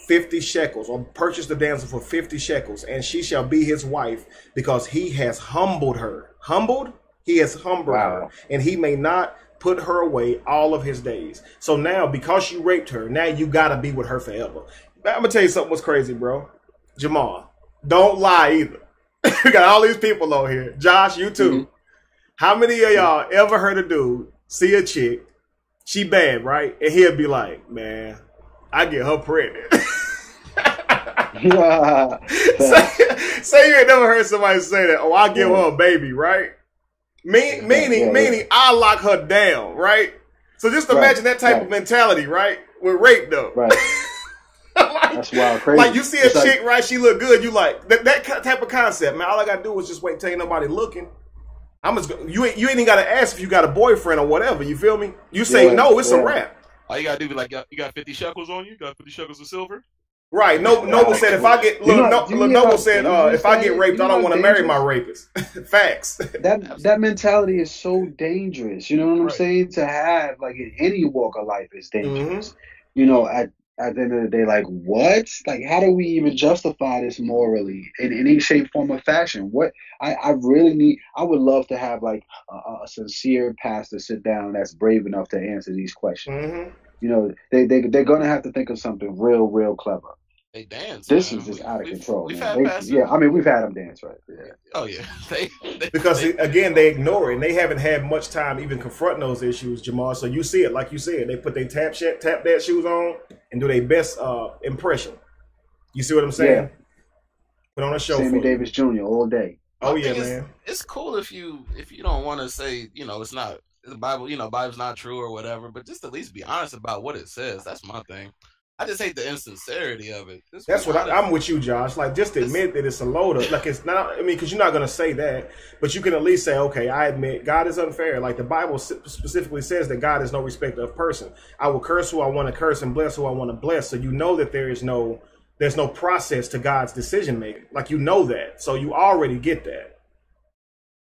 50 shekels, or purchase the damsel for 50 shekels, and she shall be his wife, because he has humbled her. Humbled? He has humbled her, and he may not put her away all of his days. So now, because you raped her, now you got to be with her forever. I'm going to tell you something was crazy, bro. Jamal, don't lie either. We got all these people on here. Josh, you too. Mm-hmm. How many of y'all ever heard a dude see a chick, she bad, right? And he'll be like, man, I get her pregnant. Say you ain't never heard somebody say that. Oh, I'll give her a baby, right? Meaning I lock her down, right? So just imagine that type of mentality, right? With rape, though. Right. That's wild, crazy. Like, you see a chick, right? She look good. You like that type of concept, man. All I gotta do is just wait till ain't nobody looking. You ain't even gotta ask if you got a boyfriend or whatever. You feel me? You say no, it's a wrap. All you gotta do be like, you got 50 shekels on you? You got 50 shekels of silver? Right. Noble said if I get Noble said if I get raped, I don't want to marry my rapist. Facts. That mentality is so dangerous. You know what I'm saying? To have, like, in any walk of life is dangerous. Mm-hmm. At the end of the day, like, what? Like, how do we even justify this morally in any shape, form, or fashion? What I would love to have, like, a sincere pastor sit down that's brave enough to answer these questions. You know, they're gonna have to think of something real clever. They dance. This Man. is just out of control. We've man. had pastors. Yeah, I mean, we've had them dance, right? Yeah. Oh yeah, because again, they ignore it, and they haven't had much time even confronting those issues, Jamal. So you see it, like you said, they put their tap dance shoes on and do their best impression. You see what I'm saying? Yeah. Put on a show. Sammy Davis Jr. all day. Oh yeah, man. It's cool if you don't want to say, you know, it's not the Bible, you know, Bible's not true or whatever, but just at least be honest about what it says. That's my thing. I just hate the insincerity of it. That's what I'm with you, Josh. Like, just admit that it's a load of, like, it's not, I mean, because you're not going to say that, but you can at least say, okay, I admit God is unfair. Like, the Bible specifically says that God is no respecter of person. I will curse who I want to curse and bless who I want to bless. So you know that there's no process to God's decision making. Like, you know that. So you already get that.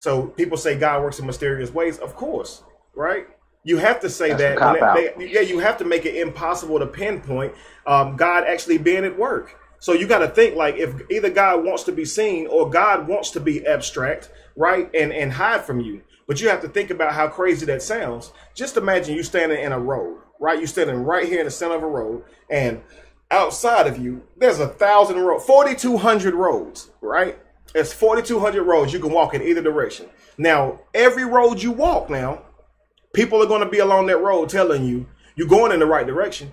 So people say God works in mysterious ways. Of course, right? You have to say that. You have to make it impossible to pinpoint God actually being at work. So you got to think, like, if either God wants to be seen or God wants to be abstract, right, and hide from you. But you have to think about how crazy that sounds. Just imagine you standing in a road, right? You're standing right here in the center of a road, and outside of you, there's 1,000 roads, 4,200 roads, right? There's 4,200 roads you can walk in either direction. Now, every road you walk now, people are going to be along that road telling you you're going in the right direction,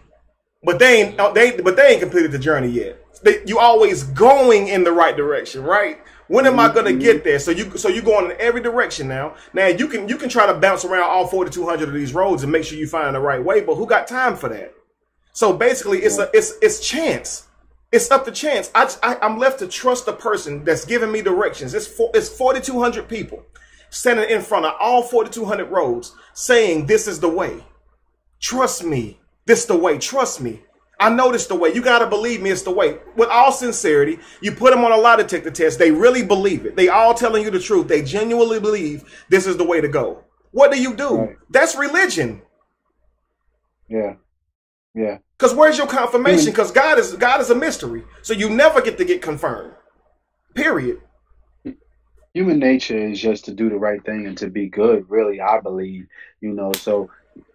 but they ain't completed the journey yet. You always going in the right direction, right? When am I going to get there? So you going in every direction now. Now you can try to bounce around all 4,200 of these roads and make sure you find the right way, but who got time for that? So basically, it's chance. It's up to chance. I'm left to trust the person that's giving me directions. It's 4,200 people standing in front of all 4,200 roads saying, this is the way. Trust me. This is the way. Trust me. I know this is the way. You got to believe me. It's the way. With all sincerity, you put them on a lie detector test. They really believe it. They all telling you the truth. They genuinely believe this is the way to go. What do you do? Right. That's religion. Yeah. Yeah. Because where's your confirmation? Because God is a mystery. So you never get to get confirmed. Period. Human nature is just to do the right thing and to be good, really, I believe, you know. So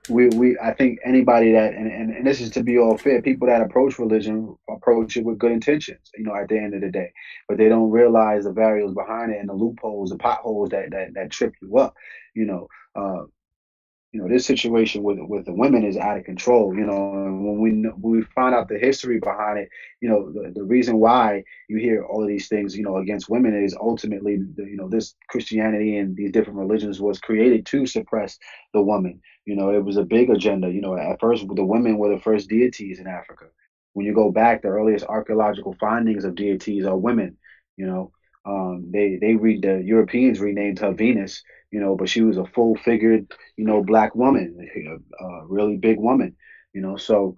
I think anybody that, and this is to be all fair, people that approach religion approach it with good intentions, you know, at the end of the day. But they don't realize the variables behind it and the loopholes, the potholes that trip you up, you know. This situation with the women is out of control, you know, and when we find out the history behind it, you know, the reason why you hear all of these things, you know, against women is ultimately, this Christianity and these different religions was created to suppress the woman. You know, it was a big agenda. You know, at first, the women were the first deities in Africa. When you go back, the earliest archaeological findings of deities are women, you know. The Europeans renamed her Venus, you know, but she was a full-figured, you know, black woman, a really big woman, you know. So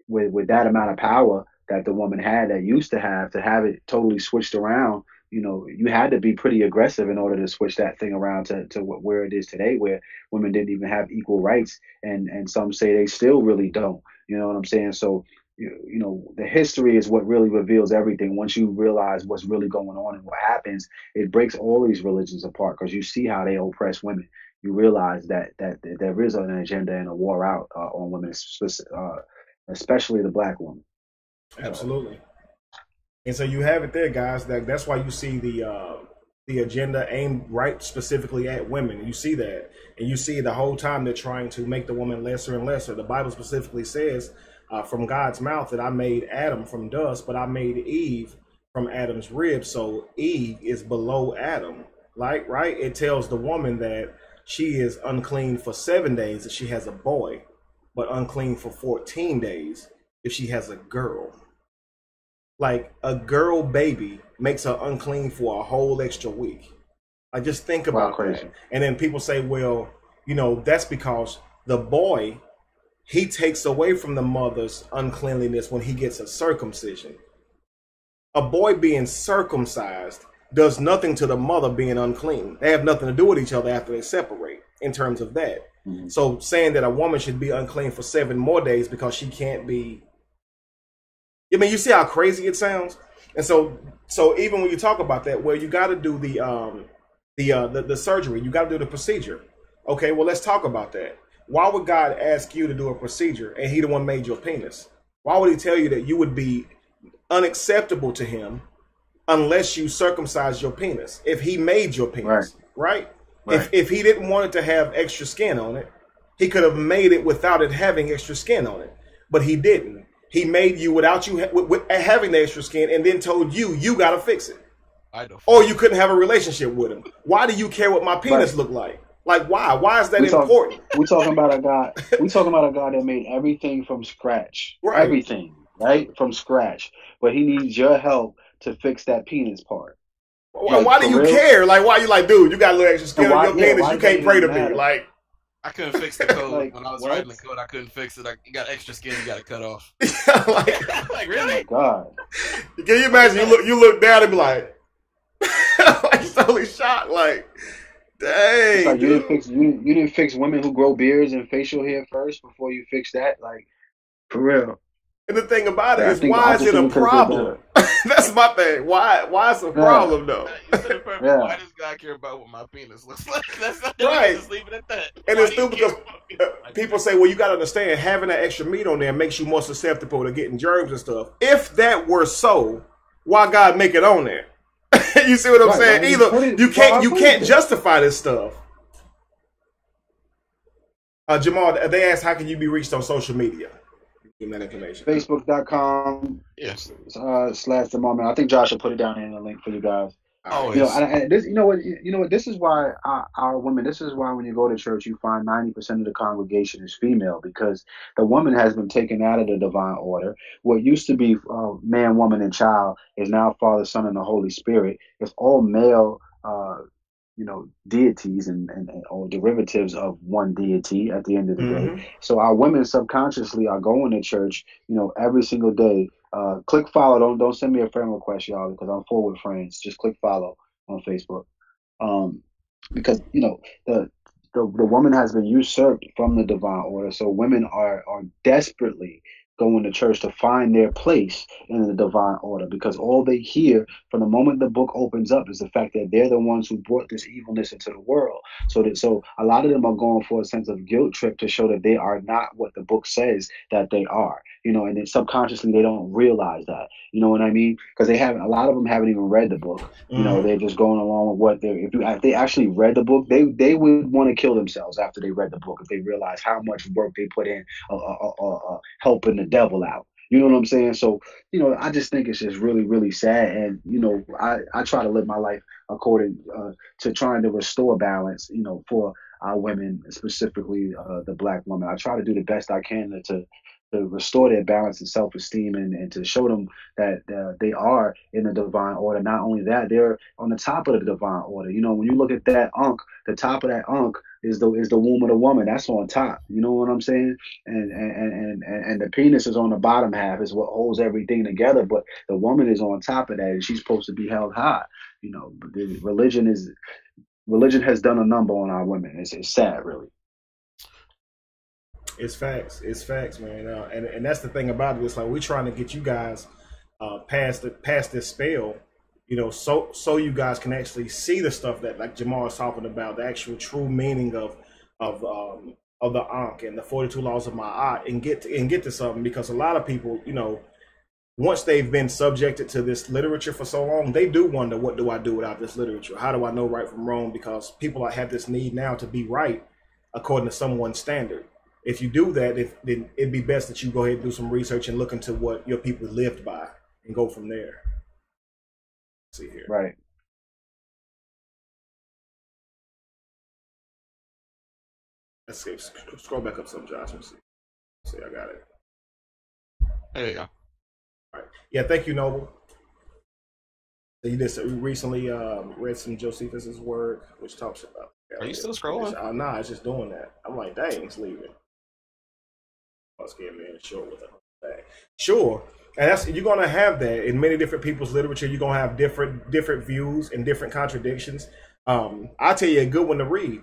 with that amount of power that the woman had, that used to have it totally switched around, you know, you had to be pretty aggressive in order to switch that thing around to where it is today, where women didn't even have equal rights, and some say they still really don't. You know what I'm saying? So you know, the history is what really reveals everything. Once you realize what's really going on and what happens, it breaks all these religions apart, because you see how they oppress women. You realize that there is an agenda and a war out on women, especially the black woman. Absolutely. And so you have it there, guys. That's why you see the agenda aimed right specifically at women. You see that, and you see the whole time they're trying to make the woman lesser and lesser. The Bible specifically says, from God's mouth, that I made Adam from dust, but I made Eve from Adam's rib. So Eve is below Adam, right? It tells the woman that she is unclean for 7 days if she has a boy, but unclean for 14 days if she has a girl. Like, a girl baby makes her unclean for a whole extra week. I just think about that. And then people say, well, you know, that's because the boy, he takes away from the mother's uncleanliness when he gets a circumcision. A boy being circumcised does nothing to the mother being unclean. They have nothing to do with each other after they separate in terms of that. Mm-hmm. So saying that a woman should be unclean for 7 more days because she can't be, I mean, you see how crazy it sounds? And so even when you talk about that, well, you got to do the surgery, you got to do the procedure. Okay, well, let's talk about that. why would God ask you to do a procedure and he the one made your penis? Why would he tell you that you would be unacceptable to him unless you circumcise your penis if he made your penis, right? If he didn't want it to have extra skin on it, he could have made it without it having extra skin on it, but he didn't. He made you without you with having the extra skin, and then told you got to fix it. Or you couldn't have a relationship with him. Why do you care what my penis look like? Like, why? Why is that important? We're talking about a God. We're talking about a God that made everything from scratch. Right. Everything, right? From scratch. But he needs your help to fix that penis part. Well, why do you care? Like, why you like, dude, you got a little extra skin on your penis, you can't pray to me. Like, I couldn't fix the code. When I was writing the code, I couldn't fix it. You got extra skin, you got to cut off. like Oh my really? God. Can you imagine? You look down and be like, like totally shocked. Like, dang. It's like you didn't fix women who grow beards and facial hair first before you fix that. Like, for real. And the thing about it is, why is it a problem? That's my thing. Why is it a problem though? Why does God care about what my penis looks like? That's not right. Just leave it at that. And it's stupid because people say, well, you got to understand, having that extra meat on there makes you more susceptible to getting germs and stuff. If that were so, why God make it on there? You see what I'm saying? Either you can't justify this stuff. Jamal, they asked, how can you be reached on social media? That information. Facebook.com /the moment. I think Josh will put it down in the link for you guys. Oh, and this, you know what? This is why our women. This is why when you go to church, you find 90% of the congregation is female, because the woman has been taken out of the divine order. What used to be man, woman, and child is now Father, Son, and the Holy Spirit. It's all male. Deities and or derivatives of one deity at the end of the day. So our women subconsciously are going to church, every single day. Click follow. Don't send me a friend request, y'all, because I'm full with friends. Just click follow on Facebook. Because the woman has been usurped from the divine order. So women are desperately going to church to find their place in the divine order, because all they hear from the moment the book opens up is the fact that they're the ones who brought this evilness into the world. So a lot of them are going for a sense of guilt trip to show that they are not what the book says that they are, and then subconsciously they don't realize that, you know what I mean? Because a lot of them haven't even read the book. They're just going along with what if they actually read the book, they would want to kill themselves after they read the book if they realize how much work they put in helping the devil out. You know what I'm saying? So, I just think it's just really, really sad. And, I try to live my life according to trying to restore balance, for our women, specifically the Black woman. I try to do the best I can to restore their balance and self-esteem and to show them that they are in the divine order. Not only that, they're on the top of the divine order. When you look at that ankh, the top of that ankh is the womb of the woman. That's on top. You know what I'm saying? And the penis is on the bottom half, is what holds everything together. But the woman is on top of that, and she's supposed to be held high. But the religion has done a number on our women. It's sad, really. It's facts. It's facts, man. And that's the thing about it. It's like we're trying to get you guys past this spell, so you guys can actually see the stuff that, like Jamal is talking about, the actual true meaning of the Ankh and the 42 laws of Ma'at, and get to something. Because a lot of people, once they've been subjected to this literature for so long, they do wonder, what do I do without this literature? How do I know right from wrong? Because people have this need now to be right according to someone's standard. If you do that, then it'd be best that you go ahead and do some research and look into what your people lived by and go from there. Let's see here. Right. Let's see. Scroll back up some, Josh. Let's see. I got it. There you go. All right. Yeah, thank you, Noble. So you just recently read some Josephus's work, which talks about. Are you still scrolling? Nah, it's just doing that. I'm like, dang, it's leaving. I was getting in short with it. Sure, and you're gonna have that in many different people's literature. You're gonna have different views and different contradictions. I'll tell you a good one to read.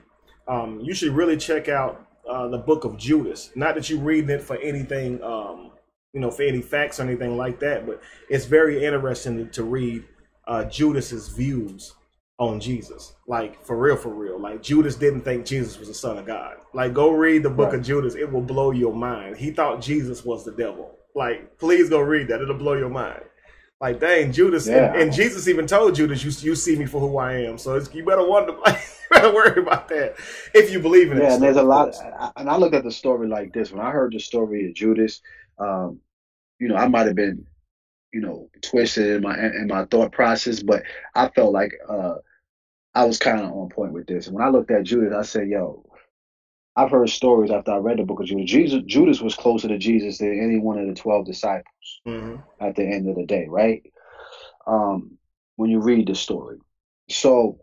You should really check out the book of Judas. Not that you're reading it for anything, for any facts or anything like that, but it's very interesting to read Judas's views on Jesus. Like, for real, for real. Like, Judas didn't think Jesus was the Son of God. Like, go read the book of Judas. It will blow your mind. He thought Jesus was the devil. Like, please go read that. It'll blow your mind. Like, dang, Judas. And Jesus even told Judas, you see me for who I am. So you better wonder, like, you better worry about that if you believe in it. Yeah, and there's a lot. And I look at the story like this. When I heard the story of Judas, you know, I might have been, you know, twisted in my thought process, but I felt like I was kind of on point with this. And when I looked at Judas, I said, yo, I've heard stories after I read the book of Judas. Judas was closer to Jesus than any one of the 12 disciples at the end of the day, right? When you read the story. So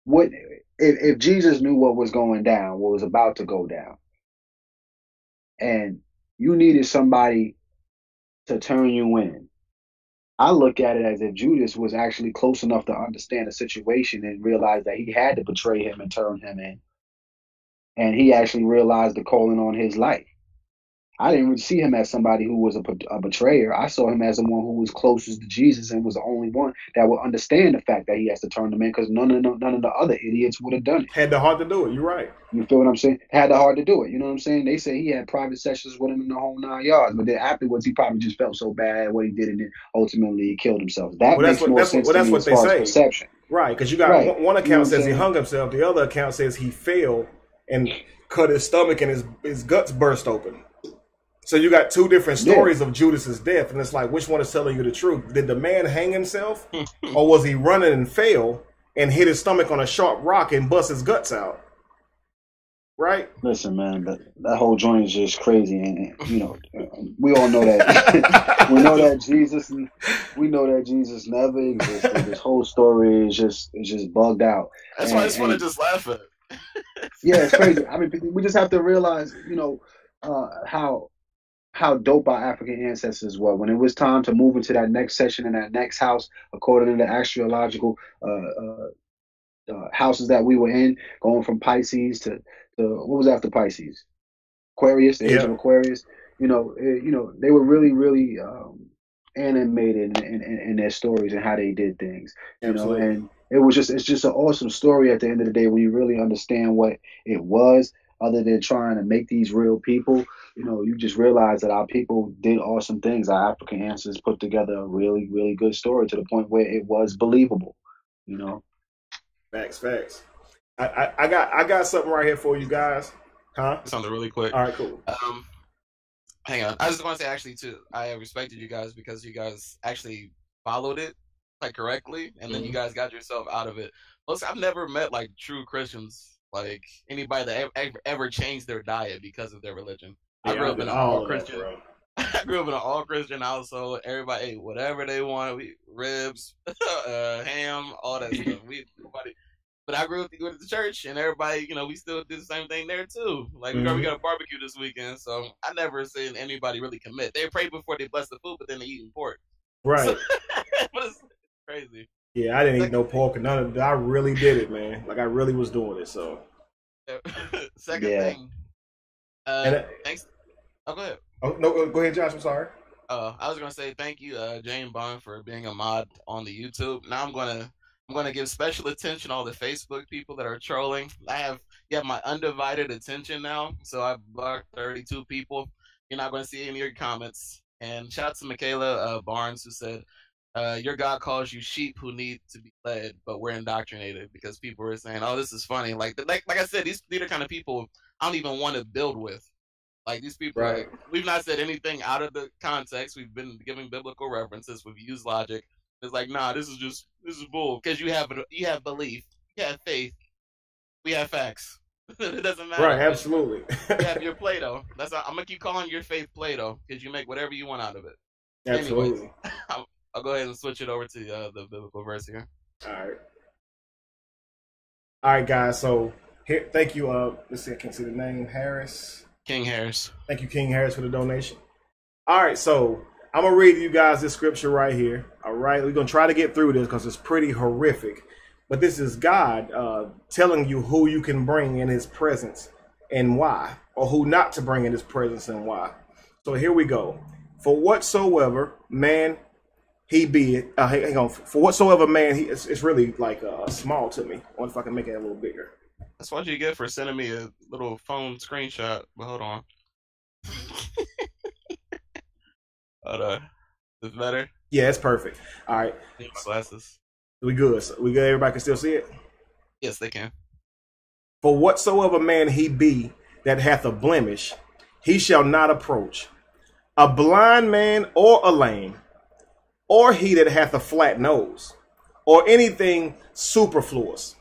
what if Jesus knew what was going down, what was about to go down, and you needed somebody to turn you in? I look at it as if Judas was actually close enough to understand the situation and realize that he had to betray him and turn him in. And he actually realized the calling on his life. I didn't really see him as somebody who was a betrayer. I saw him as the one who was closest to Jesus and was the only one that would understand the fact that he has to turn them in, because none of the other idiots would have done it. Had the heart to do it. You're right. You feel what I'm saying? Had the heart to do it. You know what I'm saying? They say he had private sessions with him in the whole 9 yards, but then afterwards he probably just felt so bad at what he did, and then ultimately he killed himself. That makes more sense to me as far as perception. Right, because you got one account says he hung himself, the other account says he fell and cut his stomach and his guts burst open. So you got two different stories of Judas's death, and it's like, which one is telling you the truth? Did the man hang himself, or was he running and fell and hit his stomach on a sharp rock and bust his guts out? Right? Listen, man, that whole joint is just crazy, and you know, we all know that. We know that Jesus never existed. This whole story is just bugged out. That's why I just want to just laugh at it. Yeah, it's crazy. I mean, we just have to realize, you know, how dope our African ancestors were. When it was time to move into that next section in that next house, according to the astrological houses that we were in, going from Pisces to what was after Pisces? Aquarius, the age of Aquarius. You know, they were really, really animated in their stories and how they did things. You know, and it's just an awesome story at the end of the day when you really understand what it was. Other than trying to make these real people, you know, you just realize that our people did awesome things. Our African ancestors put together a really, really good story to the point where it was believable, you know. Facts. I got something right here for you guys. Huh? Something really quick. All right, cool. Hang on. I just want to say, actually, too, I respected you guys because you guys actually followed it like correctly, and then you guys got yourself out of it. Plus, I've never met like true Christians. Like anybody that ever changed their diet because of their religion. I grew up in an all Christian. I grew up in an all Christian household. Everybody ate whatever they wanted. Ribs, ham, all that stuff. But I grew up to go to the church, and everybody, you know, we still did the same thing there too. Like we got a barbecue this weekend, so I never seen anybody really commit. They pray before they bless the food, but then they eating pork. Right. So, but it's crazy. Yeah, I didn't eat no pork and none of that. I really did it, man. Like I really was doing it. So. Second thing. Thanks. Oh, go ahead. Oh no, go ahead, Josh. I'm sorry. I was gonna say thank you, Jane Bond, for being a mod on the YouTube. Now I'm gonna give special attention to all the Facebook people that are trolling. You have my undivided attention now. So I've blocked 32 people. You're not gonna see any of your comments. And shout out to Michaela Barnes, who said, your God calls you sheep who need to be led, but we're indoctrinated, because people are saying, "Oh, this is funny." Like I said, these are the kind of people I don't even want to build with. Like these people, like, we've not said anything out of the context. We've been giving biblical references. We've used logic. It's like, nah, this is bull. Because you have belief, you have faith, we have facts. It doesn't matter. Right, absolutely. You have your Play-Doh. I'm gonna keep calling your faith Play-Doh because you make whatever you want out of it. Absolutely. Anyways, I'll go ahead and switch it over to the biblical verse here. All right, guys. So here, thank you. Let's see, I can't see the name. Harris. King Harris. Thank you, King Harris, for the donation. All right, so I'm gonna read you guys this scripture right here. All right, we're gonna try to get through this because it's pretty horrific. But this is God telling you who you can bring in His presence and why, or who not to bring in His presence and why. So here we go. For whatsoever man he be, hang on, for whatsoever man, it's really like small to me. I wonder if I can make it a little bigger. That's what you get for sending me a little phone screenshot. But hold on. Hold on. Is it better? Yeah, it's perfect. All right. Glasses. We good. So we good. Everybody can still see it? Yes, they can. For whatsoever man he be that hath a blemish, he shall not approach. A blind man or a lame, or he that hath a flat nose, or anything superfluous,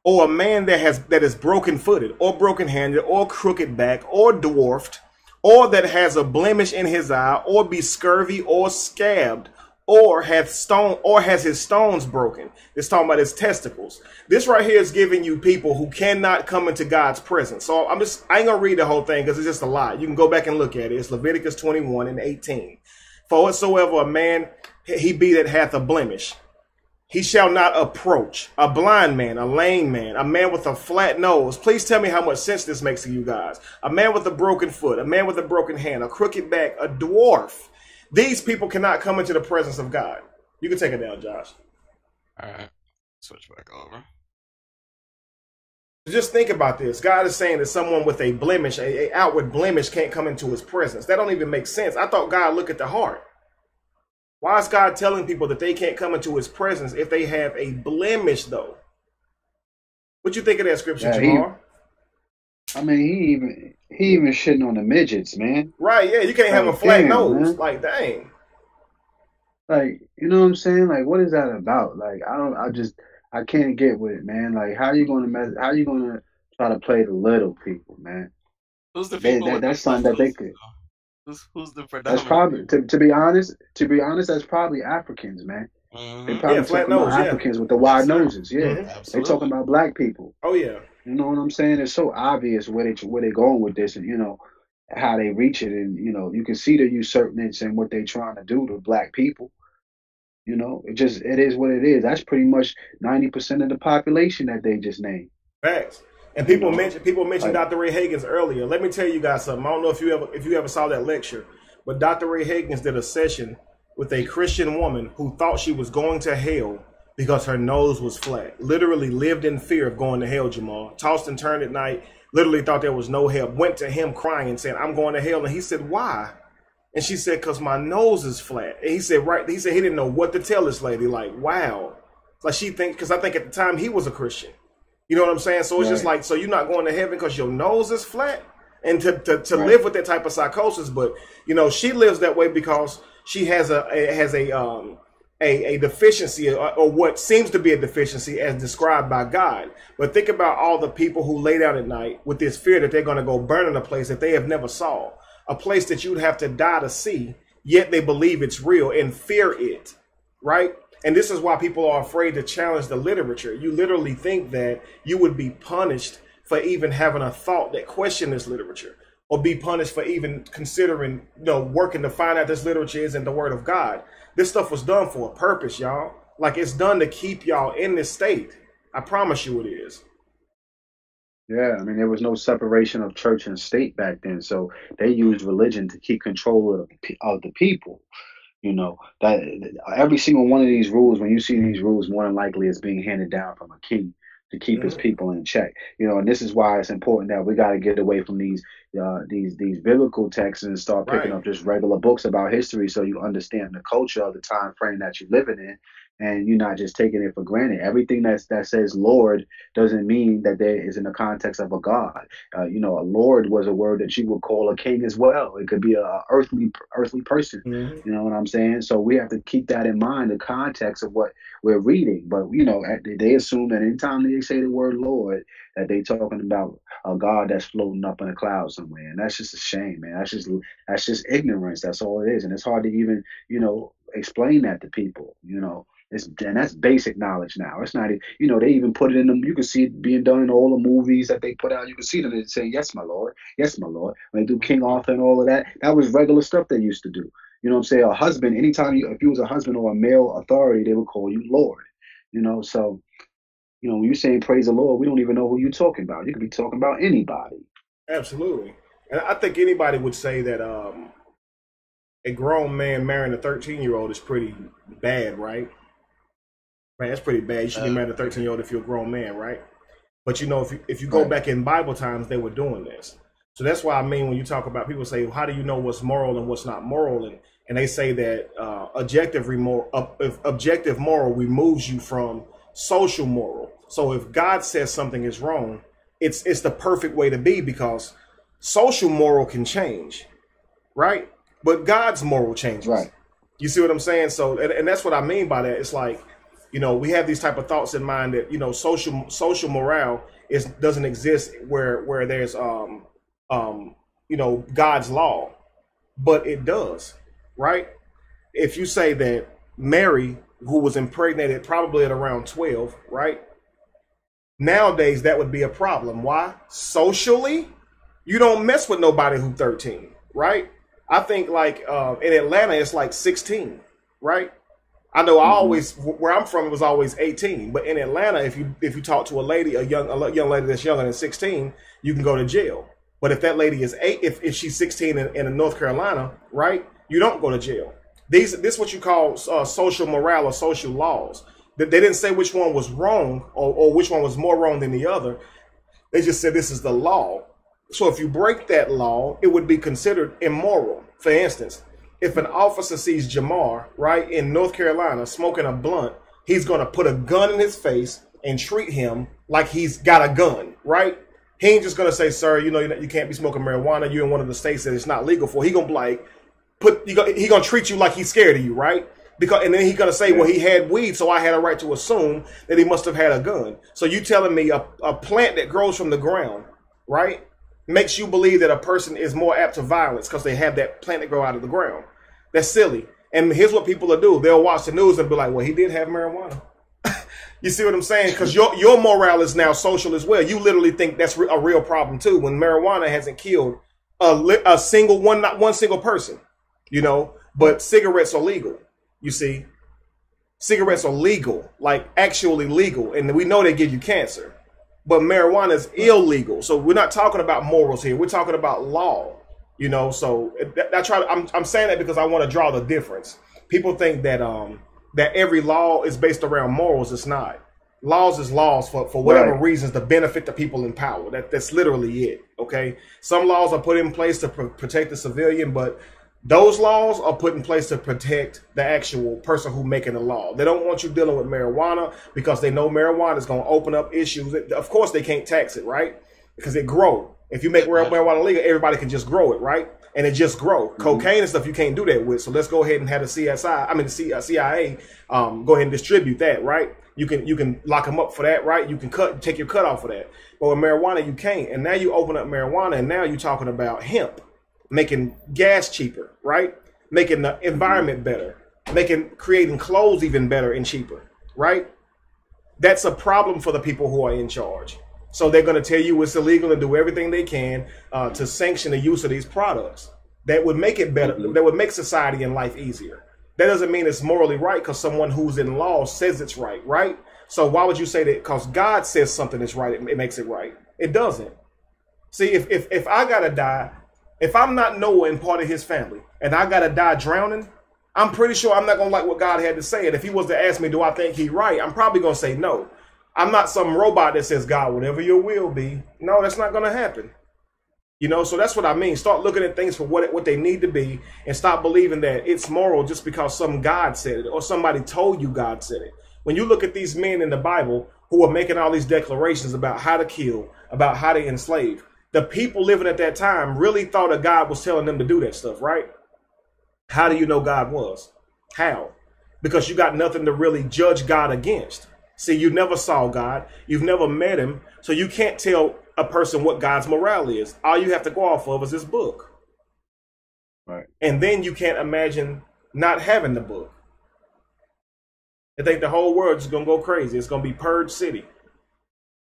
or a man that is broken-footed, or broken-handed, or crooked back, or dwarfed, or that has a blemish in his eye, or be scurvy, or scabbed, or has his stones broken. It's talking about his testicles. This right here is giving you people who cannot come into God's presence. So I ain't gonna read the whole thing because it's just a lot. You can go back and look at it. It's Leviticus 21:18. For whatsoever a man he be that hath a blemish, he shall not approach. A blind man, a lame man, a man with a flat nose. Please tell me how much sense this makes to you guys. A man with a broken foot, a man with a broken hand, a crooked back, a dwarf. These people cannot come into the presence of God. You can take it down, Josh. All right. Switch back over. Just think about this. God is saying that someone with a blemish, a outward blemish, can't come into his presence. That don't even make sense. I thought God looked at the heart. Why is God telling people that they can't come into his presence if they have a blemish, though? What you think of that scripture, Jamar? I mean, he even shitting on the midgets, man. Right, yeah. You can't have a flat nose. Man. Like, dang. Like, you know what I'm saying? Like, what is that about? Like, I can't get with it, man. Like, how you gonna try to play the little people, man? Who's the people? That's something that they could. Who's the predominant? That's probably, to be honest, that's probably Africans, man. Mm-hmm. They probably talking about Africans with the wide noses. Yeah, mm-hmm. They talking about black people. Oh yeah. You know what I'm saying? It's so obvious where they going with this, and you know how they reach it, and you know you can see the usurpness and what they trying to do to black people. You know, it is what it is. That's pretty much 90% of the population that they just named. Facts. And people mentioned Dr. Ray Hagins earlier. Let me tell you guys something. I don't know if you ever saw that lecture, but Dr. Ray Hagins did a session with a Christian woman who thought she was going to hell because her nose was flat. Literally lived in fear of going to hell, Jamal. Tossed and turned at night. Literally thought there was no hell. Went to him crying and said, "I'm going to hell." And he said, "Why?" And she said, "Because my nose is flat." And he said he didn't know what to tell this lady. like, wow. Like because I think at the time he was a Christian. You know what I'm saying? So it's just like, so you're not going to heaven because your nose is flat? And to live with that type of psychosis, but you know, she lives that way because she has a deficiency or what seems to be a deficiency as described by God. But think about all the people who lay down at night with this fear that they're going to go burn in a place that they have never saw, a place that you'd have to die to see, yet they believe it's real and fear it, right? And this is why people are afraid to challenge the literature. You literally think that you would be punished for even having a thought that questioned this literature, or be punished for even considering, working to find out this literature isn't the word of God. This stuff was done for a purpose, y'all. Like, it's done to keep y'all in this state. I promise you it is. Yeah, I mean, there was no separation of church and state back then, so they used religion to keep control of the people. You know, that every single one of these rules, when you see these rules, more than likely is being handed down from a king to keep his people in check. You know, and this is why it's important that we got to get away from these biblical texts and start picking up just regular books about history, so you understand the culture of the time frame that you're living in, and you're not just taking it for granted. Everything that says Lord doesn't mean that there is in the context of a God. You know, a Lord was a word that you would call a king as well. It could be a earthly person. You know what I'm saying? So we have to keep that in mind, the context of what we're reading. But you know, they assume that anytime they say the word Lord, that they talking about a God that's floating up in a cloud somewhere, and that's just a shame, man. That's just ignorance. That's all it is, and it's hard to even explain that to people. And that's basic knowledge now. It's not, they even put it in them. You can see it being done in all the movies that they put out. You can see them and say, "Yes, my Lord. Yes, my Lord." When they do King Arthur and all of that, that was regular stuff they used to do. You know what I'm saying? A husband, anytime if you was a husband or a male authority, they would call you Lord. So, when you're saying praise the Lord, we don't even know who you're talking about. You could be talking about anybody. Absolutely. And I think anybody would say that a grown man marrying a 13-year-old is pretty bad, right? Right, that's pretty bad. You should be marrying a 13-year-old if you're a grown man, right? But you know, if you go back in Bible times, they were doing this. So that's why I mean, when you talk about, people say, well, how do you know what's moral and what's not moral? And they say that objective moral removes you from social moral. So if God says something is wrong, it's the perfect way to be, because social moral can change, right? But God's moral changes. Right. You see what I'm saying? So, and that's what I mean by that. It's like, you know, we have these type of thoughts in mind that, you know, social morale doesn't exist where there's you know, God's law, but it does, right? If you say that Mary, who was impregnated probably at around 12, right? Nowadays, that would be a problem. Why? Socially, you don't mess with nobody who's 13, right? I think like in Atlanta, it's like 16, right? I know where I'm from, it was always 18. But in Atlanta, if you talk to a young lady that's younger than 16, you can go to jail. But if that lady is 8, if she's 16 in North Carolina, right, you don't go to jail. This is what you call social morale or social laws. They didn't say which one was wrong or which one was more wrong than the other. They just said this is the law. So if you break that law, it would be considered immoral. For instance, if an officer sees Jamar, right, in North Carolina smoking a blunt, he's going to put a gun in his face and treat him like he's got a gun, right? He ain't just going to say, sir, you know, you can't be smoking marijuana. You're in one of the states that it's not legal for. He going to be like, he going to treat you like he's scared of you, right? And then he's going to say, well, he had weed, so I had a right to assume that he must have had a gun. So you telling me a plant that grows from the ground, right, makes you believe that a person is more apt to violence because they have that plant that grow out of the ground. That's silly. And here's what people will do. They'll watch the news and be like, well, he did have marijuana. You see what I'm saying? Because your morale is now social as well. You literally think that's a real problem too, when marijuana hasn't killed not one single person, you know, but cigarettes are legal. You see, cigarettes are legal, like actually legal. And we know they give you cancer, but marijuana is illegal. So we're not talking about morals here. We're talking about law, you know? So I'm saying that because I want to draw the difference. People think that, that every law is based around morals. It's not. Laws is laws for whatever reasons to benefit the people in power. That's literally it. Okay. Some laws are put in place to protect the civilian, but those laws are put in place to protect the actual person who's making the law. They don't want you dealing with marijuana because they know marijuana is going to open up issues. Of course, they can't tax it, right? Because it grow. If you make marijuana legal, everybody can just grow it, right? And it just grow. Cocaine and stuff you can't do that with. So let's go ahead and have the CIA go ahead and distribute that, right? You can lock them up for that, right? You can take your cut off for that. But with marijuana, you can't. And now you open up marijuana, and now you're talking about hemp, making gas cheaper, right? Making the environment better, creating clothes even better and cheaper, right? That's a problem for the people who are in charge. So they're going to tell you it's illegal and do everything they can to sanction the use of these products. That would make it better. That would make society and life easier. That doesn't mean it's morally right because someone who's in law says it's right, right? So why would you say that because God says something is right, it makes it right? It doesn't. See, if I got to die, if I'm not Noah and part of his family and I got to die drowning, I'm pretty sure I'm not going to like what God had to say. And if he was to ask me, do I think he's right? I'm probably going to say no. I'm not some robot that says, God, whatever your will be. No, that's not going to happen. You know, so that's what I mean. Start looking at things for what they need to be and stop believing that it's moral just because some God said it or somebody told you God said it. When you look at these men in the Bible who are making all these declarations about how to kill, about how to enslave, the people living at that time really thought that God was telling them to do that stuff, right? How do you know God was? How? Because you got nothing to really judge God against. See, you never saw God. You've never met him. So you can't tell a person what God's morale is. All you have to go off of is this book. Right. And then you can't imagine not having the book. I think the whole world is going to go crazy. It's going to be Purge City.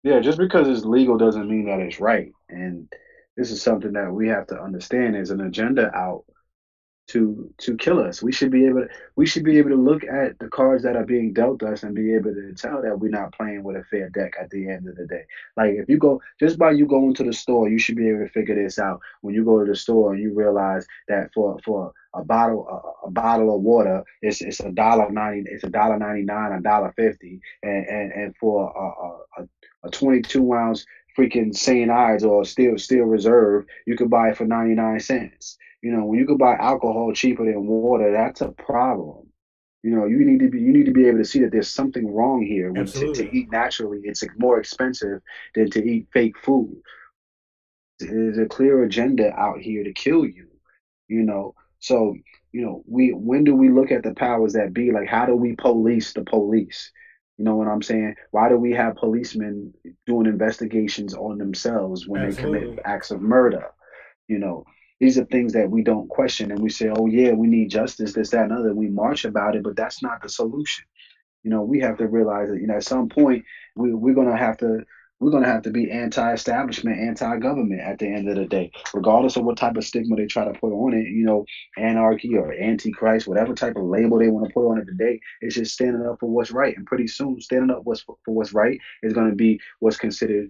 Yeah, just because it's legal doesn't mean that it's right. And this is something that we have to understand. There's an agenda out to kill us. We should be able to look at the cards that are being dealt us and be able to tell that we're not playing with a fair deck at the end of the day. Like if you go just by you going to the store, you should be able to figure this out. When you go to the store and you realize that for a bottle of water, it's $1.90, it's $1.99, $1.50, and for a 22 ounce freaking St. Ides or Steel Reserve, you could buy it for 99 cents. You know, when you could buy alcohol cheaper than water, that's a problem. You know, you need to be able to see that there's something wrong here. When to eat naturally, it's more expensive than to eat fake food. There's a clear agenda out here to kill you. You know, so you know, when do we look at the powers that be? Like, how do we police the police? You know what I'm saying? Why do we have policemen doing investigations on themselves when they commit acts of murder? You know, these are things that we don't question, and we say, oh yeah, we need justice, this, that, and other. We march about it, but that's not the solution. You know, we have to realize that, you know, at some point we're gonna have to be anti-establishment, anti-government at the end of the day, regardless of what type of stigma they try to put on it. You know, anarchy or antichrist, whatever type of label they want to put on it today, it's just standing up for what's right. And pretty soon, standing up for what's right is going to be what's considered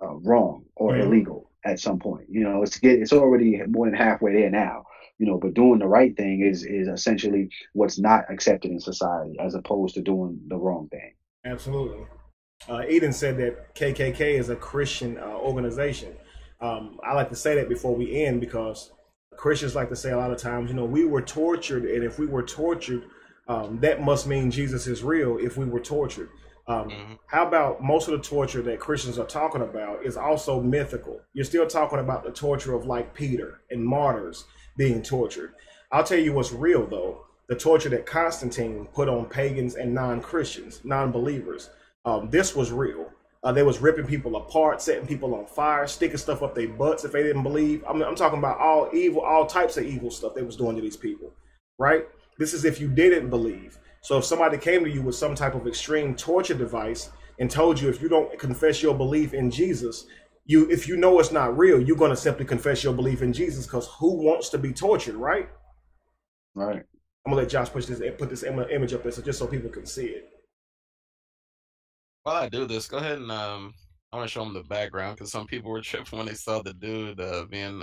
wrong or illegal at some point. You know, it's already more than halfway there now. You know, but doing the right thing is essentially what's not accepted in society, as opposed to doing the wrong thing. Absolutely. Eden said that KKK is a Christian organization. I like to say that before we end, because Christians like to say a lot of times, you know, we were tortured, and if we were tortured, that must mean Jesus is real if we were tortured. How about most of the torture that Christians are talking about is also mythical? You're still talking about the torture of, like, Peter and martyrs being tortured. I'll tell you what's real, though. The torture that Constantine put on pagans and non-Christians, non-believers. This was real. They was ripping people apart, setting people on fire, sticking stuff up their butts if they didn't believe. I'm talking about all types of evil stuff they was doing to these people, right? This is if you didn't believe. So if somebody came to you with some type of extreme torture device and told you, if you don't confess your belief in Jesus, if you know it's not real, you're going to simply confess your belief in Jesus, because who wants to be tortured, right? Right. I'm gonna let Josh put this image up there just so people can see it. While I do this, go ahead and I want to show them the background, because some people were tripping when they saw the dude being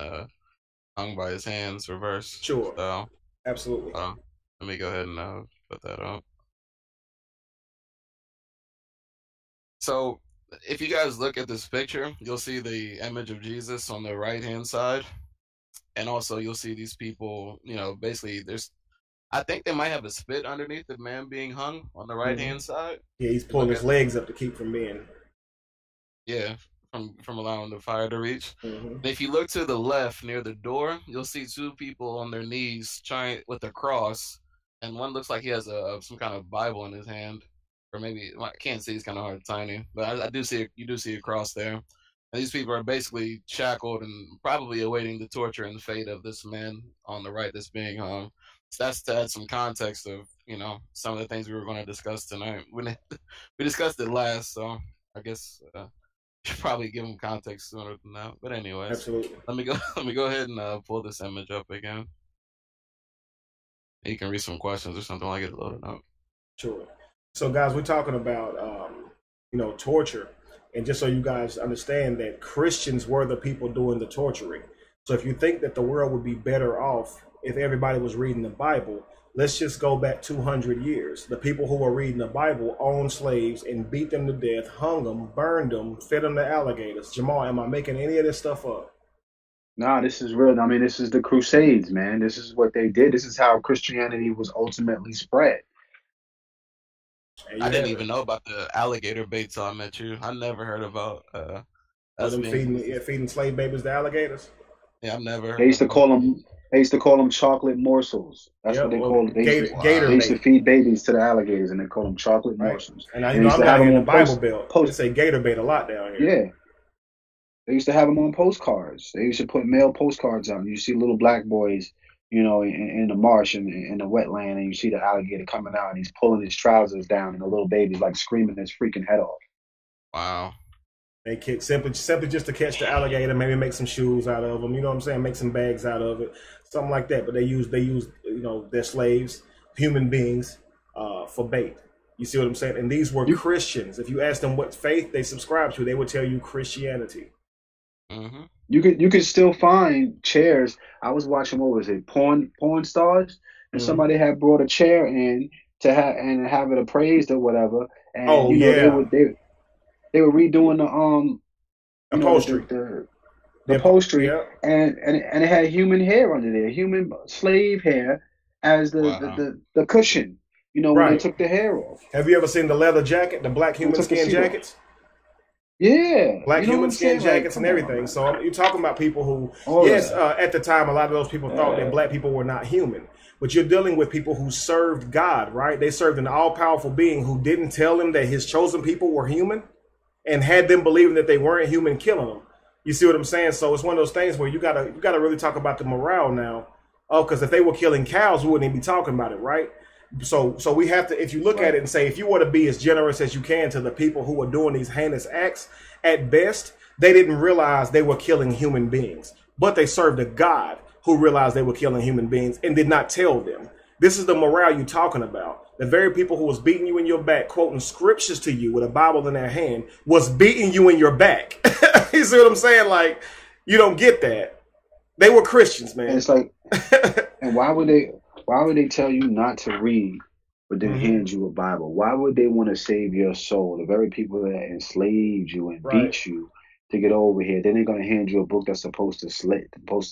hung by his hands reversed. Sure. So, absolutely. Let me go ahead and put that up. So, if you guys look at this picture, you'll see the image of Jesus on the right-hand side. And also you'll see these people, you know, basically I think they might have a spit underneath the man being hung on the right-hand side. Yeah, he's pulling his legs up to keep from being... Yeah, from allowing the fire to reach. And if you look to the left near the door, you'll see two people on their knees trying with a cross. And one looks like he has some kind of Bible in his hand. Or maybe, I can't see, it's kind of hard, tiny. But you do see a cross there. And these people are basically shackled and probably awaiting the torture and fate of this man on the right that's being hung. So that's to add some context of, you know, some of the things we were going to discuss tonight. We discussed it last, so I guess should probably give them context sooner than that. But anyways, absolutely. Let me go ahead and pull this image up again. You can read some questions or something like it loaded up. Sure. So guys, we're talking about you know, torture. And just so you guys understand that Christians were the people doing the torturing. So if you think that the world would be better off if everybody was reading the Bible, let's just go back 200 years. The people who were reading the Bible owned slaves and beat them to death, hung them, burned them, fed them to alligators. Jamal, am I making any of this stuff up? Nah, this is real. I mean, this is the Crusades, man. This is what they did. This is how Christianity was ultimately spread. I didn't even know about the alligator bait till I met you. I never heard about them feeding slave babies to alligators. Yeah, I've never. They used to call them chocolate morsels. That's what they called it. They used to feed babies to the alligators, and they called them chocolate morsels. And I'm down here in the Bible Belt. They say gator bait a lot down here. Yeah. They used to have them on postcards. They used to put mail postcards on. You see little black boys, you know, in the marsh and in the wetland, and you see the alligator coming out, and he's pulling his trousers down, and the little baby's like screaming his freaking head off. Wow. They kick simply just to catch the alligator, maybe make some shoes out of them. You know what I'm saying? Make some bags out of it, something like that. But they use their slaves, human beings, for bait. You see what I'm saying? And these were Christians. If you ask them what faith they subscribe to, they would tell you Christianity. Mm-hmm. You could still find chairs. I was watching, what was it, porn stars, and somebody had brought a chair in to have it appraised or whatever. And they were redoing the upholstery. The upholstery, yeah. and it had human hair under there, human slave hair as the cushion. You know, when they took the hair off. Have you ever seen the leather jacket, the black human skin jackets? Yeah, black human skin jackets and everything. So you're talking about people who, at the time, a lot of those people thought that black people were not human. But you're dealing with people who served God, right? They served an all-powerful being who didn't tell them that his chosen people were human and had them believing that they weren't human, killing them. You see what I'm saying? So it's one of those things where you gotta really talk about the morale now. Oh, because if they were killing cows, we wouldn't even be talking about it, right? So we have to, if you look at it and say, if you want to be as generous as you can to the people who are doing these heinous acts, at best, they didn't realize they were killing human beings, but they served a God who realized they were killing human beings and did not tell them. This is the morale you're talking about. The very people who was beating you in your back, quoting scriptures to you with a Bible in their hand, was beating you in your back. You see what I'm saying? Like, you don't get that. They were Christians, man. And it's like, and why would they tell you not to read, but then hand you a Bible? Why would they want to save your soul? The very people that enslaved you and beat you to get over here, then they're going to hand you a book that's supposed to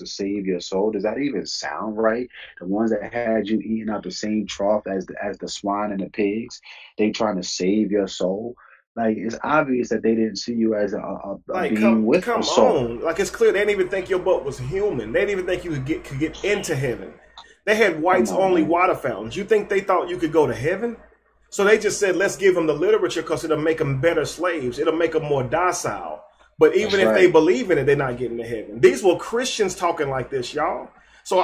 save your soul. Does that even sound right? The ones that had you eating out the same trough as the swine and the pigs, they trying to save your soul. Like, it's obvious that they didn't see you as a being with a soul. Like, it's clear they didn't even think your butt was human. They didn't even think you could get into heaven. They had whites only water fountains. You think they thought you could go to heaven? So they just said, let's give them the literature because it'll make them better slaves. It'll make them more docile. But even if they believe in it, they're not getting to heaven. These were Christians talking like this, y'all. So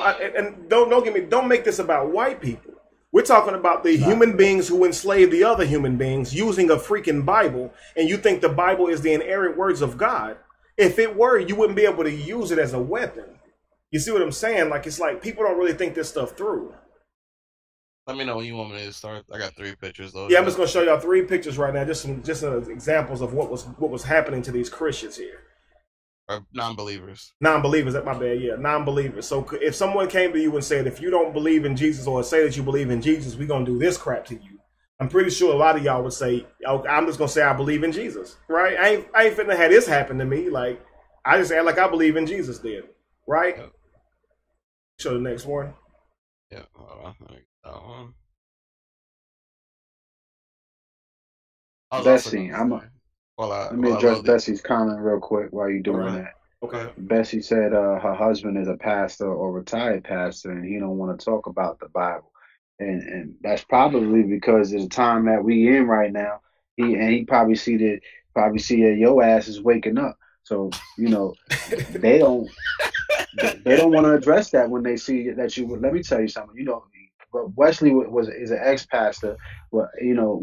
don't make this about white people. We're talking about the human beings who enslaved the other human beings using a freaking Bible. And you think the Bible is the inerrant words of God. If it were, you wouldn't be able to use it as a weapon. You see what I'm saying? Like, it's like people don't really think this stuff through. Let me know when you want me to start. I got 3 pictures though. Yeah, I'm just gonna show y'all 3 pictures right now, just some examples of what was happening to these Christians here. Or non-believers. Non-believers, my bad. Yeah, non-believers. So if someone came to you and said, if you don't believe in Jesus or say that you believe in Jesus, we're gonna do this crap to you. I'm pretty sure a lot of y'all would say, I'm just gonna say I believe in Jesus, right? I ain't finna have this happen to me. Like, I just act like I believe in Jesus then, right? Yep. Show the next one. Yeah, that one. Bessie, let me address Bessie's comment real quick while you're doing that. Okay. Bessie said her husband is a pastor or retired pastor, and he don't want to talk about the Bible, and that's probably because of the time that we in right now. He probably see that your ass is waking up, so you know they don't want to address that when they see that you. Let me tell you something. You know, Wesley is an ex-pastor. Well, you know,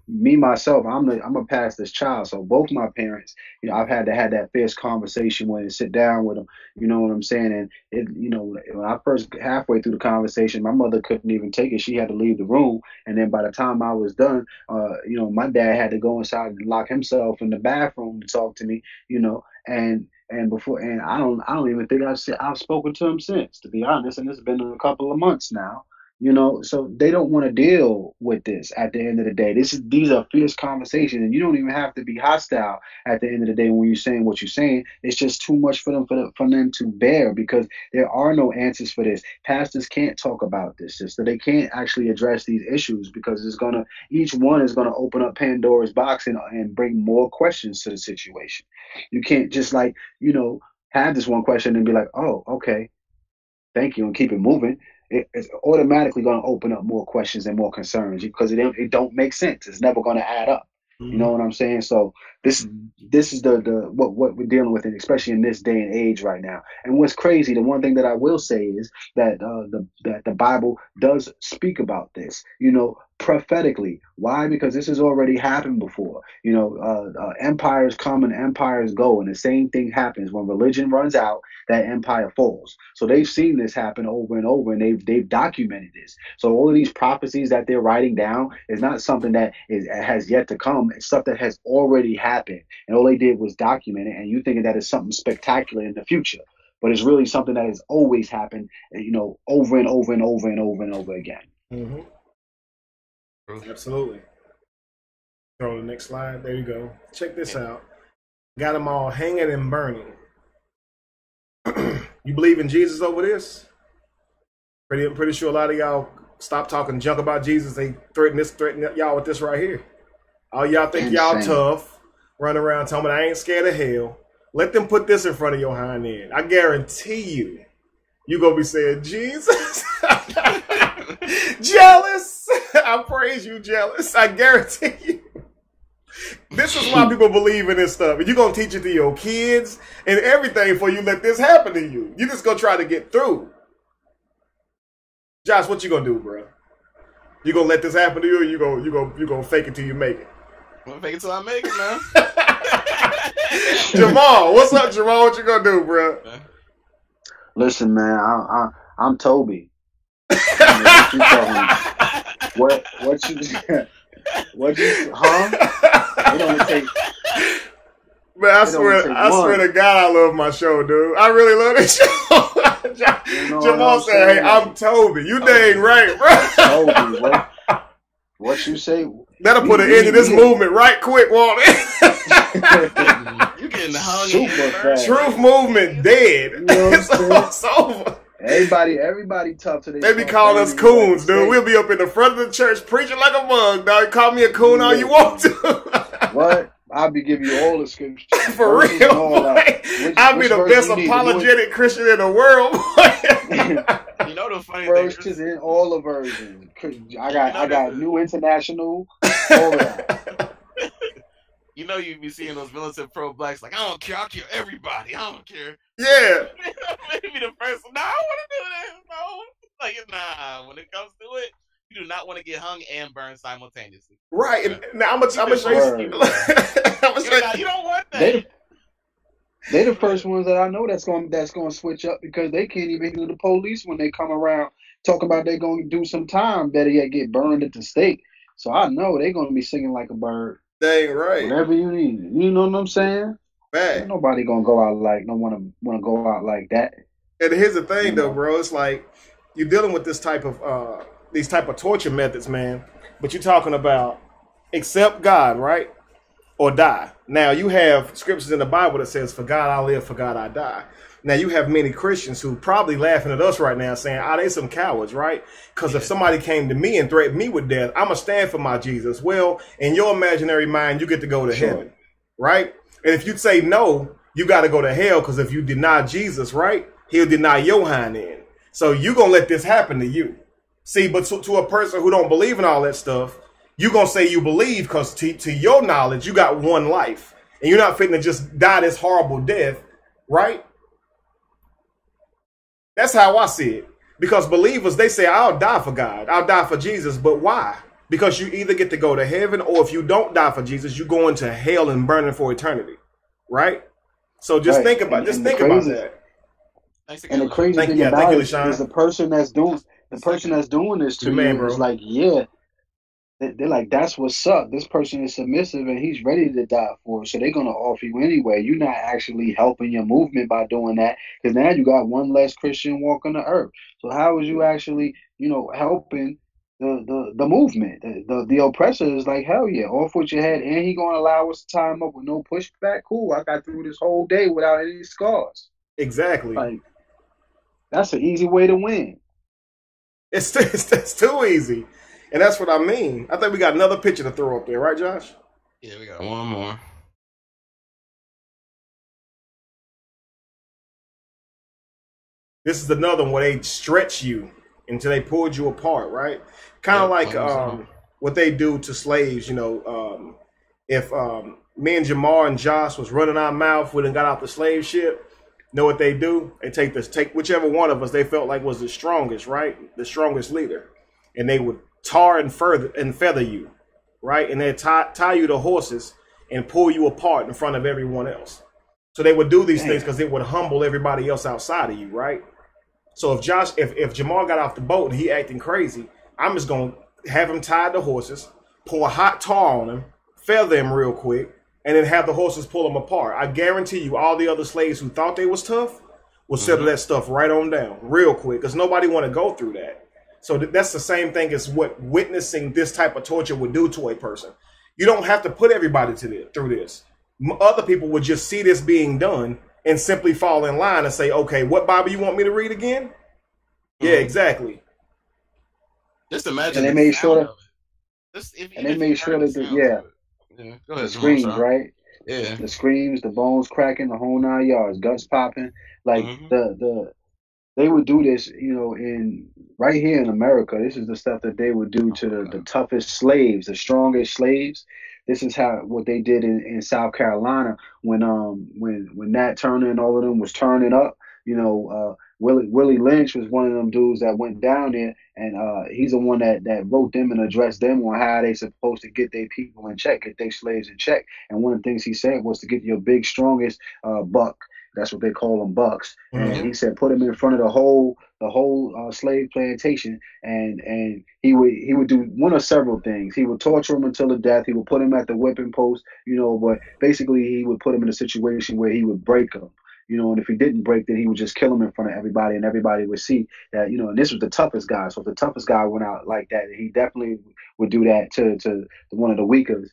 myself, I'm a pastor's child. So both my parents, you know, I've had to have that fierce conversation when I sit down with them. You know what I'm saying? And you know, when I first halfway through the conversation, my mother couldn't even take it. She had to leave the room. And then by the time I was done, you know, my dad had to go inside and lock himself in the bathroom to talk to me. You know, and I don't even think I've spoken to him since, to be honest. And it's been a couple of months now. You know, so they don't want to deal with this at the end of the day. These are fierce conversations, and you don't even have to be hostile at the end of the day when you're saying what you're saying. It's just too much for them to bear, because there are no answers for this. Pastors can't talk about this, so they can't actually address these issues, because each one is gonna open up Pandora's box and bring more questions to the situation. You can't just, like, you know, have this one question and be like, oh, okay, thank you, and keep it moving. It's automatically going to open up more questions and more concerns, because it don't make sense. It's never going to add up. Mm-hmm. You know what I'm saying? So this is what we're dealing with, especially in this day and age right now. And what's crazy, the one thing that I will say is that the Bible does speak about this. You know, prophetically. Why? Because this has already happened before. You know, empires come and empires go, and the same thing happens when religion runs out. That empire falls. So they've seen this happen over and over, and they've documented this. So all of these prophecies that they're writing down is not something that has yet to come. It's stuff that has already happened, and all they did was document it. And you thinking that is something spectacular in the future, but it's really something that has always happened. You know, over and over and over and over and over again. Mm-hmm. Absolutely. Throw the next slide. There you go. Check this out. Got them all hanging and burning. You believe in Jesus over this? Pretty sure a lot of y'all stop talking junk about Jesus. They threaten y'all with this right here. All y'all think y'all tough, run around telling me I ain't scared of hell. Let them put this in front of your hind end. I guarantee you gonna be saying, Jesus, jealous. I praise you, jealous. I guarantee you. This is why people believe in this stuff. And you're going to teach it to your kids and everything before you let this happen to you. You just going to try to get through. Josh, what you going to do, bro? You going to let this happen to you, or you going to fake it till you make it? I'm going to fake it till I make it, man. Jamal, what's up, Jamal? What you going to do, bro? Listen, man, I'm Toby. What you, huh? It only take, man, I swear to God, I love my show, dude. I really love this show. You know Jamal said, "Hey, I'm Toby." You dang right, bro. Toby, what you say? That'll put an end to this movement right quick, won't it? You getting hung. Truth movement dead. You know it's over. Everybody tough today. They be calling us coons, dude. We'll be up in the front of the church preaching like a mug, dog. Call me a coon all you want to. What? I'll be giving you all the scriptures. For real, boy. I'll be the best apologetic Christian in the world, boy. You know the funny thing is in all the versions. I got New International, all of that. You know you be seeing those militant pro-blacks like, I don't care, I'll kill everybody, I don't care. Yeah. Maybe the first one, I want to do this, no. Like, nah, when it comes to it, you do not want to get hung and burned simultaneously. Right, and now I'm gonna show you. You don't want that. They the first ones that I know that's gonna switch up, because they can't even handle the police when they come around talking about they're gonna do some time. Better yet, get burned at the stake. So I know they're gonna be singing like a bird. Dang right. Whatever you need. You know what I'm saying? Right. Ain't nobody gonna go out like wanna go out like that. And here's the thing, though, bro. It's like you're dealing with this type of these type of torture methods, man. But you're talking about accept God, right? Or die. Now you have scriptures in the Bible that says, "For God I live, for God I die." Now you have many Christians who probably laughing at us right now, saying, they some cowards, right? Because if somebody came to me and threatened me with death, I'm going to stand for my Jesus. Well, in your imaginary mind, you get to go to heaven, right? And if you say no, you got to go to hell, because if you deny Jesus, right, he'll deny your hind end. So you're going to let this happen to you. See, but to a person who don't believe in all that stuff, you're going to say you believe because to your knowledge, you got one life. And you're not fitting to just die this horrible death, right? That's how I see it. Because believers, they say, I'll die for God. I'll die for Jesus. But why? Because you either get to go to heaven, or if you don't die for Jesus, you go into hell and burning for eternity. Right? So just think about about that. And the crazy thing about it is the person that's doing this to you is like, they're like, that's what's up. This person is submissive and he's ready to die for it. So they're going to offer you anyway. You're not actually helping your movement by doing that, because now you got one less Christian walking the earth. So how is you actually, helping the movement? The oppressor is like, hell yeah, off with your head. And he going to allow us to time up with no pushback. Cool. I got through this whole day without any scars. Exactly. Like, that's an easy way to win. It's too easy. And that's what I mean. I think we got another picture to throw up there, right, Josh? Yeah, we got one more. This is another one where they stretch you until they pulled you apart, right? Kind of like what they do to slaves, if me and Jamar and Josh was running our mouth, we done got out the slave ship, know what they do? They take whichever one of us they felt like was the strongest, right? The strongest leader. And they would tar and feather you, right? And then tie you to horses and pull you apart in front of everyone else. So they would do these things because it would humble everybody else outside of you, right? So if Jamal got off the boat and he acting crazy, I'm just going to have him tied to horses, pour hot tar on him, feather him real quick, and then have the horses pull him apart. I guarantee you all the other slaves who thought they was tough will settle that stuff right on down real quick because nobody want to go through that. So that's the same thing as what witnessing this type of torture would do to a person. You don't have to put everybody through this. Other people would just see this being done and simply fall in line and say, okay, what Bible you want me to read again? Yeah, exactly. Just imagine. And they made sure that, the screams, right? Yeah. The screams, the bones cracking, the whole 9 yards, guts popping. Like they would do this, you know, right here in America. This is the stuff that they would do to the toughest slaves, the strongest slaves. This is what they did in South Carolina when Nat Turner and all of them was turning up. You know, Willie Lynch was one of them dudes that went down there, and he's the one that wrote them and addressed them on how they supposed to get their people in check, get their slaves in check. And one of the things he said was to get your big, strongest buck. That's what they call them, bucks. And he said put them in front of the whole slave plantation, and he would do one of several things. He would torture them until the death. He would put them at the whipping post, you know. But basically, he would put them in a situation where he would break them. You know, and if he didn't break, then he would just kill him in front of everybody, and everybody would see that, you know, and this was the toughest guy. So if the toughest guy went out like that, he definitely would do that to one of the weaker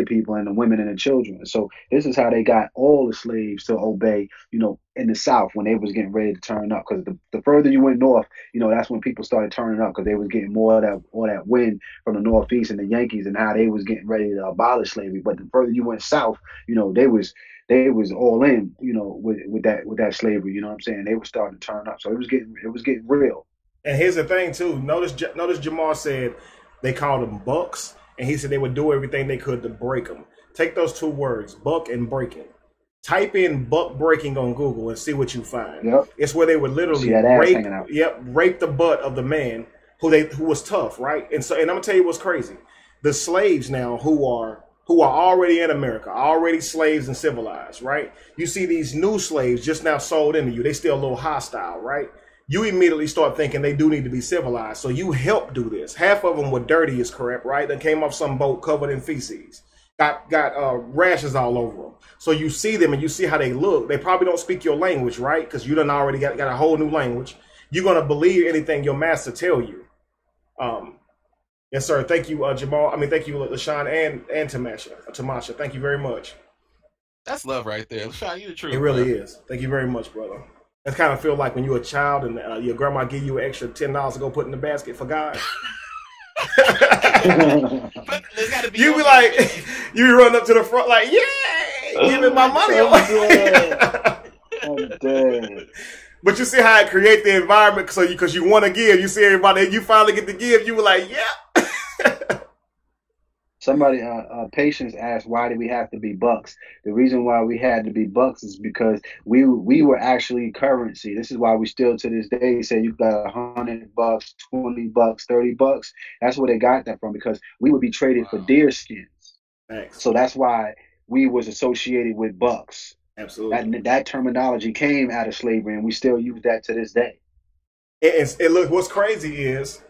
people and the women and the children. So this is how they got all the slaves to obey, you know, in the South when they was getting ready to turn up. Because the further you went north, you know, that's when people started turning up because they was getting more of that wind from the Northeast and the Yankees and how they was getting ready to abolish slavery. But the further you went south, you know, they was all in, you know, with that slavery. You know what I'm saying? They were starting to turn up, so it was getting real. And here's the thing too. Notice Jamal said they called them bucks, and he said they would do everything they could to break them. Take those two words, buck and breaking. Type in buck breaking on Google and see what you find. Yep. It's where they would literally rape the butt of the man who was tough, right? And I'm gonna tell you what's crazy. The slaves now who are already in America, already slaves and civilized, right? You see these new slaves just now sold into you. They still a little hostile, right? You immediately start thinking they do need to be civilized. So you help do this. Half of them were dirty as crap, right? They came off some boat covered in feces. Got rashes all over them. So you see them and you see how they look. They probably don't speak your language, right? Because you done already got a whole new language. You're going to believe anything your master tell you. Yes, sir. Thank you, Jamal. I mean, thank you, LaShawn and Tamasha. Thank you very much. That's love right there. LaShawn, you the truth. It really is. Thank you very much, brother. That's kind of feel like when you're a child and your grandma give you an extra $10 to go put in the basket for God. You be like, you run up to the front like, yay, give me my money. I'm dead. But you see how it create the environment because you want to give. You see everybody, you finally get to give. You were like, yeah. Somebody, Patience asked, why did we have to be bucks? The reason why we had to be bucks is because we were actually currency. This is why we still to this day say you got $100, $20, $30. That's where they got that from, because we would be traded for deer skins. Thanks. So that's why we was associated with bucks. Absolutely. That terminology came out of slavery, and we still use that to this day. And look, what's crazy is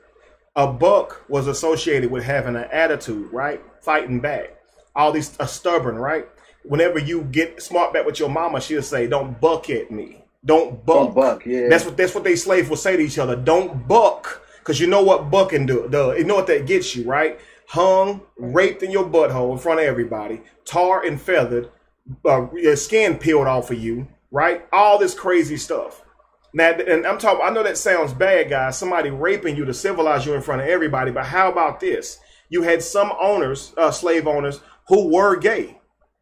a buck was associated with having an attitude, right? Fighting back. All these are stubborn, right? Whenever you get smart back with your mama, she'll say, "Don't buck at me. Don't buck." Don't buck, yeah. That's what they slaves will say to each other. Don't buck, because you know what bucking do. You know what that gets you, right? Hung, raped in your butthole in front of everybody, tar and feathered, your skin peeled off of you, right? All this crazy stuff. Now, and I know that sounds bad, guys. Somebody raping you to civilize you in front of everybody. But how about this? You had some owners, slave owners, who were gay.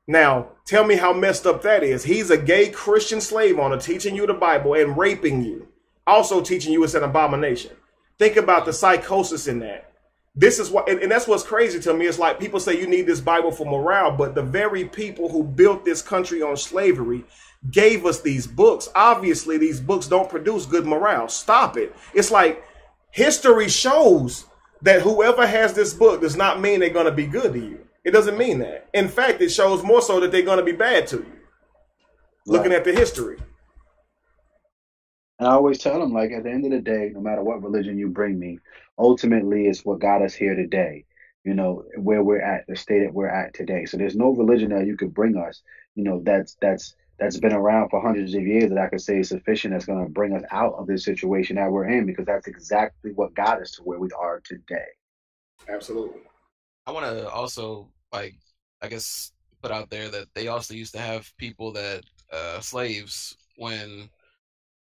Now, tell me how messed up that is. He's a gay Christian slave owner teaching you the Bible and raping you. Also teaching you it's an abomination. Think about the psychosis in that. This is what, and that's what's crazy to me. It's like people say you need this Bible for morale, but the very people who built this country on slavery gave us these books. Obviously, these books don't produce good morale. Stop it. It's like history shows that whoever has this book does not mean they're going to be good to you. It doesn't mean that. In fact, it shows more so that they're going to be bad to you. Looking at the history. And I always tell them, like, at the end of the day, no matter what religion you bring me, ultimately it's what got us here today, you know, where we're at, the state that we're at today. So there's no religion that you could bring us, you know, that's been around for hundreds of years that I could say is sufficient, that's going to bring us out of this situation that we're in, because that's exactly what got us to where we are today. Absolutely. I want to also, like, I guess, put out there that they also used to have people that, slaves, when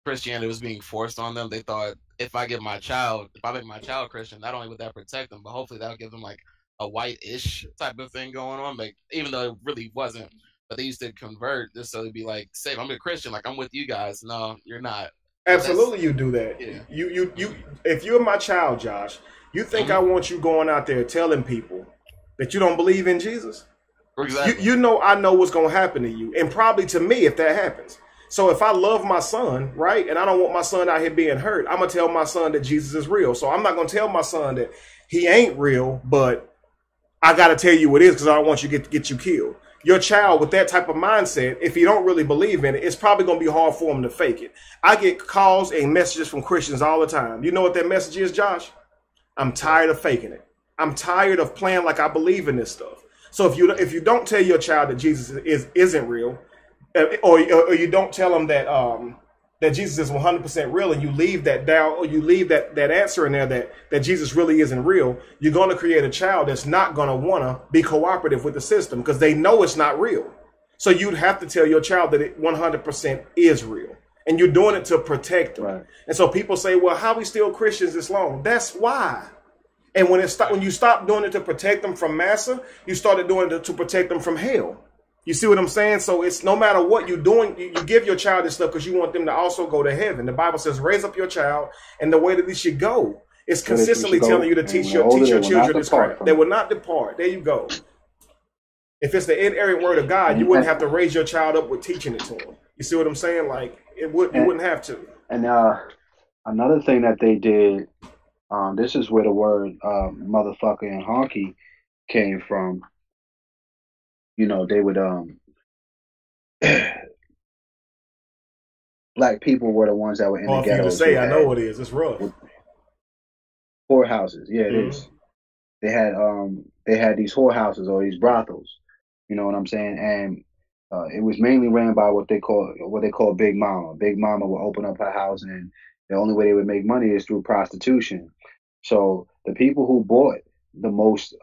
Christianity was being forced on them, they thought, if I make my child Christian, not only would that protect them, but hopefully that'll give them like a white-ish type of thing going on. Like, even though it really wasn't, but they used to convert just so they'd be like, say, I'm a Christian, like I'm with you guys. No, you're not. Absolutely, you do that. Yeah. You. If you're my child, Josh, you think I want you going out there telling people that you don't believe in Jesus? Exactly. You know, I know what's going to happen to you, and probably to me if that happens. So if I love my son, right, and I don't want my son out here being hurt, I'm going to tell my son that Jesus is real. So I'm not going to tell my son that he ain't real, but I got to tell you what it is because I don't want you to get you killed. Your child with that type of mindset, if you don't really believe in it, it's probably going to be hard for him to fake it. I get calls and messages from Christians all the time. You know what that message is, Josh? I'm tired of faking it. I'm tired of playing like I believe in this stuff. So if you don't tell your child that Jesus isn't real, or you don't tell them that that Jesus is 100% real, and you leave that doubt, or you leave that answer in there that Jesus really isn't real, you're going to create a child that's not going to want to be cooperative with the system because they know it's not real. So you'd have to tell your child that it 100% is real, and you're doing it to protect them. Right. And so people say, well, how are we still Christians this long? That's why. And when you stop doing it to protect them from massa, you started doing it to protect them from hell. You see what I'm saying? So it's no matter what you're doing, you give your child this stuff because you want them to also go to heaven. The Bible says, raise up your child and the way that they should go. It's consistently telling you to teach your children this crap. They will not depart. There you go. If it's the inerrant word of God, you wouldn't have to raise your child up with teaching it to them. You see what I'm saying? Like you wouldn't have to. And another thing that they did, this is where the word motherfucker and honky came from. You know, they would black people were the ones that were in the ghettos. For you to say, I know what it is. It's rough. Whorehouses, yeah, it is. They had these whorehouses or these brothels. You know what I'm saying? And it was mainly ran by what they call Big Mama. Big Mama would open up her house, and the only way they would make money is through prostitution. So the people who bought the most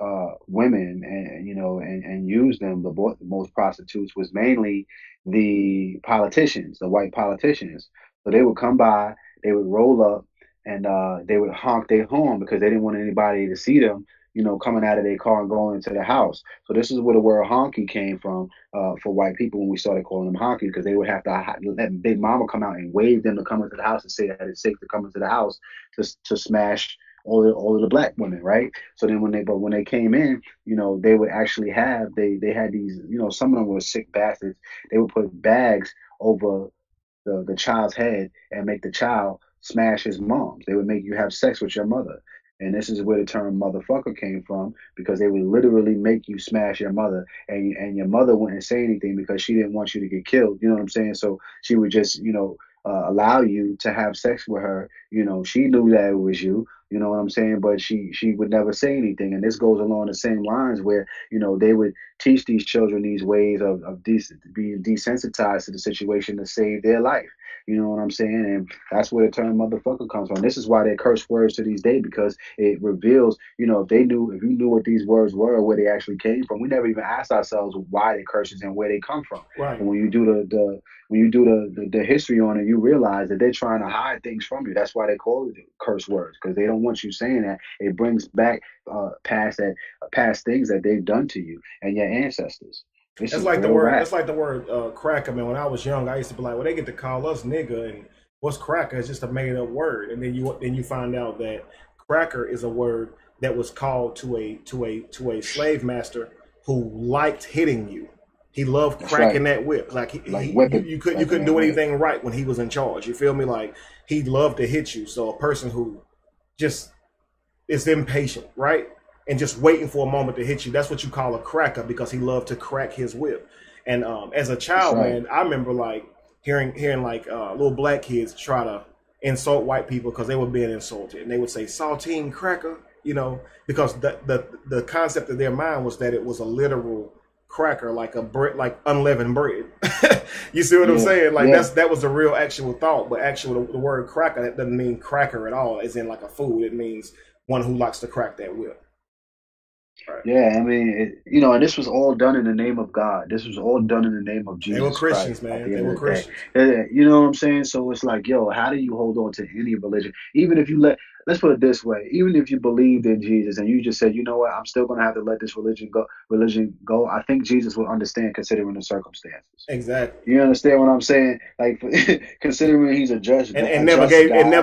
women and used them, the most prostitutes, was mainly the politicians, the white politicians. So they would come by, they would roll up, and they would honk their horn because they didn't want anybody to see them, you know, coming out of their car and going into the house. So this is where the word honky came from for white people when we started calling them honky, because they would have to let Big Mama come out and wave them to come into the house and say that it's safe to come into the house to smash all of the black women, right? So then when they came in, you know, they would actually have they had these, you know, some of them were sick bastards. They would put bags over the child's head and make the child smash his mom. They would make you have sex with your mother. And this is where the term motherfucker came from, because they would literally make you smash your mother, and your mother wouldn't say anything because she didn't want you to get killed. You know what I'm saying? So she would just, you know, allow you to have sex with her. You know, she knew that it was you. You know what I'm saying? But she would never say anything. And this goes along the same lines where, you know, they would teach these children these ways of being desensitized to the situation to save their life. You know what I'm saying? And that's where the term motherfucker comes from. This is why they curse words to this day, because it reveals, you know, if you knew what these words were or where they actually came from. We never even asked ourselves why they curses and where they come from. Right. And when you do the history on it, you realize that they're trying to hide things from you. That's why they call it curse words, because they don't want you saying that. It brings back past things that they've done to you and your ancestors. It's like the word cracker, man. When I was young, I used to be like, well, they get to call us nigga, and what's cracker? It's just a made up word. And then you find out that cracker is a word that was called to a slave master who liked hitting you. He loved cracking that whip. You couldn't do anything right when he was in charge. You feel me? Like, he loved to hit you. So a person who just is impatient, right? And just waiting for a moment to hit you. That's what you call a cracker, because he loved to crack his whip. And as a child, man, I remember like hearing like little black kids try to insult white people because they were being insulted, and they would say saltine cracker, you know, because the concept of their mind was that it was a literal cracker, like a bread, like unleavened bread. You see what I'm saying? Like that was the real actual thought. But actually, the word cracker, that doesn't mean cracker at all, as in like a food. It means one who likes to crack that whip. Right. Yeah, I mean, you know, and this was all done in the name of God. This was all done in the name of Jesus. They were Christians, man. They were Christians. You know what I'm saying? So it's like, yo, how do you hold on to any religion? Even if you let's put it this way, even if you believed in Jesus and you just said, you know what, I'm still going to have to let this religion go. I think Jesus will understand, considering the circumstances. Exactly. You understand what I'm saying? Like, considering he's a judge and never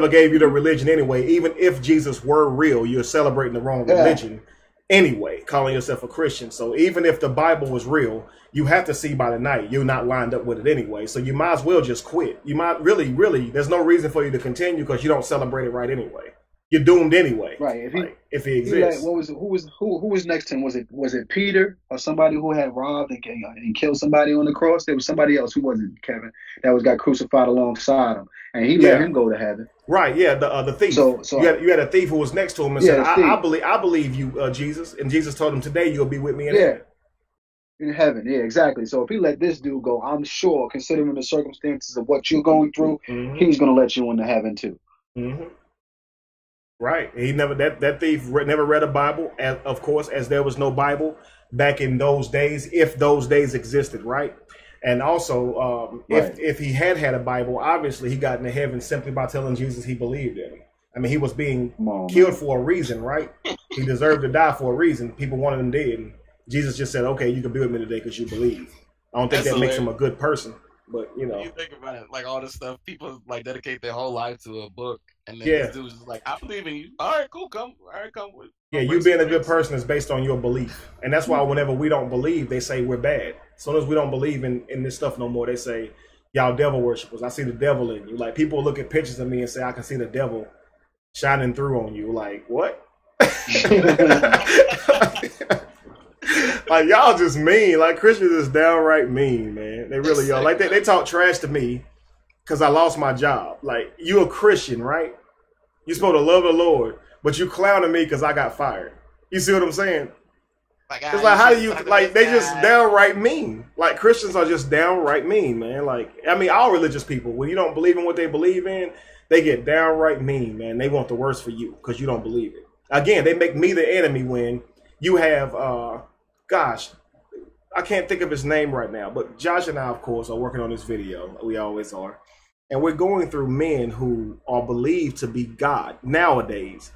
gave you the religion anyway. Even if Jesus were real, you're celebrating the wrong religion. Anyway, calling yourself a Christian. So even if the Bible was real, you have to see by the night you're not lined up with it anyway. So you might as well just quit. You might really, there's no reason for you to continue because you don't celebrate it right anyway. You're doomed anyway. Right. If he exists. Like, who was next to him? Was it Peter or somebody who had robbed and killed somebody on the cross? There was somebody else who wasn't Kevin that got crucified alongside him, and he let him go to heaven. Right. Yeah. The thief. So you had a thief who was next to him and said, I believe you, Jesus. And Jesus told him, today you'll be with me in heaven. In heaven, yeah, exactly. So if he let this dude go, I'm sure, considering the circumstances of what you're going through, he's going to let you into heaven too. Right. He that thief never read a Bible, of course, as there was no Bible back in those days, if those days existed, right? And also, if he had a Bible, obviously he got into heaven simply by telling Jesus he believed in him. I mean, he was being killed for a reason, right? He deserved to die for a reason. People wanted him dead. And Jesus just said, okay, you can be with me today because you believe. I don't think that makes him a good person. But, you know. You think about it, like all this stuff, people like dedicate their whole life to a book. And then this dude's just like, I believe in you. All right, cool, come with. Yeah, you being a good person is based on your belief. And that's why whenever we don't believe, they say we're bad. As soon as we don't believe in this stuff no more, they say, y'all devil worshippers. I see the devil in you. Like, people look at pictures of me and say, I can see the devil shining through on you. Like, what? Like, y'all just mean. Like, Christians is downright mean, man. They really are. Like, they talk trash to me because I lost my job. Like, you a Christian, right? You're supposed to love the Lord, but you clowning me because I got fired. You see what I'm saying? It's like, how do you, like, they just downright mean. Like, Christians are just downright mean, man. Like, I mean, all religious people, when you don't believe in what they believe in, they get downright mean, man. They want the worst for you because you don't believe it. Again, they make me the enemy when you have, gosh, I can't think of his name right now, but Josh and I, of course, are working on this video. We always are. And we're going through men who are believed to be God nowadays.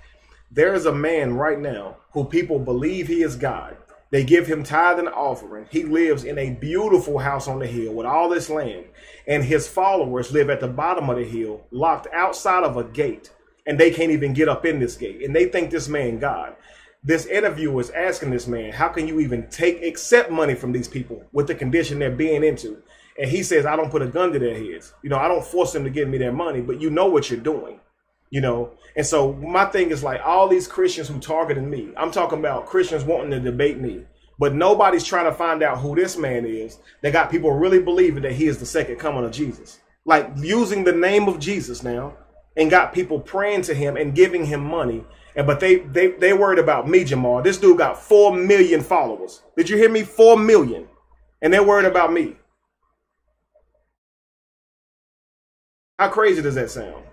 There is a man right now who people believe he is God. They give him tithe and offering. He lives in a beautiful house on the hill with all this land. And his followers live at the bottom of the hill, locked outside of a gate. And they can't even get up in this gate. And they think this man God. This interviewer is asking this man, how can you even accept money from these people with the condition they're being into? And he says, I don't put a gun to their heads. You know, I don't force them to give me their money, but you know what you're doing, you know? And so my thing is like all these Christians who targeted me, I'm talking about Christians wanting to debate me, but nobody's trying to find out who this man is. They got people really believing that he is the second coming of Jesus, like using the name of Jesus now, and got people praying to him and giving him money. And but they worried about me, Jamal. This dude got 4 million followers. Did you hear me? 4 million. And they're worried about me. How crazy does that sound?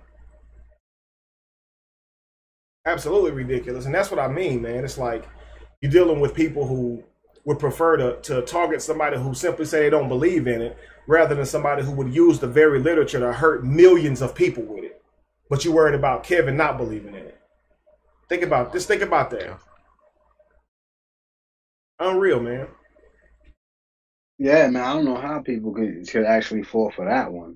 Absolutely ridiculous. And that's what I mean, man. It's like you're dealing with people who would prefer to target somebody who simply say they don't believe in it, rather than somebody who would use the very literature to hurt millions of people with it. But you're worried about Kevin not believing in it. Think about that. Unreal, man. Yeah, man. I don't know how people could actually fall for that one.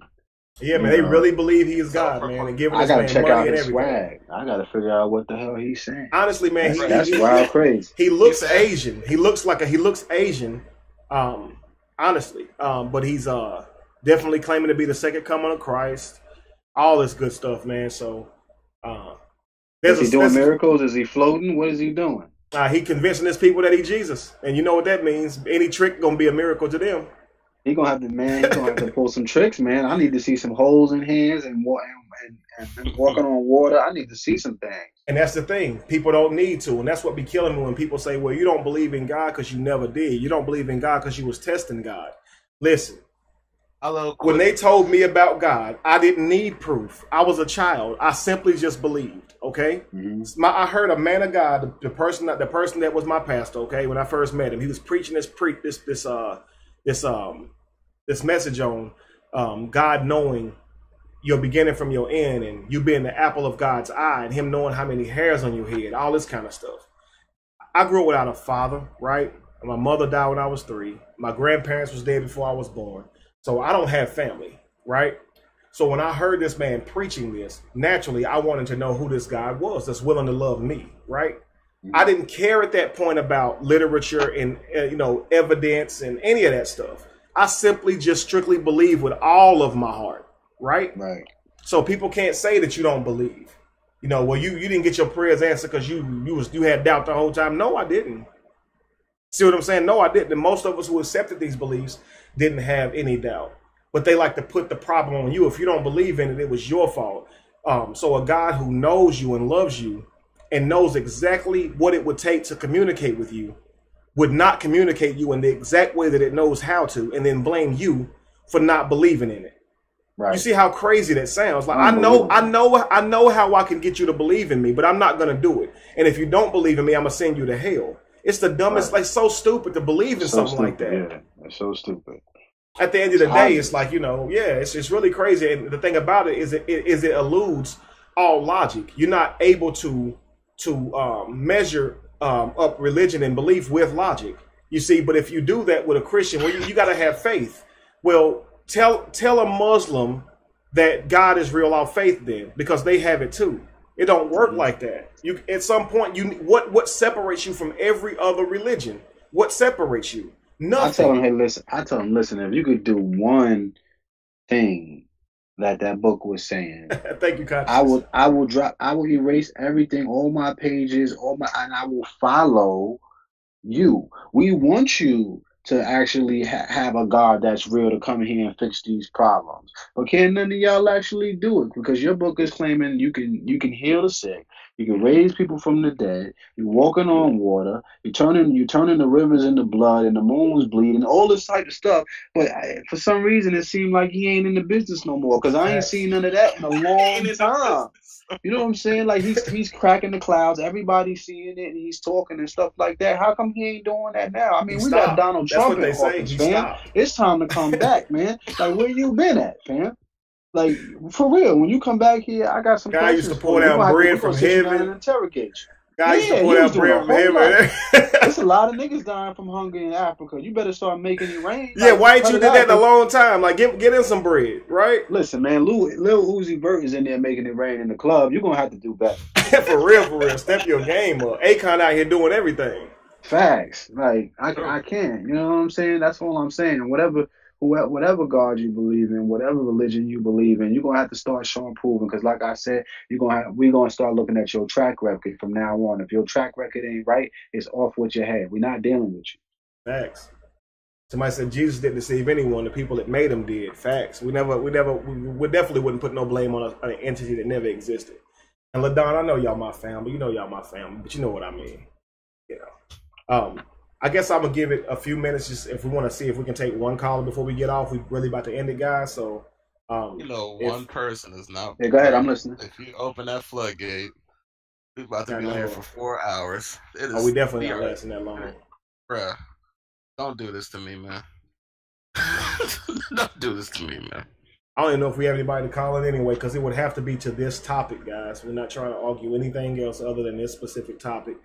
Yeah, man. They really believe he is God, man, and giving this man money and everything. Swag. I gotta figure out what the hell he's saying. Honestly, man, that's wild crazy. He looks Asian. He looks Asian. Honestly, but he's definitely claiming to be the second coming of Christ. All this good stuff, man. So, Is he doing miracles? Is he floating? What is he doing? He convincing his people that he Jesus. And you know what that means. Any trick going to be a miracle to them. He gonna have to pull some tricks, man. I need to see some holes in hands and walking on water. I need to see some things. And that's the thing. People don't need to. And that's what be killing me when people say, well, you don't believe in God because you never did. You don't believe in God because you was testing God. Listen. When they told me about God, I didn't need proof. I was a child. I simply just believed. Okay. Mm-hmm. I heard a man of God, the person that was my pastor. Okay. When I first met him, he was preaching this message on God knowing your beginning from your end, and you being the apple of God's eye, and him knowing how many hairs on your head, all this kind of stuff. I grew up without a father, right? My mother died when I was 3. My grandparents was dead before I was born. So I don't have family, right? So when I heard this man preaching this, naturally I wanted to know who this guy was that's willing to love me, right? Mm-hmm. I didn't care at that point about literature and evidence and any of that stuff. I simply just strictly believe with all of my heart, right? Right. So people can't say that you don't believe. Well, you didn't get your prayers answered because you had doubt the whole time. No, I didn't. See what I'm saying? No, I didn't. And most of us who accepted these beliefs didn't have any doubt. But they like to put the problem on you. If you don't believe in it, it was your fault. So a God who knows you and loves you and knows exactly what it would take to communicate with you would not communicate you in the exact way that it knows how to, and then blame you for not believing in it. Right. You see how crazy that sounds? Like I know how I can get you to believe in me, but I'm not going to do it. And if you don't believe in me, I'm going to send you to hell. It's the dumbest, like so stupid to believe in something like that. Yeah, it's so stupid. At the end of the day, it's like, it's really crazy. And the thing about it is it eludes all logic. You're not able to measure up religion and belief with logic. You see, but if you do that with a Christian, well, you got to have faith. Well, tell a Muslim that God is real off faith then, because they have it too. It don't work like that. You at some point what separates you from every other religion? What separates you? Nothing. I tell them, listen, if you could do one thing that book was saying, thank you, Cashapp. I will erase everything, all my pages, and I will follow you. We want you to actually have a God that's real to come here and fix these problems. But can none of y'all actually do it? Because your book is claiming you can heal the sick, you can raise people from the dead, you're walking on water, you're turning the rivers into blood, and the moon's bleeding, all this type of stuff. But for some reason, it seemed like he ain't in the business no more. Because I ain't seen none of that in a long time. You know what I'm saying? Like he's cracking the clouds, everybody's seeing it, and he's talking and stuff like that. How come he ain't doing that now? I mean, we got Donald Trump in office, fam. It's time to come back, man. Like, where you been at, fam? Like, for real, when you come back here, I got some guy used to pour down bread from heaven. Interrogate you. Guy used to pour down bread from heaven. There's a lot of niggas dying from hunger in Africa. You better start making it rain. Yeah, why ain't you did that in a long time? Like, get in some bread, right? Listen, man, Lil Uzi Vert is in there making it rain in the club. You're going to have to do better. For real. Step your game up. Akon out here doing everything. Facts. Like, I can't. You know what I'm saying? That's all I'm saying. Whatever God you believe in, whatever religion you believe in, you're going to have to start showing proving. Because like I said, we're going to start looking at your track record from now on. If your track record ain't right, it's off with your head. We're not dealing with you. Facts. Somebody said Jesus didn't deceive anyone. The people that made him did. Facts. We definitely wouldn't put no blame on an entity that never existed. And LaDon, I know y'all my family. You know y'all my family, but you know what I mean. I guess I'm gonna give it a few minutes just if we want to see if we can take one caller before we get off. We're really about to end it, guys. So, one person is not. Yeah, go ahead. I'm listening. If you open that floodgate, we're about to be on here for 4 hours. We definitely not lasting that long, bruh. Don't do this to me, man. Don't do this to me, man. I don't even know if we have anybody to call in anyway, because it would have to be to this topic, guys. We're not trying to argue anything else other than this specific topic.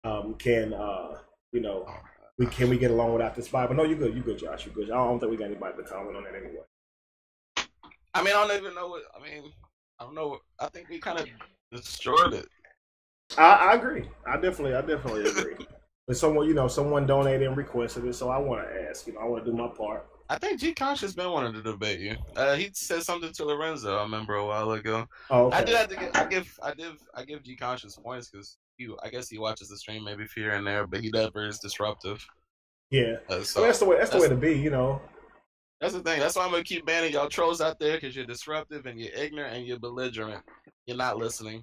Can we get along without this Bible? No, you're good. You're good, Josh. You're good. I don't think we got anybody to comment on that anyway. I mean, I don't even know I don't know. I think we kind of destroyed it. I agree. I definitely agree. But someone donated and requested it, so I want to ask. I want to do my part. I think G Conscious been wanting to debate you. He said something to Lorenzo. I remember a while ago. Oh, okay. I did have to I give G Conscious points because I guess he watches the stream maybe here and there, but he never is disruptive. Yeah, so that's the way. That's the way to be. That's the thing. That's why I'm gonna keep banning y'all trolls out there because you're disruptive and you're ignorant and you're belligerent. You're not listening.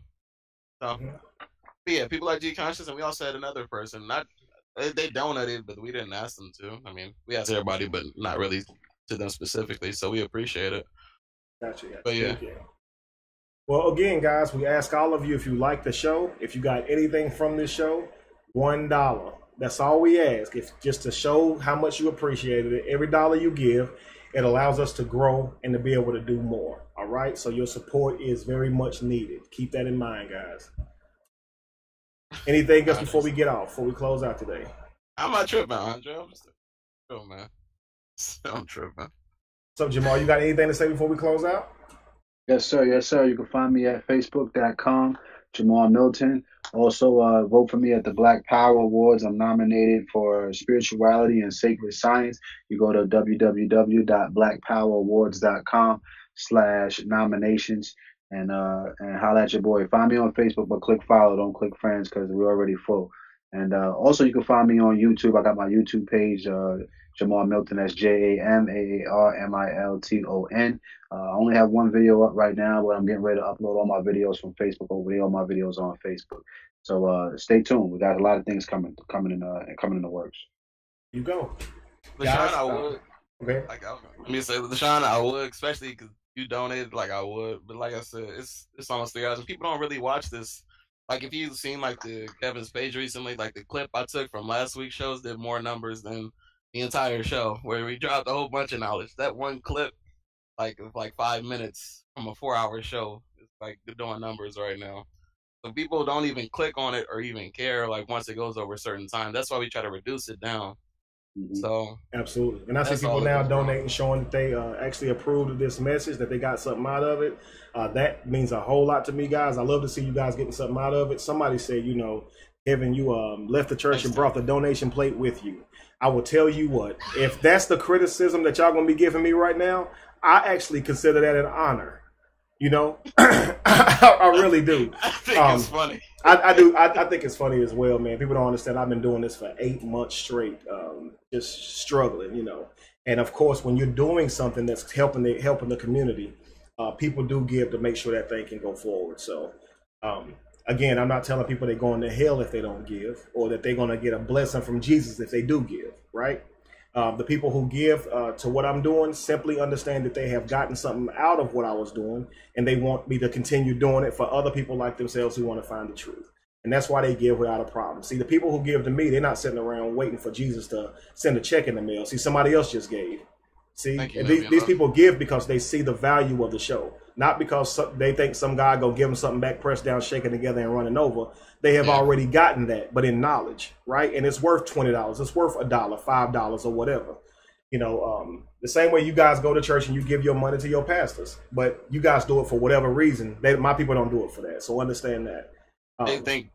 So, but yeah, people like G Conscious, and we also had another person. They donated, but we didn't ask them to. I mean, we asked everybody, but not really to them specifically. So we appreciate it. Gotcha. But yeah. Well, again, guys, we ask all of you if you like the show, if you got anything from this show, $1. That's all we ask. If just to show how much you appreciated it. Every dollar you give, it allows us to grow and to be able to do more. All right. So your support is very much needed. Keep that in mind, guys. Anything else before we get off, before we close out today? I'm not tripping, Andre. I'm just tripping, man. I'm tripping. So, Jamal, you got anything to say before we close out? Yes, sir. Yes, sir. You can find me at facebook.com, Jamal Milton. Also, vote for me at the Black Power Awards. I'm nominated for spirituality and sacred science. You go to www.blackpowerAwards.com/nominations. And holla at your boy. Find me on Facebook, but click follow. Don't click friends because we're already full. And also, you can find me on YouTube. I got my YouTube page, Jamal Milton. That's JaMaarMilton. I only have one video up right now, but I'm getting ready to upload all my videos from Facebook over there. All my videos on Facebook. So stay tuned. We got a lot of things coming in the works. You go. LaShawn, I would. Okay. Let me say, LaShawn, I would, especially because you donated, like I would, but like I said, it's almost 3 hours, and people don't really watch this. Like if you've seen like the Kevin's page recently, like the clip I took from last week's shows did more numbers than the entire show, where we dropped a whole bunch of knowledge. That one clip, like 5 minutes from a 4-hour show, is like doing numbers right now. So people don't even click on it or even care. Like once it goes over a certain time, that's why we try to reduce it down. Mm-hmm. So absolutely, and I see people now donating, showing that they actually approved of this message, that they got something out of it. That means a whole lot to me, guys. I love to see you guys getting something out of it. Somebody said, Kevin, you left the church and brought the donation plate with you. I will tell you what, if that's the criticism that y'all gonna be giving me right now, I actually consider that an honor. I really do. I think it's funny. I do. I think it's funny as well, man. People don't understand. I've been doing this for 8 months straight, just struggling, And of course, when you're doing something that's helping the community, people do give to make sure that thing can go forward. So, again, I'm not telling people they're going to hell if they don't give, or that they're going to get a blessing from Jesus if they do give, right? The people who give to what I'm doing simply understand that they have gotten something out of what I was doing, and they want me to continue doing it for other people like themselves who want to find the truth. And that's why they give without a problem. See, the people who give to me, they're not sitting around waiting for Jesus to send a check in the mail. See, somebody else just gave. See, and these people give because they see the value of the show, not because they think some guy go give them something back, pressed down, shaking together, and running over. They have already gotten that, but in knowledge, right? And it's worth $20. It's worth $1, $5, or whatever. The same way you guys go to church and you give your money to your pastors, but you guys do it for whatever reason. My people don't do it for that. So understand that. They think,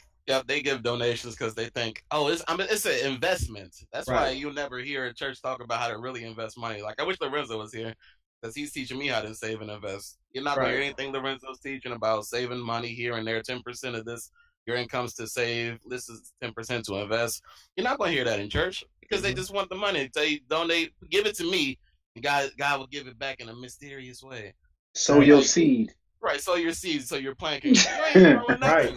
they give donations because they think, it's an investment. That's why you'll never hear a church talk about how to really invest money. Like I wish Lorenzo was here, because he's teaching me how to save and invest. You're not going to hear anything Lorenzo's teaching about saving money here and there, 10% of this, your income's to save, this is 10% to invest. You're not going to hear that in church because they just want the money. They donate, give it to me, and God will give it back in a mysterious way. Sow your seed. Right, sow your seed, so you're planting. Right.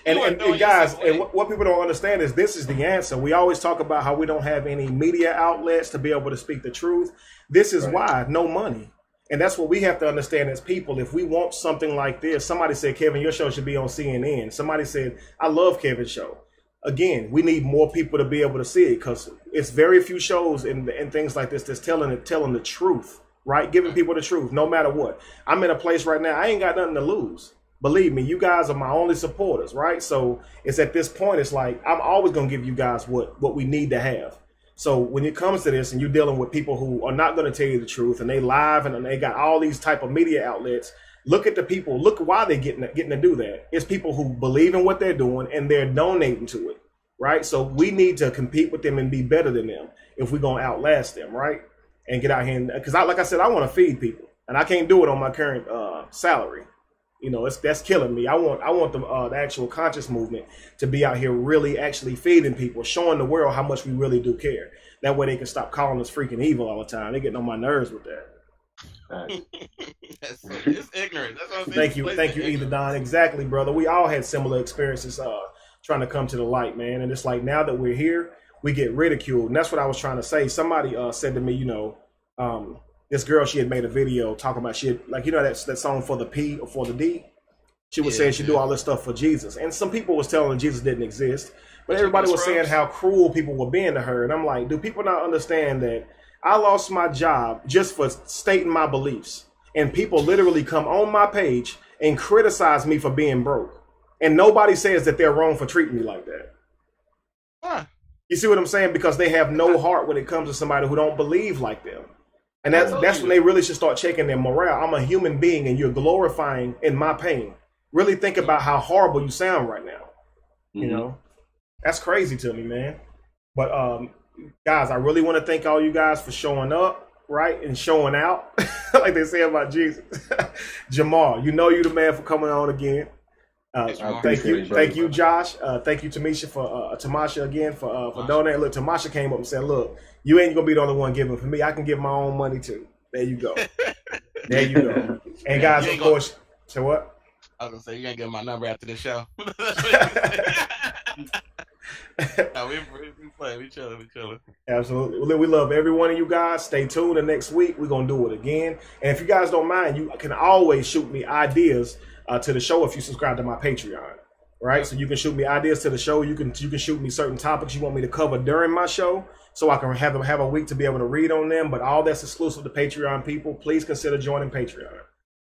And guys, what people don't understand is this is the answer. We always talk about how we don't have any media outlets to be able to speak the truth. This is why, no money. And that's what we have to understand as people. If we want something like this, somebody said, Kevin, your show should be on CNN. Somebody said, I love Kevin's show. Again, we need more people to be able to see it, because it's very few shows and things like this that's telling the truth, right? Giving people the truth, no matter what. I'm in a place right now, I ain't got nothing to lose. Believe me, you guys are my only supporters, right? So it's at this point, it's like, I'm always going to give you guys what we need to have. So when it comes to this and you're dealing with people who are not going to tell you the truth, and they live and they got all these type of media outlets, look at the people, look why they're getting to do that. It's people who believe in what they're doing and they're donating to it. right? So we need to compete with them and be better than them if we're going to outlast them, right? And get out here. Because like I said, I want to feed people. And I can't do it on my current salary. You know, that's killing me. I want the actual conscious movement to be out here really actually feeding people, showing the world how much we really do care. That way they can stop calling us freaking evil all the time. They're getting on my nerves with that. It's ignorant. That's what I'm saying. Thank you, Either Don. Exactly, brother. We all had similar experiences trying to come to the light, man. And it's like now that we're here, we get ridiculed. And that's what I was trying to say. Somebody said to me, you know, this girl, she had made a video talking about that song For the P or For the D. She was saying she do all this stuff for Jesus. And some people was telling her Jesus didn't exist. But everybody was saying how cruel people were being to her. And I'm like, do people not understand that I lost my job just for stating my beliefs? And people literally come on my page and criticize me for being broke. And nobody says that they're wrong for treating me like that. Huh. You see what I'm saying? Because they have no heart when it comes to somebody who don't believe like them. And that's when they really should start checking their morale. I'm a human being and you're glorifying in my pain. Really think about how horrible you sound right now. Mm-hmm. You know, that's crazy to me, man. But guys, I really want to thank all you guys for showing up, right? And showing out, like they say about Jesus. Jamal, you know you the man for coming on again. Thank you, Josh. Thank you, Tamasha again for donating. Look, Tamasha came up and said, "Look, you ain't gonna be the only one giving for me. I can give my own money too." There you go. There you go. And guys, of course, say what? I was gonna say you ain't get my number after this show. No, we play, we chilling. Absolutely. We love every one of you guys. Stay tuned. And next week we're gonna do it again. And if you guys don't mind, you can always shoot me ideas to the show if you subscribe to my Patreon. Right? So you can shoot me ideas to the show. You can shoot me certain topics you want me to cover during my show, so I can have a week to be able to read on them. But all that's exclusive to Patreon people. Please consider joining Patreon.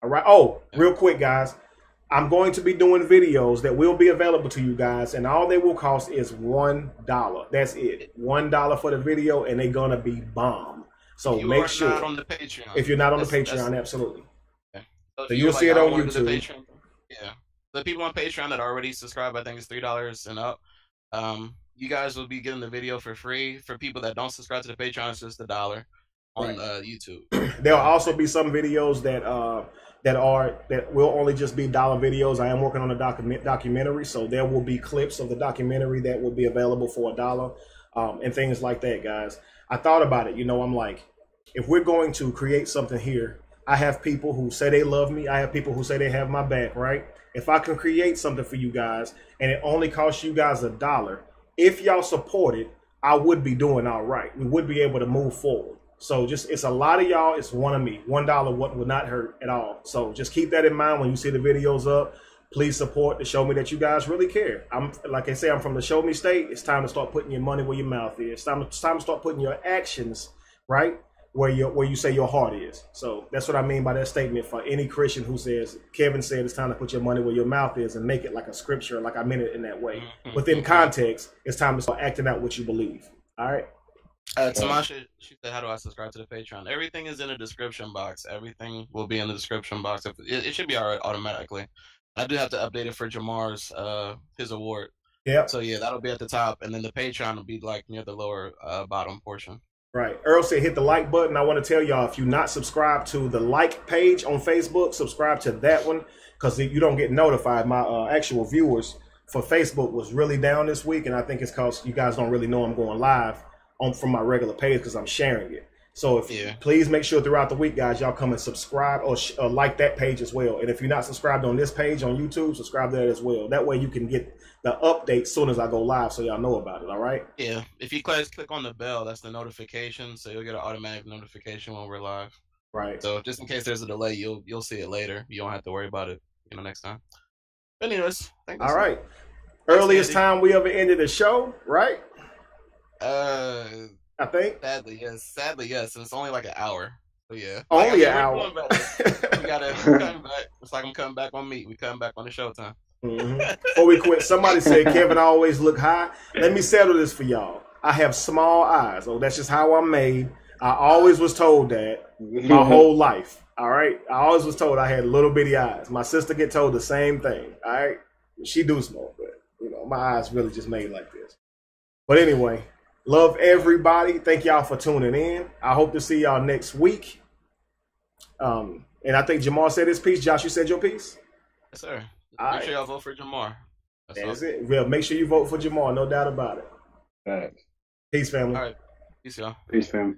All right. Oh, real quick, guys. I'm going to be doing videos that will be available to you guys, and all they will cost is $1. That's it. $1 for the video, and they're gonna be bomb. So make sure not on the Patreon. If you're not on the Patreon, absolutely. Okay. So you'll see it on YouTube. Yeah. The people on Patreon that already subscribe, I think it's $3 and up. You guys will be getting the video for free. For people that don't subscribe to the Patreon, it's just $1 on YouTube. There'll also be some videos that will only just be dollar videos. I am working on a documentary, so there will be clips of the documentary that will be available for $1 and things like that, guys. I thought about it. You know, I'm like, if we're going to create something here, I have people who say they love me. I have people who say they have my back, right? If I can create something for you guys and it only costs you guys $1, if y'all support it, I would be doing all right. We would be able to move forward. So it's a lot of y'all. It's one of me. $1 would not hurt at all. So just keep that in mind when you see the videos up. Please support to show me that you guys really care. Like I say, I'm from the show me state. It's time to start putting your money where your mouth is. It's time to start putting your actions right where you say your heart is. So that's what I mean by that statement for any Christian who says, Kevin said it's time to put your money where your mouth is, and make it like a scripture, like I meant it in that way. Within context, it's time to start acting out what you believe. All right. Tamasha, she said, how do I subscribe to the Patreon? Everything is in the description box. Everything will be in the description box. It should be all right automatically. I do have to update it for Jamar's his award. Yeah. So yeah, that'll be at the top, and then the Patreon will be like near the lower bottom portion. Right. Earl said hit the like button. I want to tell y'all, if you're not subscribed to the like page on Facebook, subscribe to that one, because you don't get notified. My actual viewers for Facebook was really down this week, and I think it's because you guys don't really know I'm going live from my regular page because I'm sharing it. So please make sure throughout the week, guys, y'all come and subscribe or like that page as well. And if you're not subscribed on this page on YouTube, subscribe there as well. That way you can get the update soon as I go live, so y'all know about it. All right. Yeah. If you click on the bell, that's the notification, so you'll get an automatic notification when we're live. Right. So just in case there's a delay, you'll see it later. You don't have to worry about it, next time. But anyways, all right. Earliest time we ever ended a show, right? I think. Sadly, yes. And it's only like an hour. So yeah. Only an hour. We gotta come back. It's like I'm coming back on meat. We come back on the showtime. Before we quit, somebody said Kevin always look high. Let me settle this for y'all. I have small eyes. Oh, that's just how I'm made. I always was told that my whole life. All right. I always was told I had little bitty eyes. My sister get told the same thing. All right. She do smoke, but my eyes really just made like this. But anyway, love everybody. Thank y'all for tuning in. I hope to see y'all next week. And I think Jamal said his piece. Josh, you said your piece? Yes, sir. Make sure y'all vote for Jamal. That's it. Well, make sure you vote for Jamal. No doubt about it. Thanks. Peace, family. All right. Peace, y'all. Peace, family.